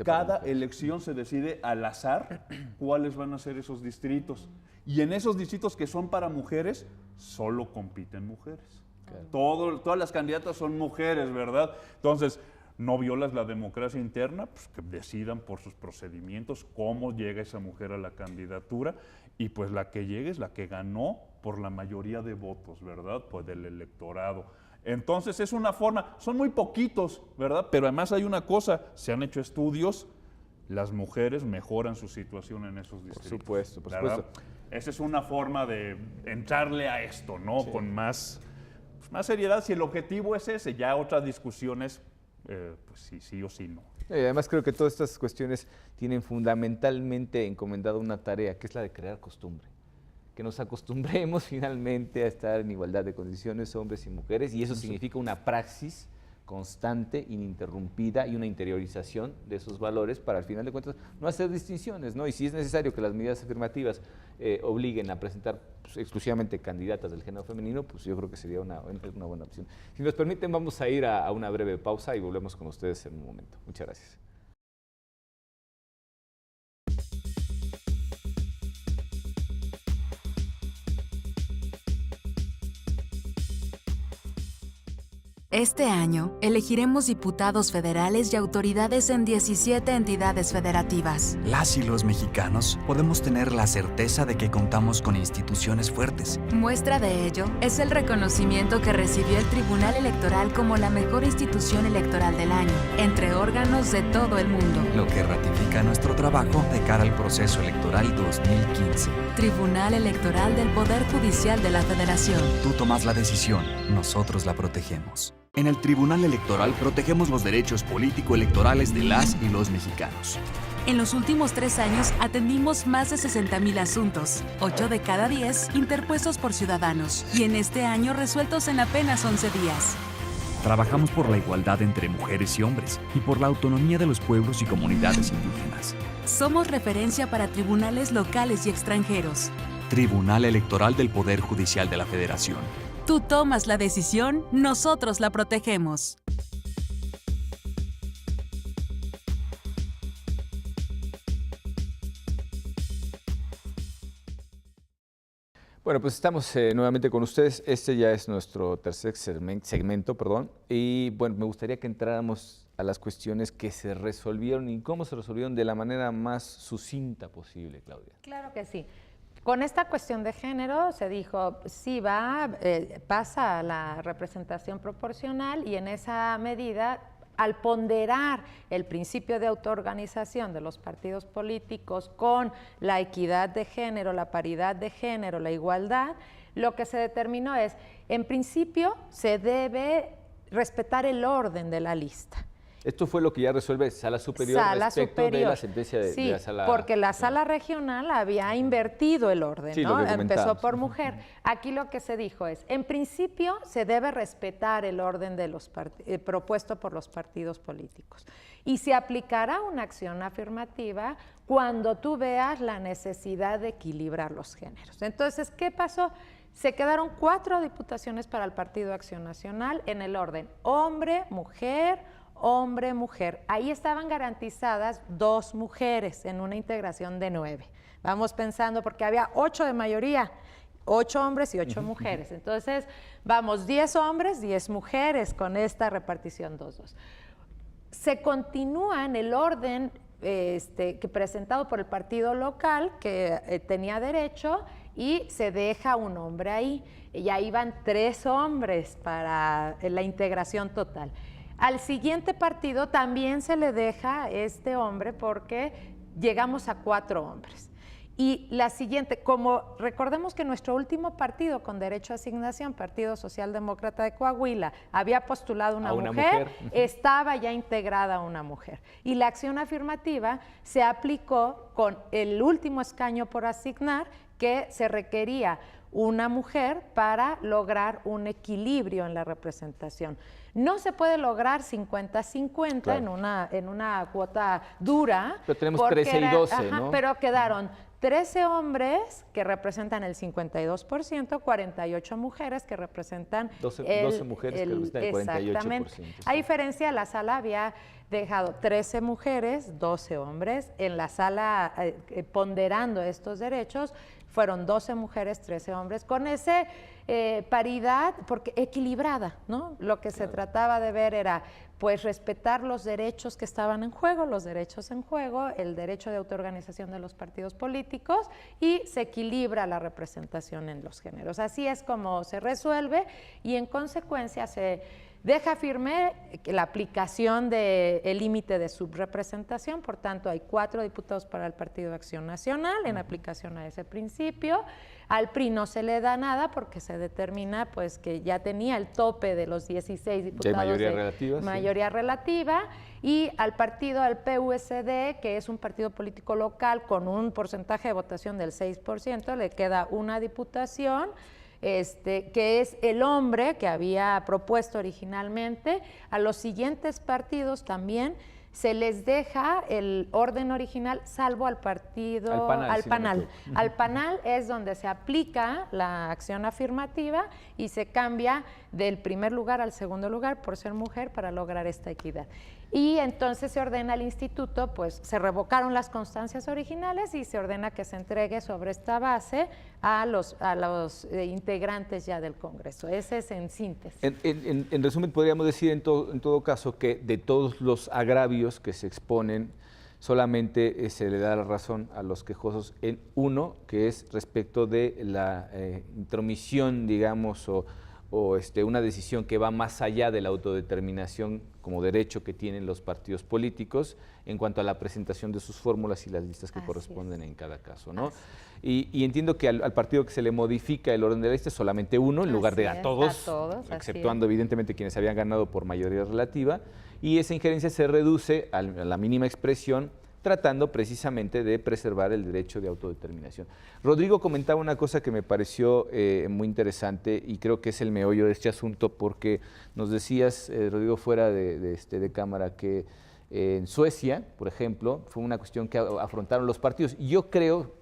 cada elección se decide al azar cuáles van a ser esos distritos. Y en esos distritos que son para mujeres, solo compiten mujeres. Claro. Todas las candidatas son mujeres, ¿verdad? Entonces, no violas la democracia interna, pues que decidan por sus procedimientos cómo llega esa mujer a la candidatura, y pues la que llegue es la que ganó por la mayoría de votos, ¿verdad? Pues del electorado. Entonces es una forma, son muy poquitos, ¿verdad? Pero además hay una cosa, se han hecho estudios, las mujeres mejoran su situación en esos distritos. Por supuesto, por supuesto. Esa es una forma de entrarle a esto, ¿no? Sí. Con más seriedad, si el objetivo es ese. Ya otras discusiones, pues sí o sí no. Y además creo que todas estas cuestiones tienen fundamentalmente encomendada una tarea, que es la de crear costumbre. que nos acostumbremos finalmente a estar en igualdad de condiciones, hombres y mujeres, y eso significa una praxis constante, ininterrumpida y una interiorización de esos valores para, al final de cuentas, no hacer distinciones, ¿no? Y si es necesario que las medidas afirmativas obliguen a presentar pues, exclusivamente candidatas del género femenino, pues yo creo que sería una buena opción. Si nos permiten, vamos a ir a una breve pausa y volvemos con ustedes en un momento. Muchas gracias. Este año, elegiremos diputados federales y autoridades en 17 entidades federativas. Las y los mexicanos podemos tener la certeza de que contamos con instituciones fuertes. Muestra de ello es el reconocimiento que recibió el Tribunal Electoral como la mejor institución electoral del año, entre órganos de todo el mundo. Lo que ratifica nuestro trabajo de cara al proceso electoral 2015. Tribunal Electoral del Poder Judicial de la Federación. Tú tomas la decisión, nosotros la protegemos. En el Tribunal Electoral protegemos los derechos político-electorales de las y los mexicanos. En los últimos 3 años atendimos más de 60,000 asuntos, 8 de cada 10 interpuestos por ciudadanos, y en este año resueltos en apenas 11 días. Trabajamos por la igualdad entre mujeres y hombres y por la autonomía de los pueblos y comunidades indígenas. Somos referencia para tribunales locales y extranjeros. Tribunal Electoral del Poder Judicial de la Federación. Tú tomas la decisión, nosotros la protegemos. Bueno, pues estamos nuevamente con ustedes. Este ya es nuestro tercer segmento, y bueno, me gustaría que entráramos a las cuestiones que se resolvieron y cómo se resolvieron de la manera más sucinta posible, Claudia. Claro que sí. Con esta cuestión de género se dijo, sí pasa a la representación proporcional, y en esa medida, al ponderar el principio de autoorganización de los partidos políticos con la equidad de género, la paridad de género, la igualdad, lo que se determinó es, en principio, se debe respetar el orden de la lista. Esto fue lo que ya resuelve Sala Superior respecto de la sentencia de la Sala... porque la Sala Regional había invertido el orden, sí, ¿no? Empezó por mujer. Aquí lo que se dijo es, en principio se debe respetar el orden de los propuesto por los partidos políticos, y se aplicará una acción afirmativa cuando tú veas la necesidad de equilibrar los géneros. Entonces, ¿qué pasó? Se quedaron 4 diputaciones para el Partido Acción Nacional en el orden hombre, mujer, hombre-mujer. Ahí estaban garantizadas 2 mujeres en una integración de 9. Vamos pensando, porque había 8 de mayoría, 8 hombres y 8 mujeres. Entonces, vamos, 10 hombres, 10 mujeres con esta repartición 2-2. Se continúa en el orden que presentado por el partido local, que tenía derecho, y se deja un hombre ahí. Y ahí van 3 hombres para la integración total. Al siguiente partido también se le deja este hombre porque llegamos a 4 hombres. Y la siguiente, como recordemos que nuestro último partido con derecho a asignación, Partido Socialdemócrata de Coahuila, había postulado una mujer, estaba ya integrada una mujer. Y la acción afirmativa se aplicó con el último escaño por asignar, que se requería una mujer para lograr un equilibrio en la representación. No se puede lograr 50-50 claro. en una cuota dura. Pero tenemos 13 y 12, ¿no? Pero quedaron 13 hombres que representan el 52%, 48 mujeres que representan 12 mujeres que representan el 48%. Exactamente. A diferencia, la sala había dejado 13 mujeres, 12 hombres. En la sala, ponderando estos derechos, fueron 12 mujeres, 13 hombres, con esa paridad, porque equilibrada, ¿no? Lo que se trataba de ver era, pues, respetar los derechos que estaban en juego, los derechos en juego, el derecho de autoorganización de los partidos políticos, y se equilibra la representación en los géneros. Así es como se resuelve, y en consecuencia se Deja firme la aplicación del límite de subrepresentación, por tanto hay 4 diputados para el Partido de Acción Nacional en aplicación a ese principio. Al PRI no se le da nada porque se determina pues que ya tenía el tope de los 16 diputados mayoría relativa, y al partido, al PUSD, que es un partido político local con un porcentaje de votación del 6%, le queda una diputación, que es el hombre que había propuesto originalmente. A los siguientes partidos también se les deja el orden original, salvo al partido, al PANAL. Al PANAL es donde se aplica la acción afirmativa y se cambia del primer lugar al segundo lugar por ser mujer para lograr esta equidad. Y entonces se ordena al instituto, pues se revocaron las constancias originales y se ordena que se entregue sobre esta base a los integrantes ya del Congreso. Ese es en síntesis. En resumen, podríamos decir en todo caso que de todos los agravios que se exponen, solamente se le da la razón a los quejosos en uno, que es respecto de la intromisión, digamos, o una decisión que va más allá de la autodeterminación como derecho que tienen los partidos políticos en cuanto a la presentación de sus fórmulas y las listas que corresponden en cada caso, ¿no? Y entiendo que al partido que se le modifica el orden de la lista es solamente uno, en lugar de a todos, exceptuando evidentemente quienes habían ganado por mayoría relativa, y esa injerencia se reduce a la mínima expresión, tratando precisamente de preservar el derecho de autodeterminación. Rodrigo comentaba una cosa que me pareció muy interesante y creo que es el meollo de este asunto, porque nos decías, Rodrigo, fuera de cámara, que en Suecia, por ejemplo, fue una cuestión que afrontaron los partidos. Y yo creo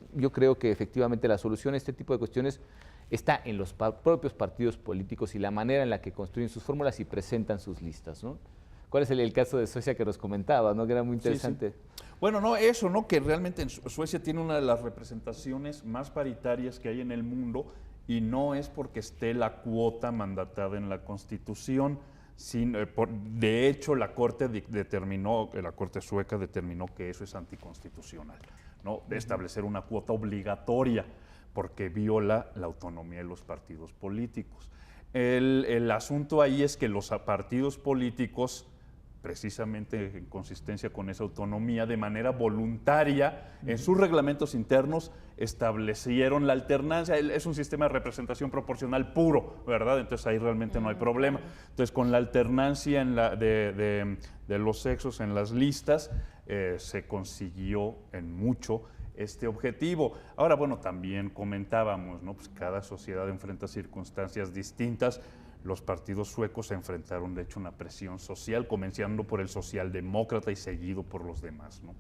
que efectivamente la solución a este tipo de cuestiones está en los propios partidos políticos y la manera en la que construyen sus fórmulas y presentan sus listas, ¿no? ¿Cuál es el caso de Suecia que nos comentaba, ¿no? Que era muy interesante. Sí, sí. Bueno, no, eso, ¿no? Que realmente Suecia tiene una de las representaciones más paritarias que hay en el mundo, y no es porque esté la cuota mandatada en la Constitución. De hecho, la Corte sueca determinó que eso es anticonstitucional, ¿no? De establecer una cuota obligatoria, porque viola la autonomía de los partidos políticos. El asunto ahí es que los partidos políticos, precisamente en consistencia con esa autonomía, de manera voluntaria, en sus reglamentos internos establecieron la alternancia. Es un sistema de representación proporcional puro, ¿verdad? Entonces ahí realmente no hay problema. Entonces, con la alternancia de los sexos en las listas, se consiguió en mucho este objetivo. Ahora, bueno, también comentábamos, ¿no? Pues cada sociedad enfrenta circunstancias distintas. Los partidos suecos se enfrentaron, de hecho, una presión social, comenzando por el socialdemócrata y seguido por los demás, ¿no?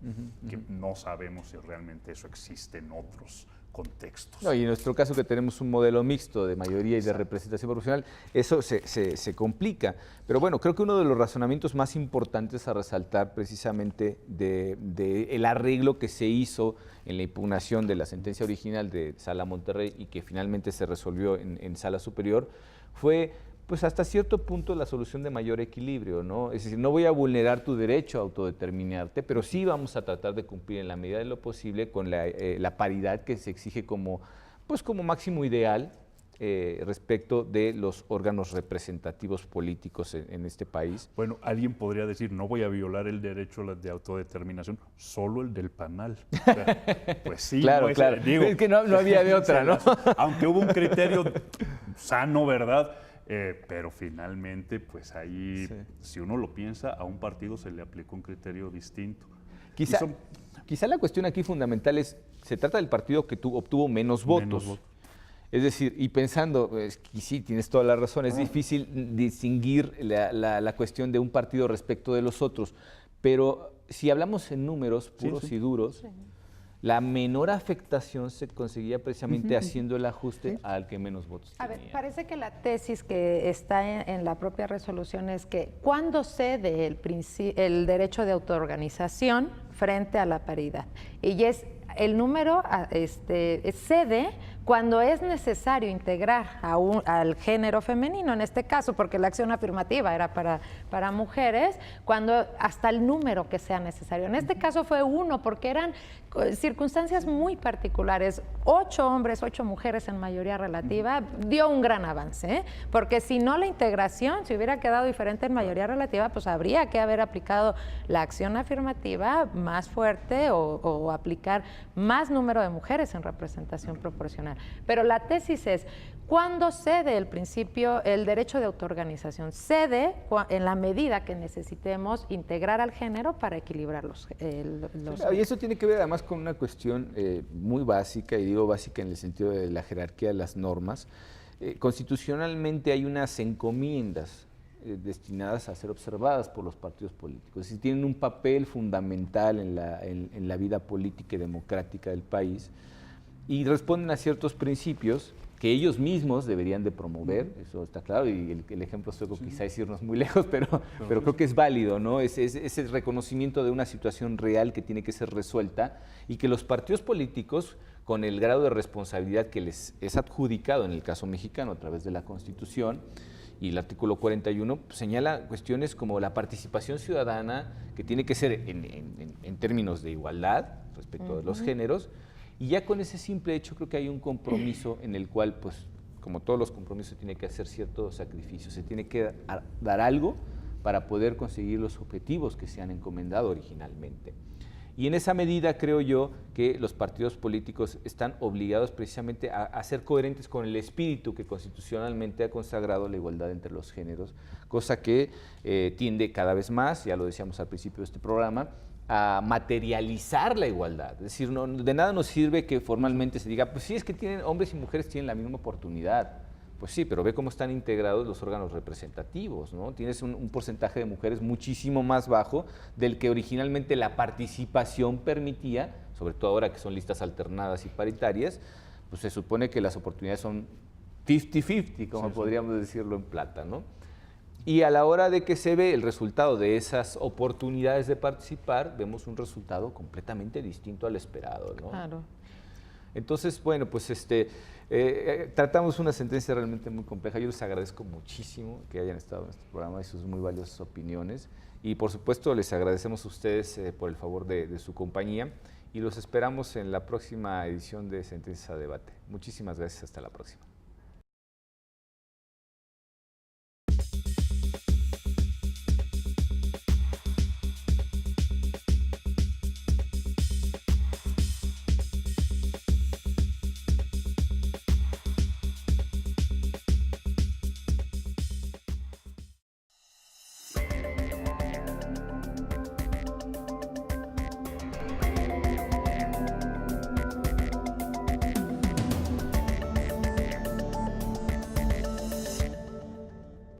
Que no sabemos si realmente eso existe en otros contextos. No, y en nuestro caso, que tenemos un modelo mixto de mayoría y de representación proporcional, eso se complica. Pero bueno, creo que uno de los razonamientos más importantes a resaltar precisamente de el arreglo que se hizo en la impugnación de la sentencia original de Sala Monterrey y que finalmente se resolvió en Sala Superior fue, pues hasta cierto punto, la solución de mayor equilibrio, ¿no? Es decir, no voy a vulnerar tu derecho a autodeterminarte, pero sí vamos a tratar de cumplir en la medida de lo posible con la paridad que se exige como máximo ideal respecto de los órganos representativos políticos en este país. Bueno, alguien podría decir, no voy a violar el derecho de autodeterminación, solo el del PANAL. O sea, pues sí. Claro, no, claro. Digo, es que no había de otra, ¿no? Aunque hubo un criterio sano, ¿verdad? Pero finalmente, pues ahí, si uno lo piensa, a un partido se le aplicó un criterio distinto. Quizá la cuestión aquí fundamental es, se trata del partido que obtuvo menos votos. Es decir, y pensando, y sí, tienes toda la razón, es difícil distinguir la cuestión de un partido respecto de los otros, pero si hablamos en números puros y duros, la menor afectación se conseguía precisamente haciendo el ajuste al que menos votos tenía. A ver, parece que la tesis que está en la propia resolución es que cuando cede el derecho de autoorganización frente a la paridad, y es el número cede cuando es necesario integrar al género femenino, en este caso, porque la acción afirmativa era para mujeres, cuando hasta el número que sea necesario. En este caso fue 1, porque eran circunstancias muy particulares. 8 hombres, 8 mujeres en mayoría relativa, dio un gran avance, ¿eh? Porque si no, la integración, si hubiera quedado diferente en mayoría relativa, pues habría que haber aplicado la acción afirmativa más fuerte o aplicar más número de mujeres en representación proporcional. Pero la tesis es, ¿cuándo cede el principio, el derecho de autoorganización? Cede en la medida que necesitemos integrar al género para equilibrar los y eso tiene que ver además con una cuestión muy básica, y digo básica en el sentido de la jerarquía de las normas. Constitucionalmente hay unas encomiendas destinadas a ser observadas por los partidos políticos. Es decir, tienen un papel fundamental en la vida política y democrática del país, y responden a ciertos principios que ellos mismos deberían de promover, eso está claro, y el ejemplo sueco quizá es irnos muy lejos, pero creo que es válido, ¿no? Es el reconocimiento de una situación real que tiene que ser resuelta, y que los partidos políticos, con el grado de responsabilidad que les es adjudicado en el caso mexicano a través de la Constitución, y el artículo 41 señala cuestiones como la participación ciudadana, que tiene que ser en términos de igualdad respecto de los géneros, y ya con ese simple hecho creo que hay un compromiso en el cual, pues, como todos los compromisos, tiene que hacer cierto sacrificio, se tiene que dar algo para poder conseguir los objetivos que se han encomendado originalmente. Y en esa medida creo yo que los partidos políticos están obligados precisamente a ser coherentes con el espíritu que constitucionalmente ha consagrado la igualdad entre los géneros, cosa que tiende cada vez más, ya lo decíamos al principio de este programa, a materializar la igualdad. Es decir, de nada nos sirve que formalmente se diga, pues sí, es que hombres y mujeres tienen la misma oportunidad. Pues sí, pero ve cómo están integrados los órganos representativos, ¿no? Tienes un porcentaje de mujeres muchísimo más bajo del que originalmente la participación permitía, sobre todo ahora que son listas alternadas y paritarias, pues se supone que las oportunidades son 50-50, como podríamos decirlo en plata, ¿no? Y a la hora de que se ve el resultado de esas oportunidades de participar, vemos un resultado completamente distinto al esperado, ¿no? Claro. Entonces, bueno, pues tratamos una sentencia realmente muy compleja. Yo les agradezco muchísimo que hayan estado en este programa y sus muy valiosas opiniones. Y por supuesto les agradecemos a ustedes por el favor de su compañía, y los esperamos en la próxima edición de Sentencias a Debate. Muchísimas gracias, hasta la próxima.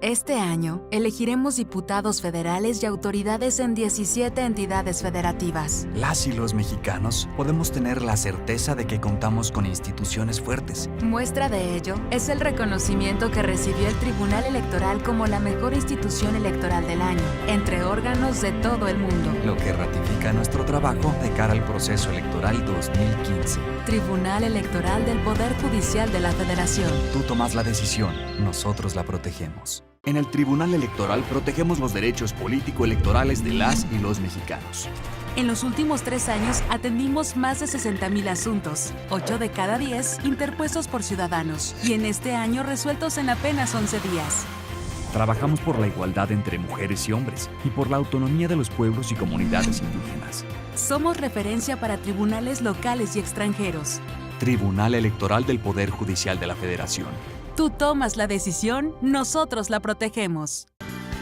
Este año, elegiremos diputados federales y autoridades en 17 entidades federativas. Las y los mexicanos podemos tener la certeza de que contamos con instituciones fuertes. Muestra de ello es el reconocimiento que recibió el Tribunal Electoral como la mejor institución electoral del año, entre órganos de todo el mundo. Lo que ratifica nuestro trabajo de cara al proceso electoral 2015. Tribunal Electoral del Poder Judicial de la Federación. Tú tomas la decisión, nosotros la protegemos. En el Tribunal Electoral protegemos los derechos político-electorales de las y los mexicanos. En los últimos 3 años atendimos más de 60,000 asuntos, 8 de cada 10 interpuestos por ciudadanos, y en este año resueltos en apenas 11 días. Trabajamos por la igualdad entre mujeres y hombres y por la autonomía de los pueblos y comunidades indígenas. Somos referencia para tribunales locales y extranjeros. Tribunal Electoral del Poder Judicial de la Federación. Tú tomas la decisión, nosotros la protegemos.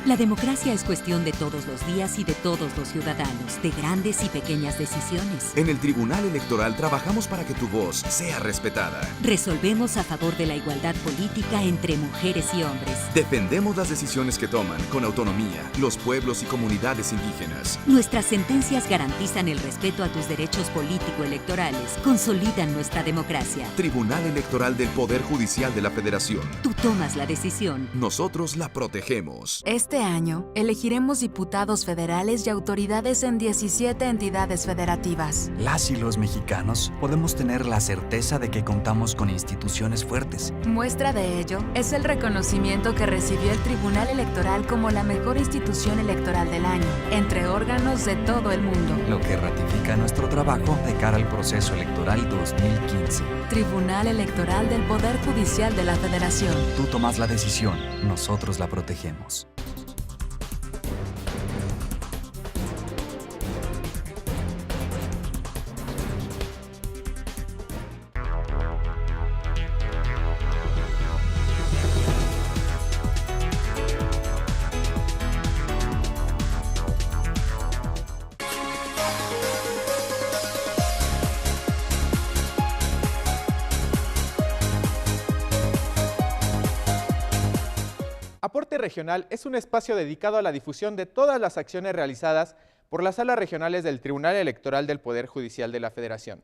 La democracia es cuestión de todos los días y de todos los ciudadanos, de grandes y pequeñas decisiones. En el Tribunal Electoral trabajamos para que tu voz sea respetada. Resolvemos a favor de la igualdad política entre mujeres y hombres. Defendemos las decisiones que toman con autonomía los pueblos y comunidades indígenas. Nuestras sentencias garantizan el respeto a tus derechos político-electorales, consolidan nuestra democracia. Tribunal Electoral del Poder Judicial de la Federación. Tú tomas la decisión. Nosotros la protegemos. Este Este año, elegiremos diputados federales y autoridades en 17 entidades federativas. Las y los mexicanos podemos tener la certeza de que contamos con instituciones fuertes. Muestra de ello es el reconocimiento que recibió el Tribunal Electoral como la mejor institución electoral del año, entre órganos de todo el mundo. Lo que ratifica nuestro trabajo de cara al proceso electoral 2015. Tribunal Electoral del Poder Judicial de la Federación. Tú tomas la decisión, nosotros la protegemos. Aporte Regional es un espacio dedicado a la difusión de todas las acciones realizadas por las salas regionales del Tribunal Electoral del Poder Judicial de la Federación.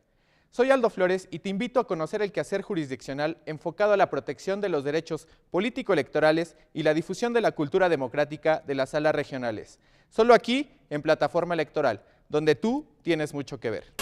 Soy Aldo Flores y te invito a conocer el quehacer jurisdiccional enfocado a la protección de los derechos político-electorales y la difusión de la cultura democrática de las salas regionales. Solo aquí, en Plataforma Electoral, donde tú tienes mucho que ver.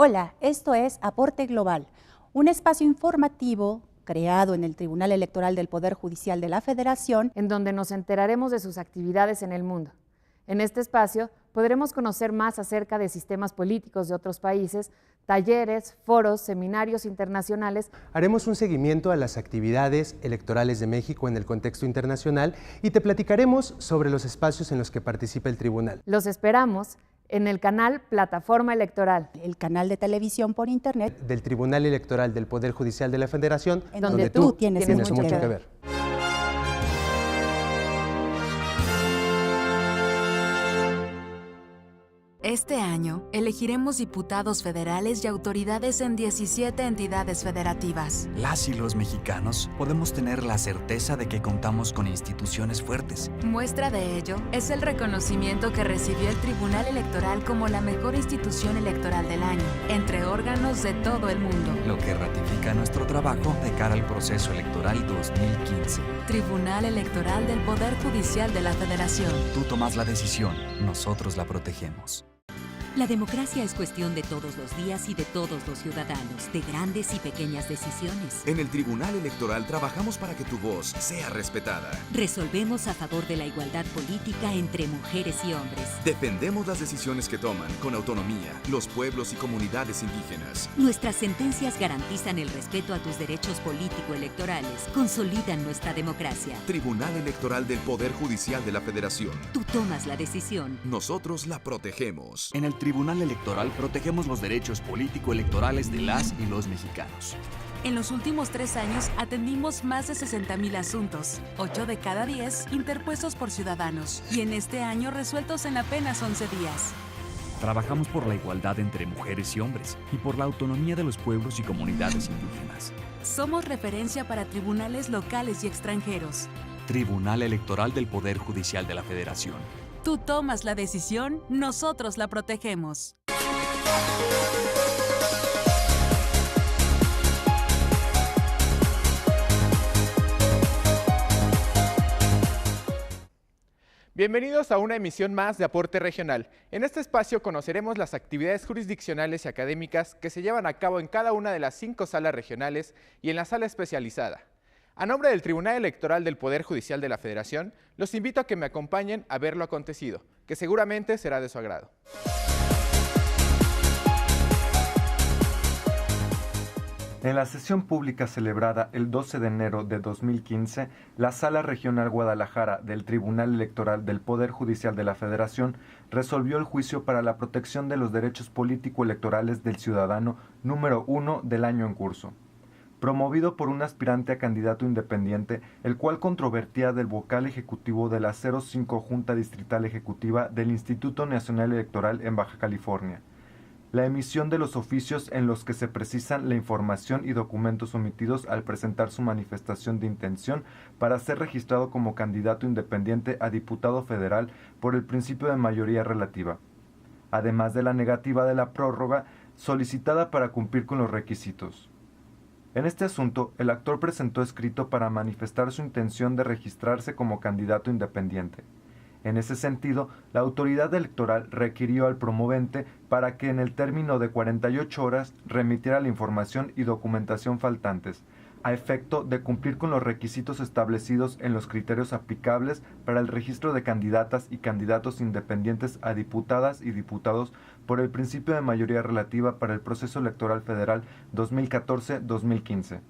Hola, esto es Aporte Global, un espacio informativo creado en el Tribunal Electoral del Poder Judicial de la Federación, en donde nos enteraremos de sus actividades en el mundo. En este espacio podremos conocer más acerca de sistemas políticos de otros países, talleres, foros, seminarios internacionales. Haremos un seguimiento a las actividades electorales de México en el contexto internacional y te platicaremos sobre los espacios en los que participa el tribunal. Los esperamos en el canal Plataforma Electoral, el canal de televisión por internet del Tribunal Electoral del Poder Judicial de la Federación, donde tú tienes mucho que ver. Este año, elegiremos diputados federales y autoridades en 17 entidades federativas. Las y los mexicanos podemos tener la certeza de que contamos con instituciones fuertes. Muestra de ello es el reconocimiento que recibió el Tribunal Electoral como la mejor institución electoral del año, entre órganos de todo el mundo. Lo que ratifica nuestro trabajo de cara al proceso electoral 2015. Tribunal Electoral del Poder Judicial de la Federación. Tú tomas la decisión, nosotros la protegemos. La democracia es cuestión de todos los días y de todos los ciudadanos, de grandes y pequeñas decisiones. En el Tribunal Electoral trabajamos para que tu voz sea respetada. Resolvemos a favor de la igualdad política entre mujeres y hombres. Defendemos las decisiones que toman con autonomía los pueblos y comunidades indígenas. Nuestras sentencias garantizan el respeto a tus derechos político-electorales, consolidan nuestra democracia. Tribunal Electoral del Poder Judicial de la Federación. Tú tomas la decisión. Nosotros la protegemos. En el Tribunal Electoral protegemos los derechos político-electorales de las y los mexicanos. En los últimos 3 años atendimos más de 60,000 asuntos, 8 de cada 10 interpuestos por ciudadanos, y en este año resueltos en apenas 11 días. Trabajamos por la igualdad entre mujeres y hombres y por la autonomía de los pueblos y comunidades indígenas. Somos referencia para tribunales locales y extranjeros. Tribunal Electoral del Poder Judicial de la Federación. Tú tomas la decisión, nosotros la protegemos. Bienvenidos a una emisión más de Aporte Regional. En este espacio conoceremos las actividades jurisdiccionales y académicas que se llevan a cabo en cada una de las 5 salas regionales y en la sala especializada. A nombre del Tribunal Electoral del Poder Judicial de la Federación, los invito a que me acompañen a ver lo acontecido, que seguramente será de su agrado. En la sesión pública celebrada el 12 de enero de 2015, la Sala Regional Guadalajara del Tribunal Electoral del Poder Judicial de la Federación resolvió el juicio para la protección de los derechos político-electorales del ciudadano número 1 del año en curso, promovido por un aspirante a candidato independiente, el cual controvertía del vocal ejecutivo de la 05 Junta Distrital Ejecutiva del Instituto Nacional Electoral en Baja California, la emisión de los oficios en los que se precisan la información y documentos omitidos al presentar su manifestación de intención para ser registrado como candidato independiente a diputado federal por el principio de mayoría relativa, además de la negativa de la prórroga solicitada para cumplir con los requisitos. En este asunto, el actor presentó escrito para manifestar su intención de registrarse como candidato independiente. En ese sentido, la autoridad electoral requirió al promovente para que en el término de 48 horas remitiera la información y documentación faltantes, a efecto de cumplir con los requisitos establecidos en los criterios aplicables para el registro de candidatas y candidatos independientes a diputadas y diputados por el principio de mayoría relativa para el proceso electoral federal 2014-2015.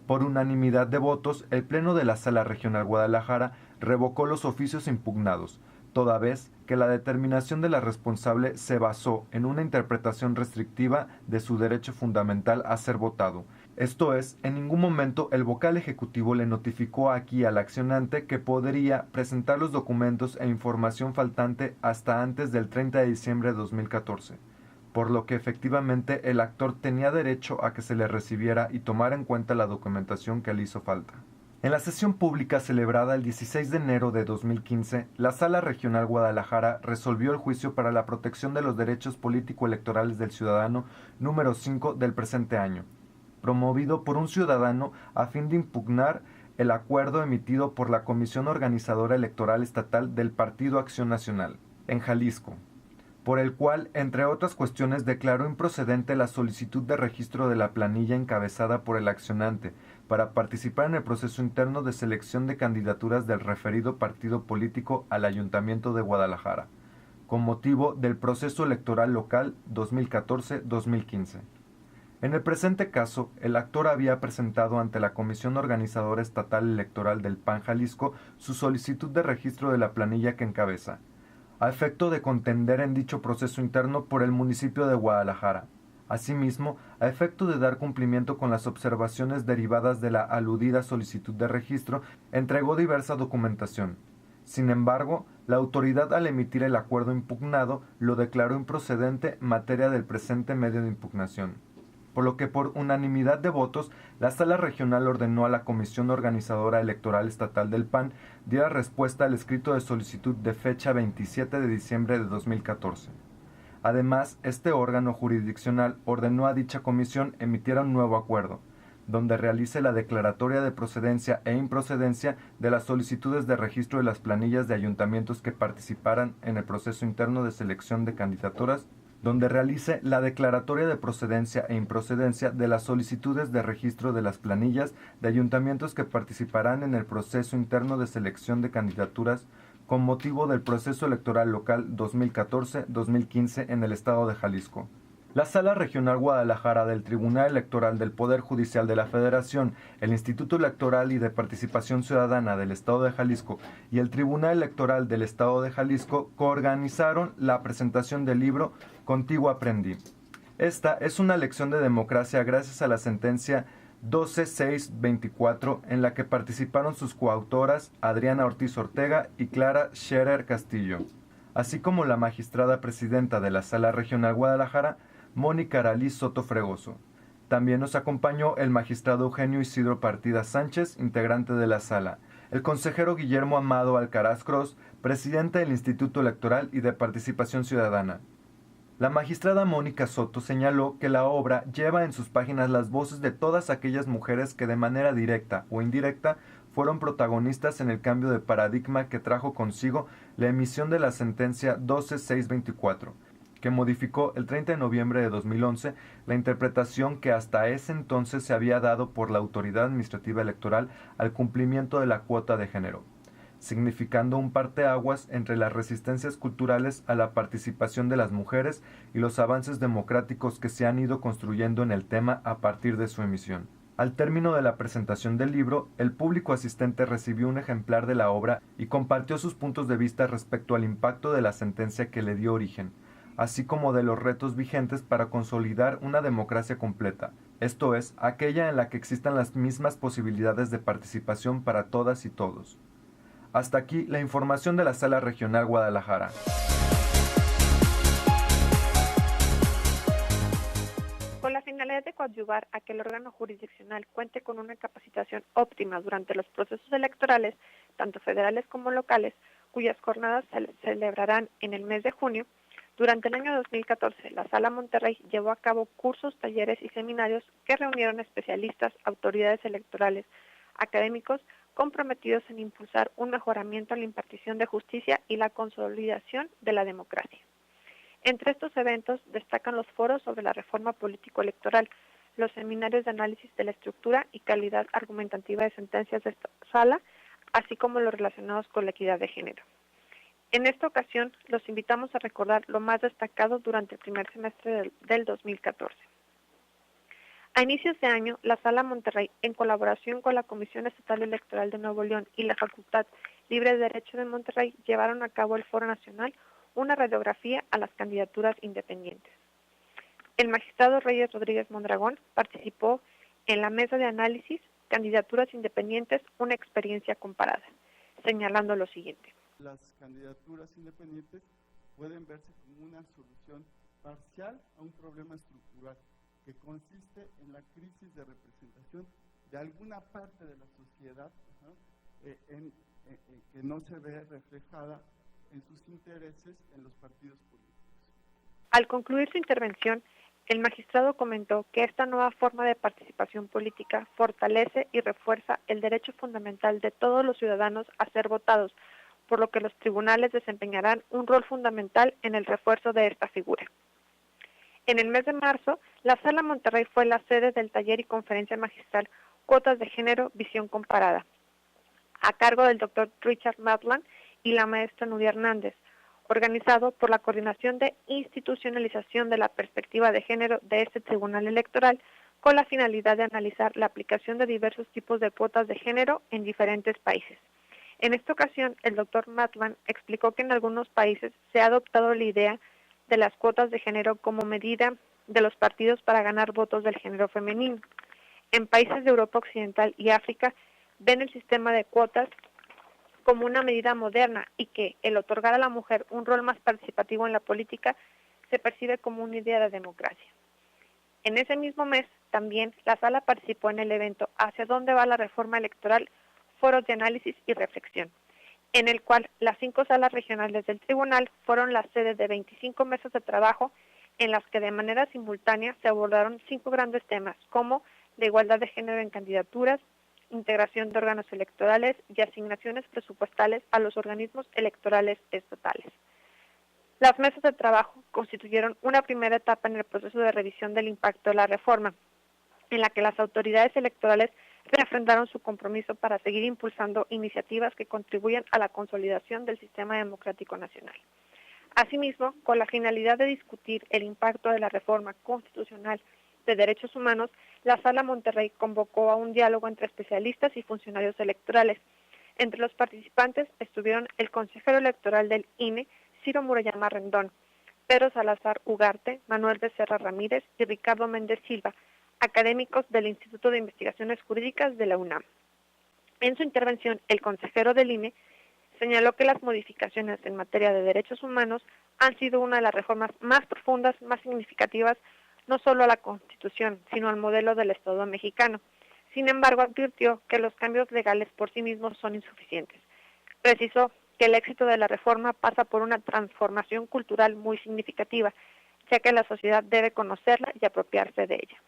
Por unanimidad de votos, el Pleno de la Sala Regional Guadalajara revocó los oficios impugnados, toda vez que la determinación de la responsable se basó en una interpretación restrictiva de su derecho fundamental a ser votado. Esto es, en ningún momento el vocal ejecutivo le notificó aquí al accionante que podría presentar los documentos e información faltante hasta antes del 30 de diciembre de 2014. Por lo que efectivamente el actor tenía derecho a que se le recibiera y tomara en cuenta la documentación que le hizo falta. En la sesión pública celebrada el 16 de enero de 2015, la Sala Regional Guadalajara resolvió el juicio para la protección de los derechos político-electorales del ciudadano número 5 del presente año, promovido por un ciudadano a fin de impugnar el acuerdo emitido por la Comisión Organizadora Electoral Estatal del Partido Acción Nacional, en Jalisco, por el cual, entre otras cuestiones, declaró improcedente la solicitud de registro de la planilla encabezada por el accionante para participar en el proceso interno de selección de candidaturas del referido partido político al Ayuntamiento de Guadalajara, con motivo del proceso electoral local 2014-2015. En el presente caso, el actor había presentado ante la Comisión Organizadora Estatal Electoral del PAN Jalisco su solicitud de registro de la planilla que encabeza, a efecto de contender en dicho proceso interno por el municipio de Guadalajara. Asimismo, a efecto de dar cumplimiento con las observaciones derivadas de la aludida solicitud de registro, entregó diversa documentación. Sin embargo, la autoridad al emitir el acuerdo impugnado lo declaró improcedente en materia del presente medio de impugnación, por lo que por unanimidad de votos, la Sala Regional ordenó a la Comisión Organizadora Electoral Estatal del PAN diera respuesta al escrito de solicitud de fecha 27 de diciembre de 2014. Además, este órgano jurisdiccional ordenó a dicha comisión emitiera un nuevo acuerdo, donde realice la declaratoria de procedencia e improcedencia de las solicitudes de registro de las planillas de ayuntamientos que participaran en el proceso interno de selección de candidaturas, donde realice la declaratoria de procedencia e improcedencia de las solicitudes de registro de las planillas de ayuntamientos que participarán en el proceso interno de selección de candidaturas con motivo del proceso electoral local 2014-2015 en el estado de Jalisco. La Sala Regional Guadalajara del Tribunal Electoral del Poder Judicial de la Federación, el Instituto Electoral y de Participación Ciudadana del Estado de Jalisco y el Tribunal Electoral del Estado de Jalisco coorganizaron la presentación del libro Contigo Aprendí. Esta es una lección de democracia gracias a la sentencia 12624 en la que participaron sus coautoras Adriana Ortiz Ortega y Clara Scherer Castillo, así como la magistrada presidenta de la Sala Regional Guadalajara, Mónica Aralí Soto Fregoso. También nos acompañó el magistrado Eugenio Isidro Partida Sánchez, integrante de la sala, el consejero Guillermo Amado Alcaraz Cross, presidente del Instituto Electoral y de Participación Ciudadana. La magistrada Mónica Soto señaló que la obra lleva en sus páginas las voces de todas aquellas mujeres que de manera directa o indirecta fueron protagonistas en el cambio de paradigma que trajo consigo la emisión de la sentencia 12624, que modificó el 30 de noviembre de 2011 la interpretación que hasta ese entonces se había dado por la Autoridad Administrativa Electoral al cumplimiento de la cuota de género, significando un parteaguas entre las resistencias culturales a la participación de las mujeres y los avances democráticos que se han ido construyendo en el tema a partir de su emisión. Al término de la presentación del libro, el público asistente recibió un ejemplar de la obra y compartió sus puntos de vista respecto al impacto de la sentencia que le dio origen, así como de los retos vigentes para consolidar una democracia completa, esto es, aquella en la que existan las mismas posibilidades de participación para todas y todos. Hasta aquí la información de la Sala Regional Guadalajara. finalidad de coadyuvar a que el órgano jurisdiccional cuente con una capacitación óptima durante los procesos electorales, tanto federales como locales, cuyas jornadas se celebrarán en el mes de junio, durante el año 2014, la Sala Monterrey llevó a cabo cursos, talleres y seminarios que reunieron especialistas, autoridades electorales, académicos, comprometidos en impulsar un mejoramiento en la impartición de justicia y la consolidación de la democracia. Entre estos eventos destacan los foros sobre la reforma político-electoral, los seminarios de análisis de la estructura y calidad argumentativa de sentencias de esta sala, así como los relacionados con la equidad de género. En esta ocasión, los invitamos a recordar lo más destacado durante el primer semestre del 2014. A inicios de año, la Sala Monterrey, en colaboración con la Comisión Estatal Electoral de Nuevo León y la Facultad Libre de Derecho de Monterrey, llevaron a cabo el Foro Nacional, una radiografía a las candidaturas independientes. El magistrado Reyes Rodríguez Mondragón participó en la mesa de análisis Candidaturas Independientes, una experiencia comparada, señalando lo siguiente. Las candidaturas independientes pueden verse como una solución parcial a un problema estructural que consiste en la crisis de representación de alguna parte de la sociedad que no se ve reflejada en sus intereses en los partidos políticos. Al concluir su intervención, el magistrado comentó que esta nueva forma de participación política fortalece y refuerza el derecho fundamental de todos los ciudadanos a ser votados, por lo que los tribunales desempeñarán un rol fundamental en el refuerzo de esta figura. En el mes de marzo, la Sala Monterrey fue la sede del taller y conferencia magistral Cuotas de Género, Visión Comparada, a cargo del doctor Richard Maitland y la maestra Nuria Hernández, organizado por la Coordinación de Institucionalización de la Perspectiva de Género de este Tribunal Electoral, con la finalidad de analizar la aplicación de diversos tipos de cuotas de género en diferentes países. En esta ocasión, el doctor Maitland explicó que en algunos países se ha adoptado la idea de las cuotas de género como medida de los partidos para ganar votos del género femenino. En países de Europa Occidental y África ven el sistema de cuotas como una medida moderna y que el otorgar a la mujer un rol más participativo en la política se percibe como una idea de democracia. En ese mismo mes, también, la sala participó en el evento ¿Hacia dónde va la reforma electoral? Foros de análisis y reflexión, en el cual las 5 salas regionales del tribunal fueron la sede de 25 mesas de trabajo en las que de manera simultánea se abordaron 5 grandes temas como la igualdad de género en candidaturas, integración de órganos electorales y asignaciones presupuestales a los organismos electorales estatales. Las mesas de trabajo constituyeron una primera etapa en el proceso de revisión del impacto de la reforma, en la que las autoridades electorales refrendaron su compromiso para seguir impulsando iniciativas que contribuyan a la consolidación del sistema democrático nacional. Asimismo, con la finalidad de discutir el impacto de la reforma constitucional de derechos humanos, la Sala Monterrey convocó a un diálogo entre especialistas y funcionarios electorales. Entre los participantes estuvieron el consejero electoral del INE, Ciro Murayama Rendón, Pedro Salazar Ugarte, Manuel Becerra Ramírez y Ricardo Méndez Silva, académicos del Instituto de Investigaciones Jurídicas de la UNAM. En su intervención, el consejero del INE señaló que las modificaciones en materia de derechos humanos han sido una de las reformas más profundas, más significativas, no solo a la Constitución, sino al modelo del Estado mexicano. Sin embargo, advirtió que los cambios legales por sí mismos son insuficientes. Precisó que el éxito de la reforma pasa por una transformación cultural muy significativa, ya que la sociedad debe conocerla y apropiarse de ella.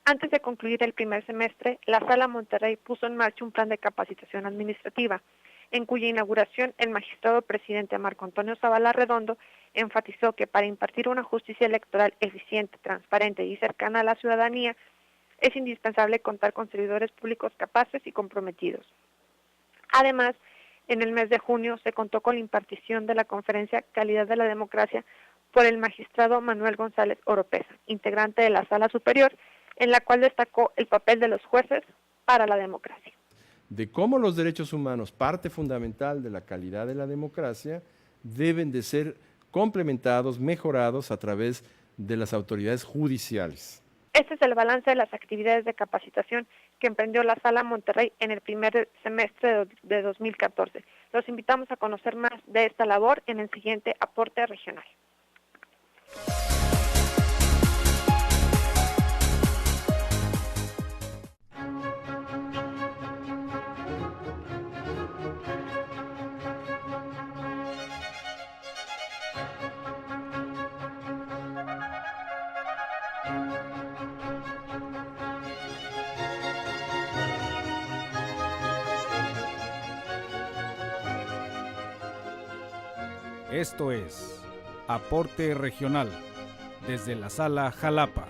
Antes de concluir el primer semestre, la Sala Monterrey puso en marcha un plan de capacitación administrativa, en cuya inauguración el magistrado presidente Marco Antonio Zavala Redondo enfatizó que para impartir una justicia electoral eficiente, transparente y cercana a la ciudadanía, es indispensable contar con servidores públicos capaces y comprometidos. Además, en el mes de junio se contó con la impartición de la conferencia Calidad de la Democracia por el magistrado Manuel González Oropesa, integrante de la Sala Superior, en la cual destacó el papel de los jueces para la democracia. De cómo los derechos humanos, parte fundamental de la calidad de la democracia, deben de ser complementados, mejorados a través de las autoridades judiciales. Este es el balance de las actividades de capacitación que emprendió la Sala Monterrey en el primer semestre de 2014. Los invitamos a conocer más de esta labor en el siguiente aporte regional. Esto es Aporte Regional, desde la Sala Jalapa.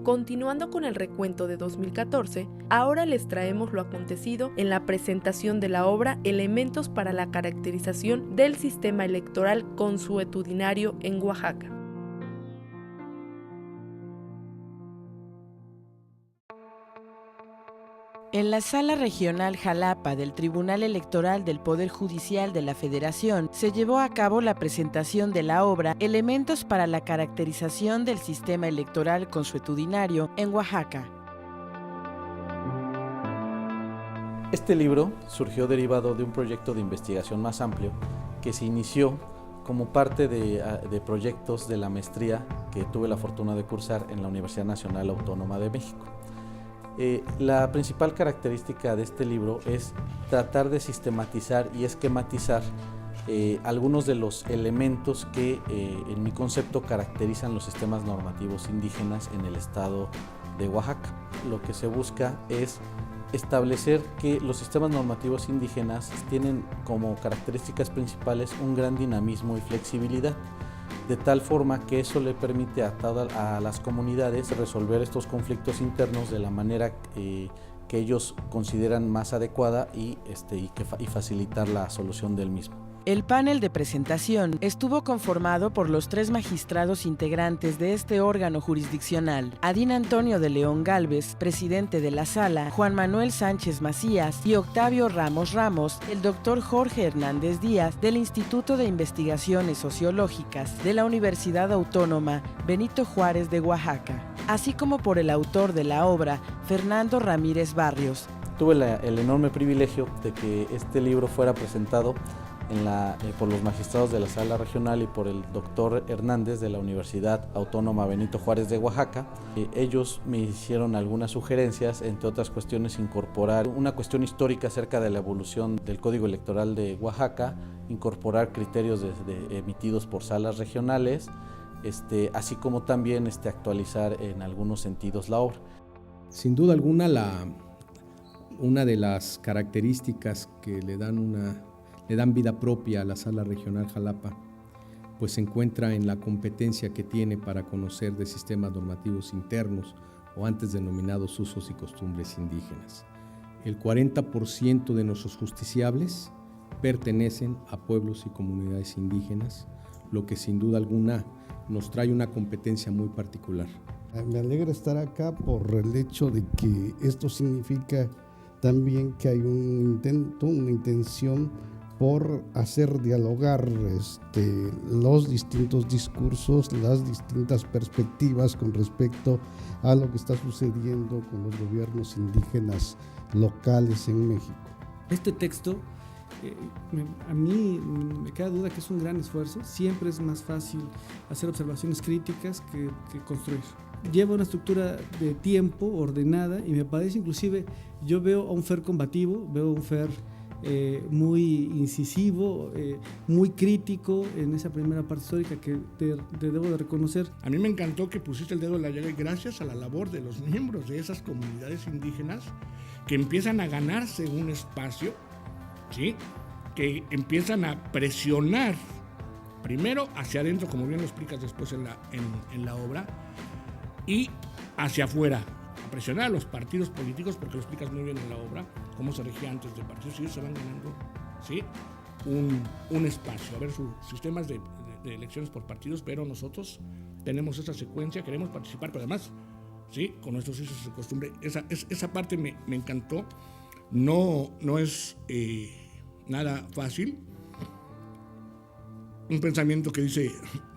Continuando con el recuento de 2014, ahora les traemos lo acontecido en la presentación de la obra Elementos para la caracterización del sistema electoral consuetudinario en Oaxaca. En la Sala Regional Jalapa del Tribunal Electoral del Poder Judicial de la Federación se llevó a cabo la presentación de la obra Elementos para la caracterización del sistema electoral consuetudinario en Oaxaca. Este libro surgió derivado de un proyecto de investigación más amplio que se inició como parte de proyectos de la maestría que tuve la fortuna de cursar en la Universidad Nacional Autónoma de México. La principal característica de este libro es tratar de sistematizar y esquematizar algunos de los elementos que en mi concepto caracterizan los sistemas normativos indígenas en el estado de Oaxaca. Lo que se busca es establecer que los sistemas normativos indígenas tienen como características principales un gran dinamismo y flexibilidad, de tal forma que eso le permite a las comunidades resolver estos conflictos internos de la manera que ellos consideran más adecuada y facilitar la solución del mismo. El panel de presentación estuvo conformado por los 3 magistrados integrantes de este órgano jurisdiccional: Adín Antonio de León Gálvez, presidente de la Sala, Juan Manuel Sánchez Macías y Octavio Ramos Ramos, el doctor Jorge Hernández Díaz del Instituto de Investigaciones Sociológicas de la Universidad Autónoma Benito Juárez de Oaxaca, así como por el autor de la obra, Fernando Ramírez Barrios. Tuve el enorme privilegio de que este libro fuera presentado por los magistrados de la Sala Regional y por el doctor Hernández de la Universidad Autónoma Benito Juárez de Oaxaca. Ellos me hicieron algunas sugerencias, entre otras cuestiones incorporar una cuestión histórica acerca de la evolución del Código Electoral de Oaxaca, incorporar criterios emitidos por salas regionales, así como también actualizar en algunos sentidos la obra. Sin duda alguna, una de las características que le dan vida propia a la Sala Regional Jalapa, pues se encuentra en la competencia que tiene para conocer de sistemas normativos internos o antes denominados usos y costumbres indígenas. El 40% de nuestros justiciables pertenecen a pueblos y comunidades indígenas, lo que sin duda alguna nos trae una competencia muy particular. Me alegra estar acá por el hecho de que esto significa también que hay un intento, una intención por hacer dialogar los distintos discursos, las distintas perspectivas con respecto a lo que está sucediendo con los gobiernos indígenas locales en México. Este texto, a mí me queda duda que es un gran esfuerzo. Siempre es más fácil hacer observaciones críticas que construir. Lleva una estructura de tiempo ordenada y me parece inclusive, yo veo a un FER combativo, veo a un FER muy incisivo, muy crítico en esa primera parte histórica que te debo de reconocer. A mí me encantó que pusiste el dedo en la llaga y gracias a la labor de los miembros de esas comunidades indígenas que empiezan a ganarse un espacio, ¿sí? Que empiezan a presionar primero hacia adentro, como bien lo explicas después en la obra, y hacia afuera, a presionar a los partidos políticos, porque lo explicas muy bien en la obra, cómo se regía antes de partidos, y ellos se van ganando, ¿sí?, un espacio. A ver, sus sistemas de elecciones por partidos, pero nosotros tenemos esa secuencia, queremos participar, pero además, ¿sí?, con nuestros usos de costumbre. Esa parte me encantó. No es nada fácil. Un pensamiento que dice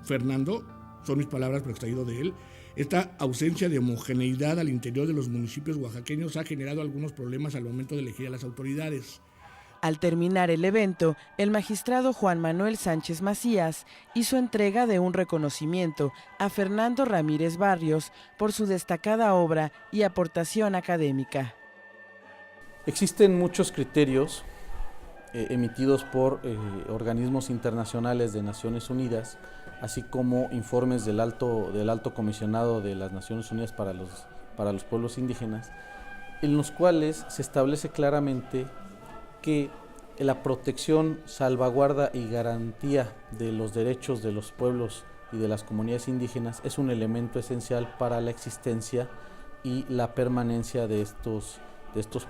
Fernando, son mis palabras pero extraído de él: esta ausencia de homogeneidad al interior de los municipios oaxaqueños ha generado algunos problemas al momento de elegir a las autoridades. Al terminar el evento, el magistrado Juan Manuel Sánchez Macías hizo entrega de un reconocimiento a Fernando Ramírez Barrios por su destacada obra y aportación académica. Existen muchos criterios emitidos por organismos internacionales de Naciones Unidas, así como informes del alto comisionado de las Naciones Unidas para los pueblos indígenas, en los cuales se establece claramente que la protección, salvaguarda y garantía de los derechos de los pueblos y de las comunidades indígenas es un elemento esencial para la existencia y la permanencia de estos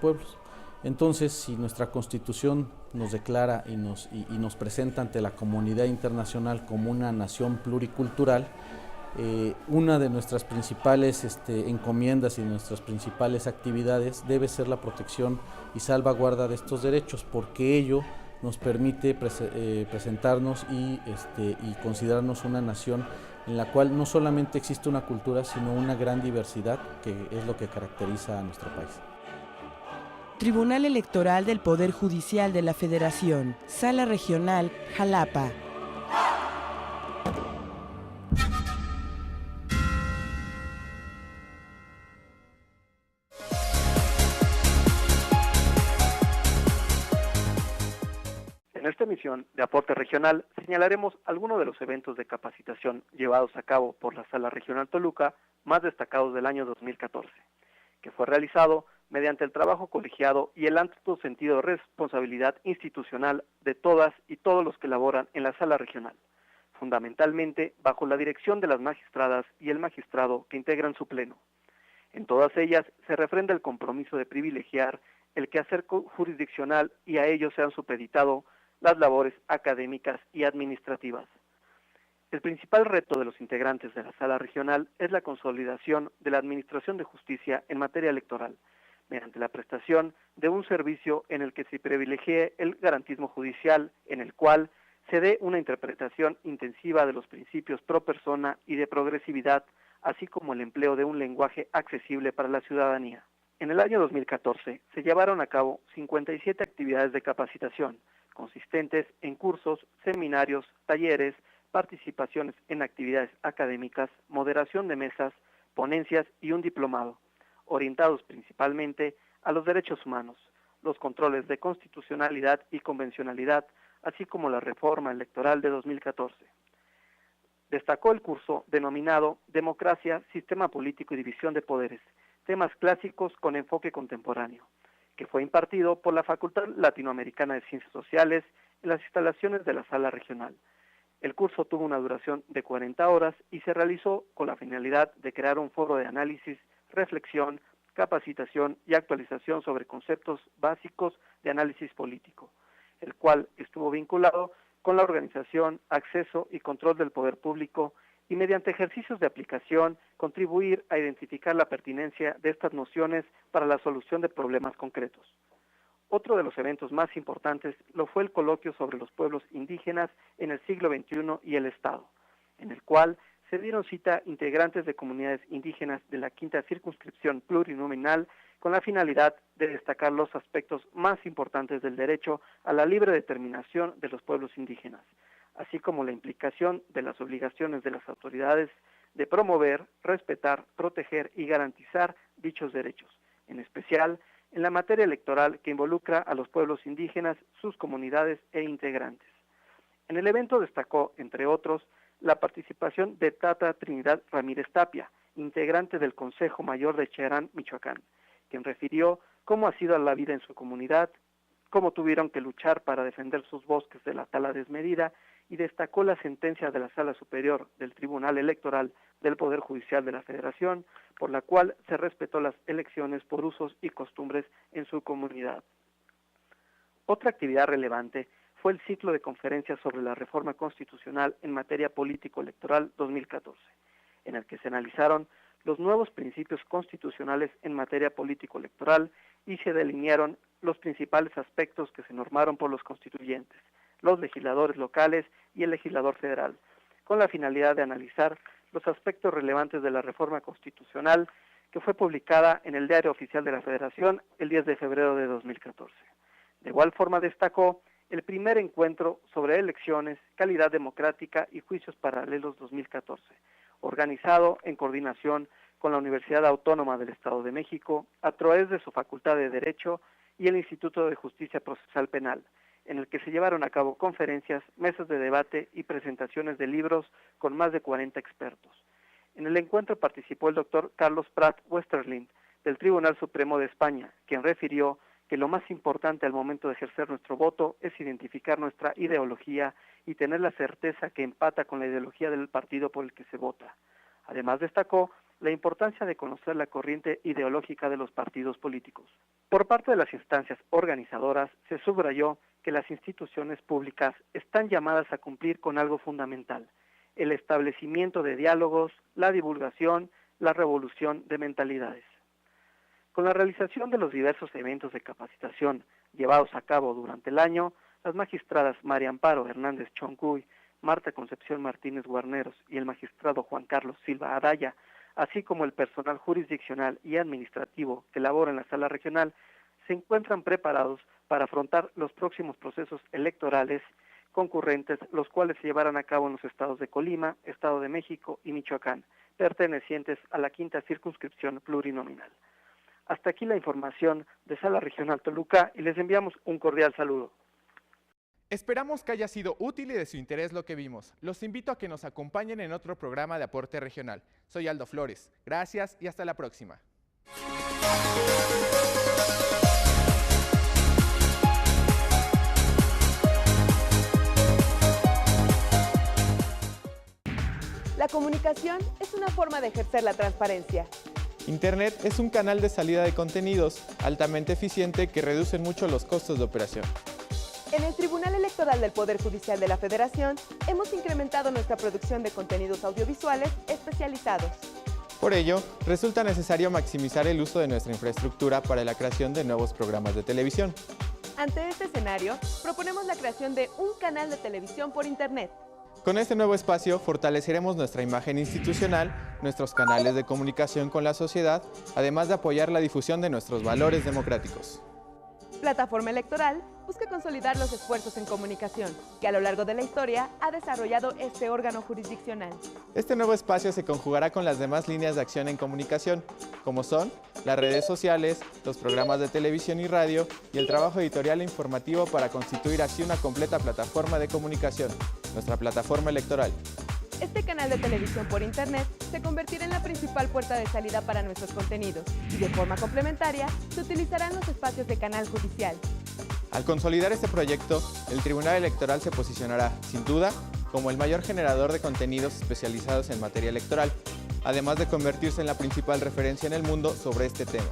pueblos. Entonces, si nuestra Constitución nos declara y nos presenta ante la comunidad internacional como una nación pluricultural, una de nuestras principales encomiendas y nuestras principales actividades debe ser la protección y salvaguarda de estos derechos, porque ello nos permite presentarnos y considerarnos una nación en la cual no solamente existe una cultura, sino una gran diversidad, que es lo que caracteriza a nuestro país. Tribunal Electoral del Poder Judicial de la Federación, Sala Regional, Jalapa. En esta emisión de Aporte Regional señalaremos algunos de los eventos de capacitación llevados a cabo por la Sala Regional Toluca más destacados del año 2014, que fue realizado mediante el trabajo colegiado y el amplio sentido de responsabilidad institucional de todas y todos los que laboran en la Sala Regional, fundamentalmente bajo la dirección de las magistradas y el magistrado que integran su pleno. En todas ellas se refrenda el compromiso de privilegiar el quehacer jurisdiccional y a ello se han supeditado las labores académicas y administrativas. El principal reto de los integrantes de la Sala Regional es la consolidación de la administración de justicia en materia electoral, mediante la prestación de un servicio en el que se privilegie el garantismo judicial, en el cual se dé una interpretación intensiva de los principios pro persona y de progresividad, así como el empleo de un lenguaje accesible para la ciudadanía. En el año 2014 se llevaron a cabo 57 actividades de capacitación, consistentes en cursos, seminarios, talleres, participaciones en actividades académicas, moderación de mesas, ponencias y un diplomado, orientados principalmente a los derechos humanos, los controles de constitucionalidad y convencionalidad, así como la reforma electoral de 2014. Destacó el curso denominado Democracia, Sistema Político y División de Poderes, temas clásicos con enfoque contemporáneo, que fue impartido por la Facultad Latinoamericana de Ciencias Sociales en las instalaciones de la Sala Regional. El curso tuvo una duración de 40 horas y se realizó con la finalidad de crear un foro de análisis, reflexión, capacitación y actualización sobre conceptos básicos de análisis político, el cual estuvo vinculado con la organización, acceso y control del poder público y mediante ejercicios de aplicación contribuir a identificar la pertinencia de estas nociones para la solución de problemas concretos. Otro de los eventos más importantes lo fue el coloquio sobre los pueblos indígenas en el siglo XXI y el Estado, en el cual se dieron cita integrantes de comunidades indígenas de la quinta circunscripción plurinominal con la finalidad de destacar los aspectos más importantes del derecho a la libre determinación de los pueblos indígenas, así como la implicación de las obligaciones de las autoridades de promover, respetar, proteger y garantizar dichos derechos, en especial en la materia electoral que involucra a los pueblos indígenas, sus comunidades e integrantes. En el evento destacó, entre otros, la participación de Tata Trinidad Ramírez Tapia, integrante del Consejo Mayor de Cherán, Michoacán, quien refirió cómo ha sido la vida en su comunidad, cómo tuvieron que luchar para defender sus bosques de la tala desmedida y destacó la sentencia de la Sala Superior del Tribunal Electoral del Poder Judicial de la Federación, por la cual se respetó las elecciones por usos y costumbres en su comunidad. Otra actividad relevante fue el ciclo de conferencias sobre la reforma constitucional en materia político-electoral 2014, en el que se analizaron los nuevos principios constitucionales en materia político-electoral y se delinearon los principales aspectos que se normaron por los constituyentes, los legisladores locales y el legislador federal, con la finalidad de analizar los aspectos relevantes de la reforma constitucional que fue publicada en el Diario Oficial de la Federación el 10 de febrero de 2014. De igual forma destacó el primer encuentro sobre elecciones, calidad democrática y juicios paralelos 2014, organizado en coordinación con la Universidad Autónoma del Estado de México a través de su Facultad de Derecho y el Instituto de Justicia Procesal Penal, en el que se llevaron a cabo conferencias, mesas de debate y presentaciones de libros con más de 40 expertos. En el encuentro participó el doctor Carlos Prat Westerlind, del Tribunal Supremo de España, quien refirió que lo más importante al momento de ejercer nuestro voto es identificar nuestra ideología y tener la certeza que empata con la ideología del partido por el que se vota. Además, destacó la importancia de conocer la corriente ideológica de los partidos políticos. Por parte de las instancias organizadoras, se subrayó que las instituciones públicas están llamadas a cumplir con algo fundamental: el establecimiento de diálogos, la divulgación, la revolución de mentalidades. Con la realización de los diversos eventos de capacitación llevados a cabo durante el año, las magistradas María Amparo Hernández Choncuy, Marta Concepción Martínez Guarneros y el magistrado Juan Carlos Silva Araya, así como el personal jurisdiccional y administrativo que labora en la sala regional, se encuentran preparados para afrontar los próximos procesos electorales concurrentes, los cuales se llevarán a cabo en los estados de Colima, Estado de México y Michoacán, pertenecientes a la 5ª circunscripción plurinominal. Hasta aquí la información de Sala Regional Toluca y les enviamos un cordial saludo. Esperamos que haya sido útil y de su interés lo que vimos. Los invito a que nos acompañen en otro programa de Aporte Regional. Soy Aldo Flores. Gracias y hasta la próxima. La comunicación es una forma de ejercer la transparencia. Internet es un canal de salida de contenidos altamente eficiente que reduce mucho los costos de operación. En el Tribunal Electoral del Poder Judicial de la Federación, hemos incrementado nuestra producción de contenidos audiovisuales especializados. Por ello, resulta necesario maximizar el uso de nuestra infraestructura para la creación de nuevos programas de televisión. Ante este escenario, proponemos la creación de un canal de televisión por Internet. Con este nuevo espacio fortaleceremos nuestra imagen institucional, nuestros canales de comunicación con la sociedad, además de apoyar la difusión de nuestros valores democráticos. Plataforma Electoral busca consolidar los esfuerzos en comunicación que a lo largo de la historia ha desarrollado este órgano jurisdiccional. Este nuevo espacio se conjugará con las demás líneas de acción en comunicación, como son las redes sociales, los programas de televisión y radio y el trabajo editorial e informativo para constituir así una completa plataforma de comunicación, nuestra plataforma electoral. Este canal de televisión por Internet se convertirá en la principal puerta de salida para nuestros contenidos y de forma complementaria se utilizarán los espacios de canal judicial. Al consolidar este proyecto, el Tribunal Electoral se posicionará, sin duda, como el mayor generador de contenidos especializados en materia electoral, además de convertirse en la principal referencia en el mundo sobre este tema.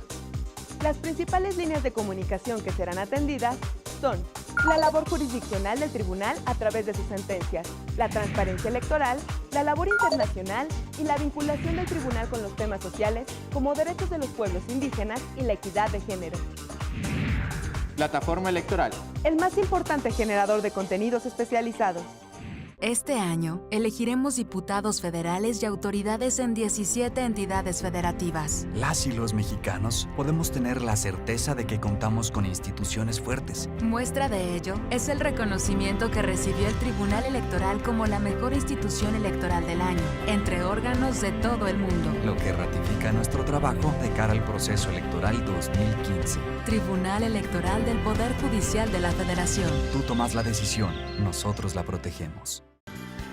Las principales líneas de comunicación que serán atendidas son la labor jurisdiccional del tribunal a través de sus sentencias, la transparencia electoral, la labor internacional y la vinculación del tribunal con los temas sociales como derechos de los pueblos indígenas y la equidad de género. Plataforma Electoral. El más importante generador de contenidos especializados. Este año, elegiremos diputados federales y autoridades en 17 entidades federativas. Las y los mexicanos podemos tener la certeza de que contamos con instituciones fuertes. Muestra de ello es el reconocimiento que recibió el Tribunal Electoral como la mejor institución electoral del año, entre órganos de todo el mundo. Lo que ratifica nuestro trabajo de cara al proceso electoral 2015. Tribunal Electoral del Poder Judicial de la Federación. Tú tomas la decisión, nosotros la protegemos.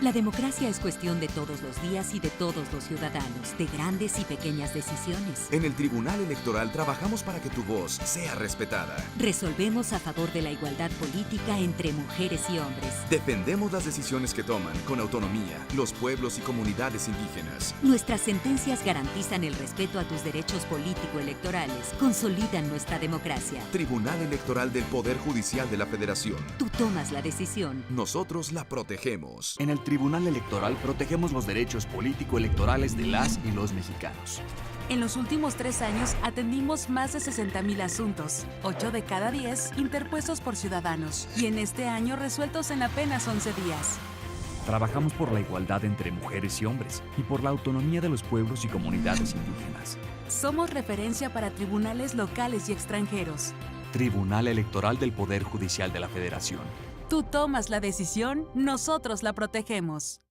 La democracia es cuestión de todos los días y de todos los ciudadanos, de grandes y pequeñas decisiones. En el Tribunal Electoral trabajamos para que tu voz sea respetada. Resolvemos a favor de la igualdad política entre mujeres y hombres. Defendemos las decisiones que toman con autonomía los pueblos y comunidades indígenas. Nuestras sentencias garantizan el respeto a tus derechos político-electorales, consolidan nuestra democracia. Tribunal Electoral del Poder Judicial de la Federación. Tú tomas la decisión. Nosotros la protegemos. En el Tribunal Electoral protegemos los derechos político-electorales de las y los mexicanos. En los últimos 3 años atendimos más de 60,000 asuntos, 8 de cada 10 interpuestos por ciudadanos, y en este año resueltos en apenas 11 días. Trabajamos por la igualdad entre mujeres y hombres y por la autonomía de los pueblos y comunidades indígenas. Somos referencia para tribunales locales y extranjeros. Tribunal Electoral del Poder Judicial de la Federación. Tú tomas la decisión, nosotros la protegemos.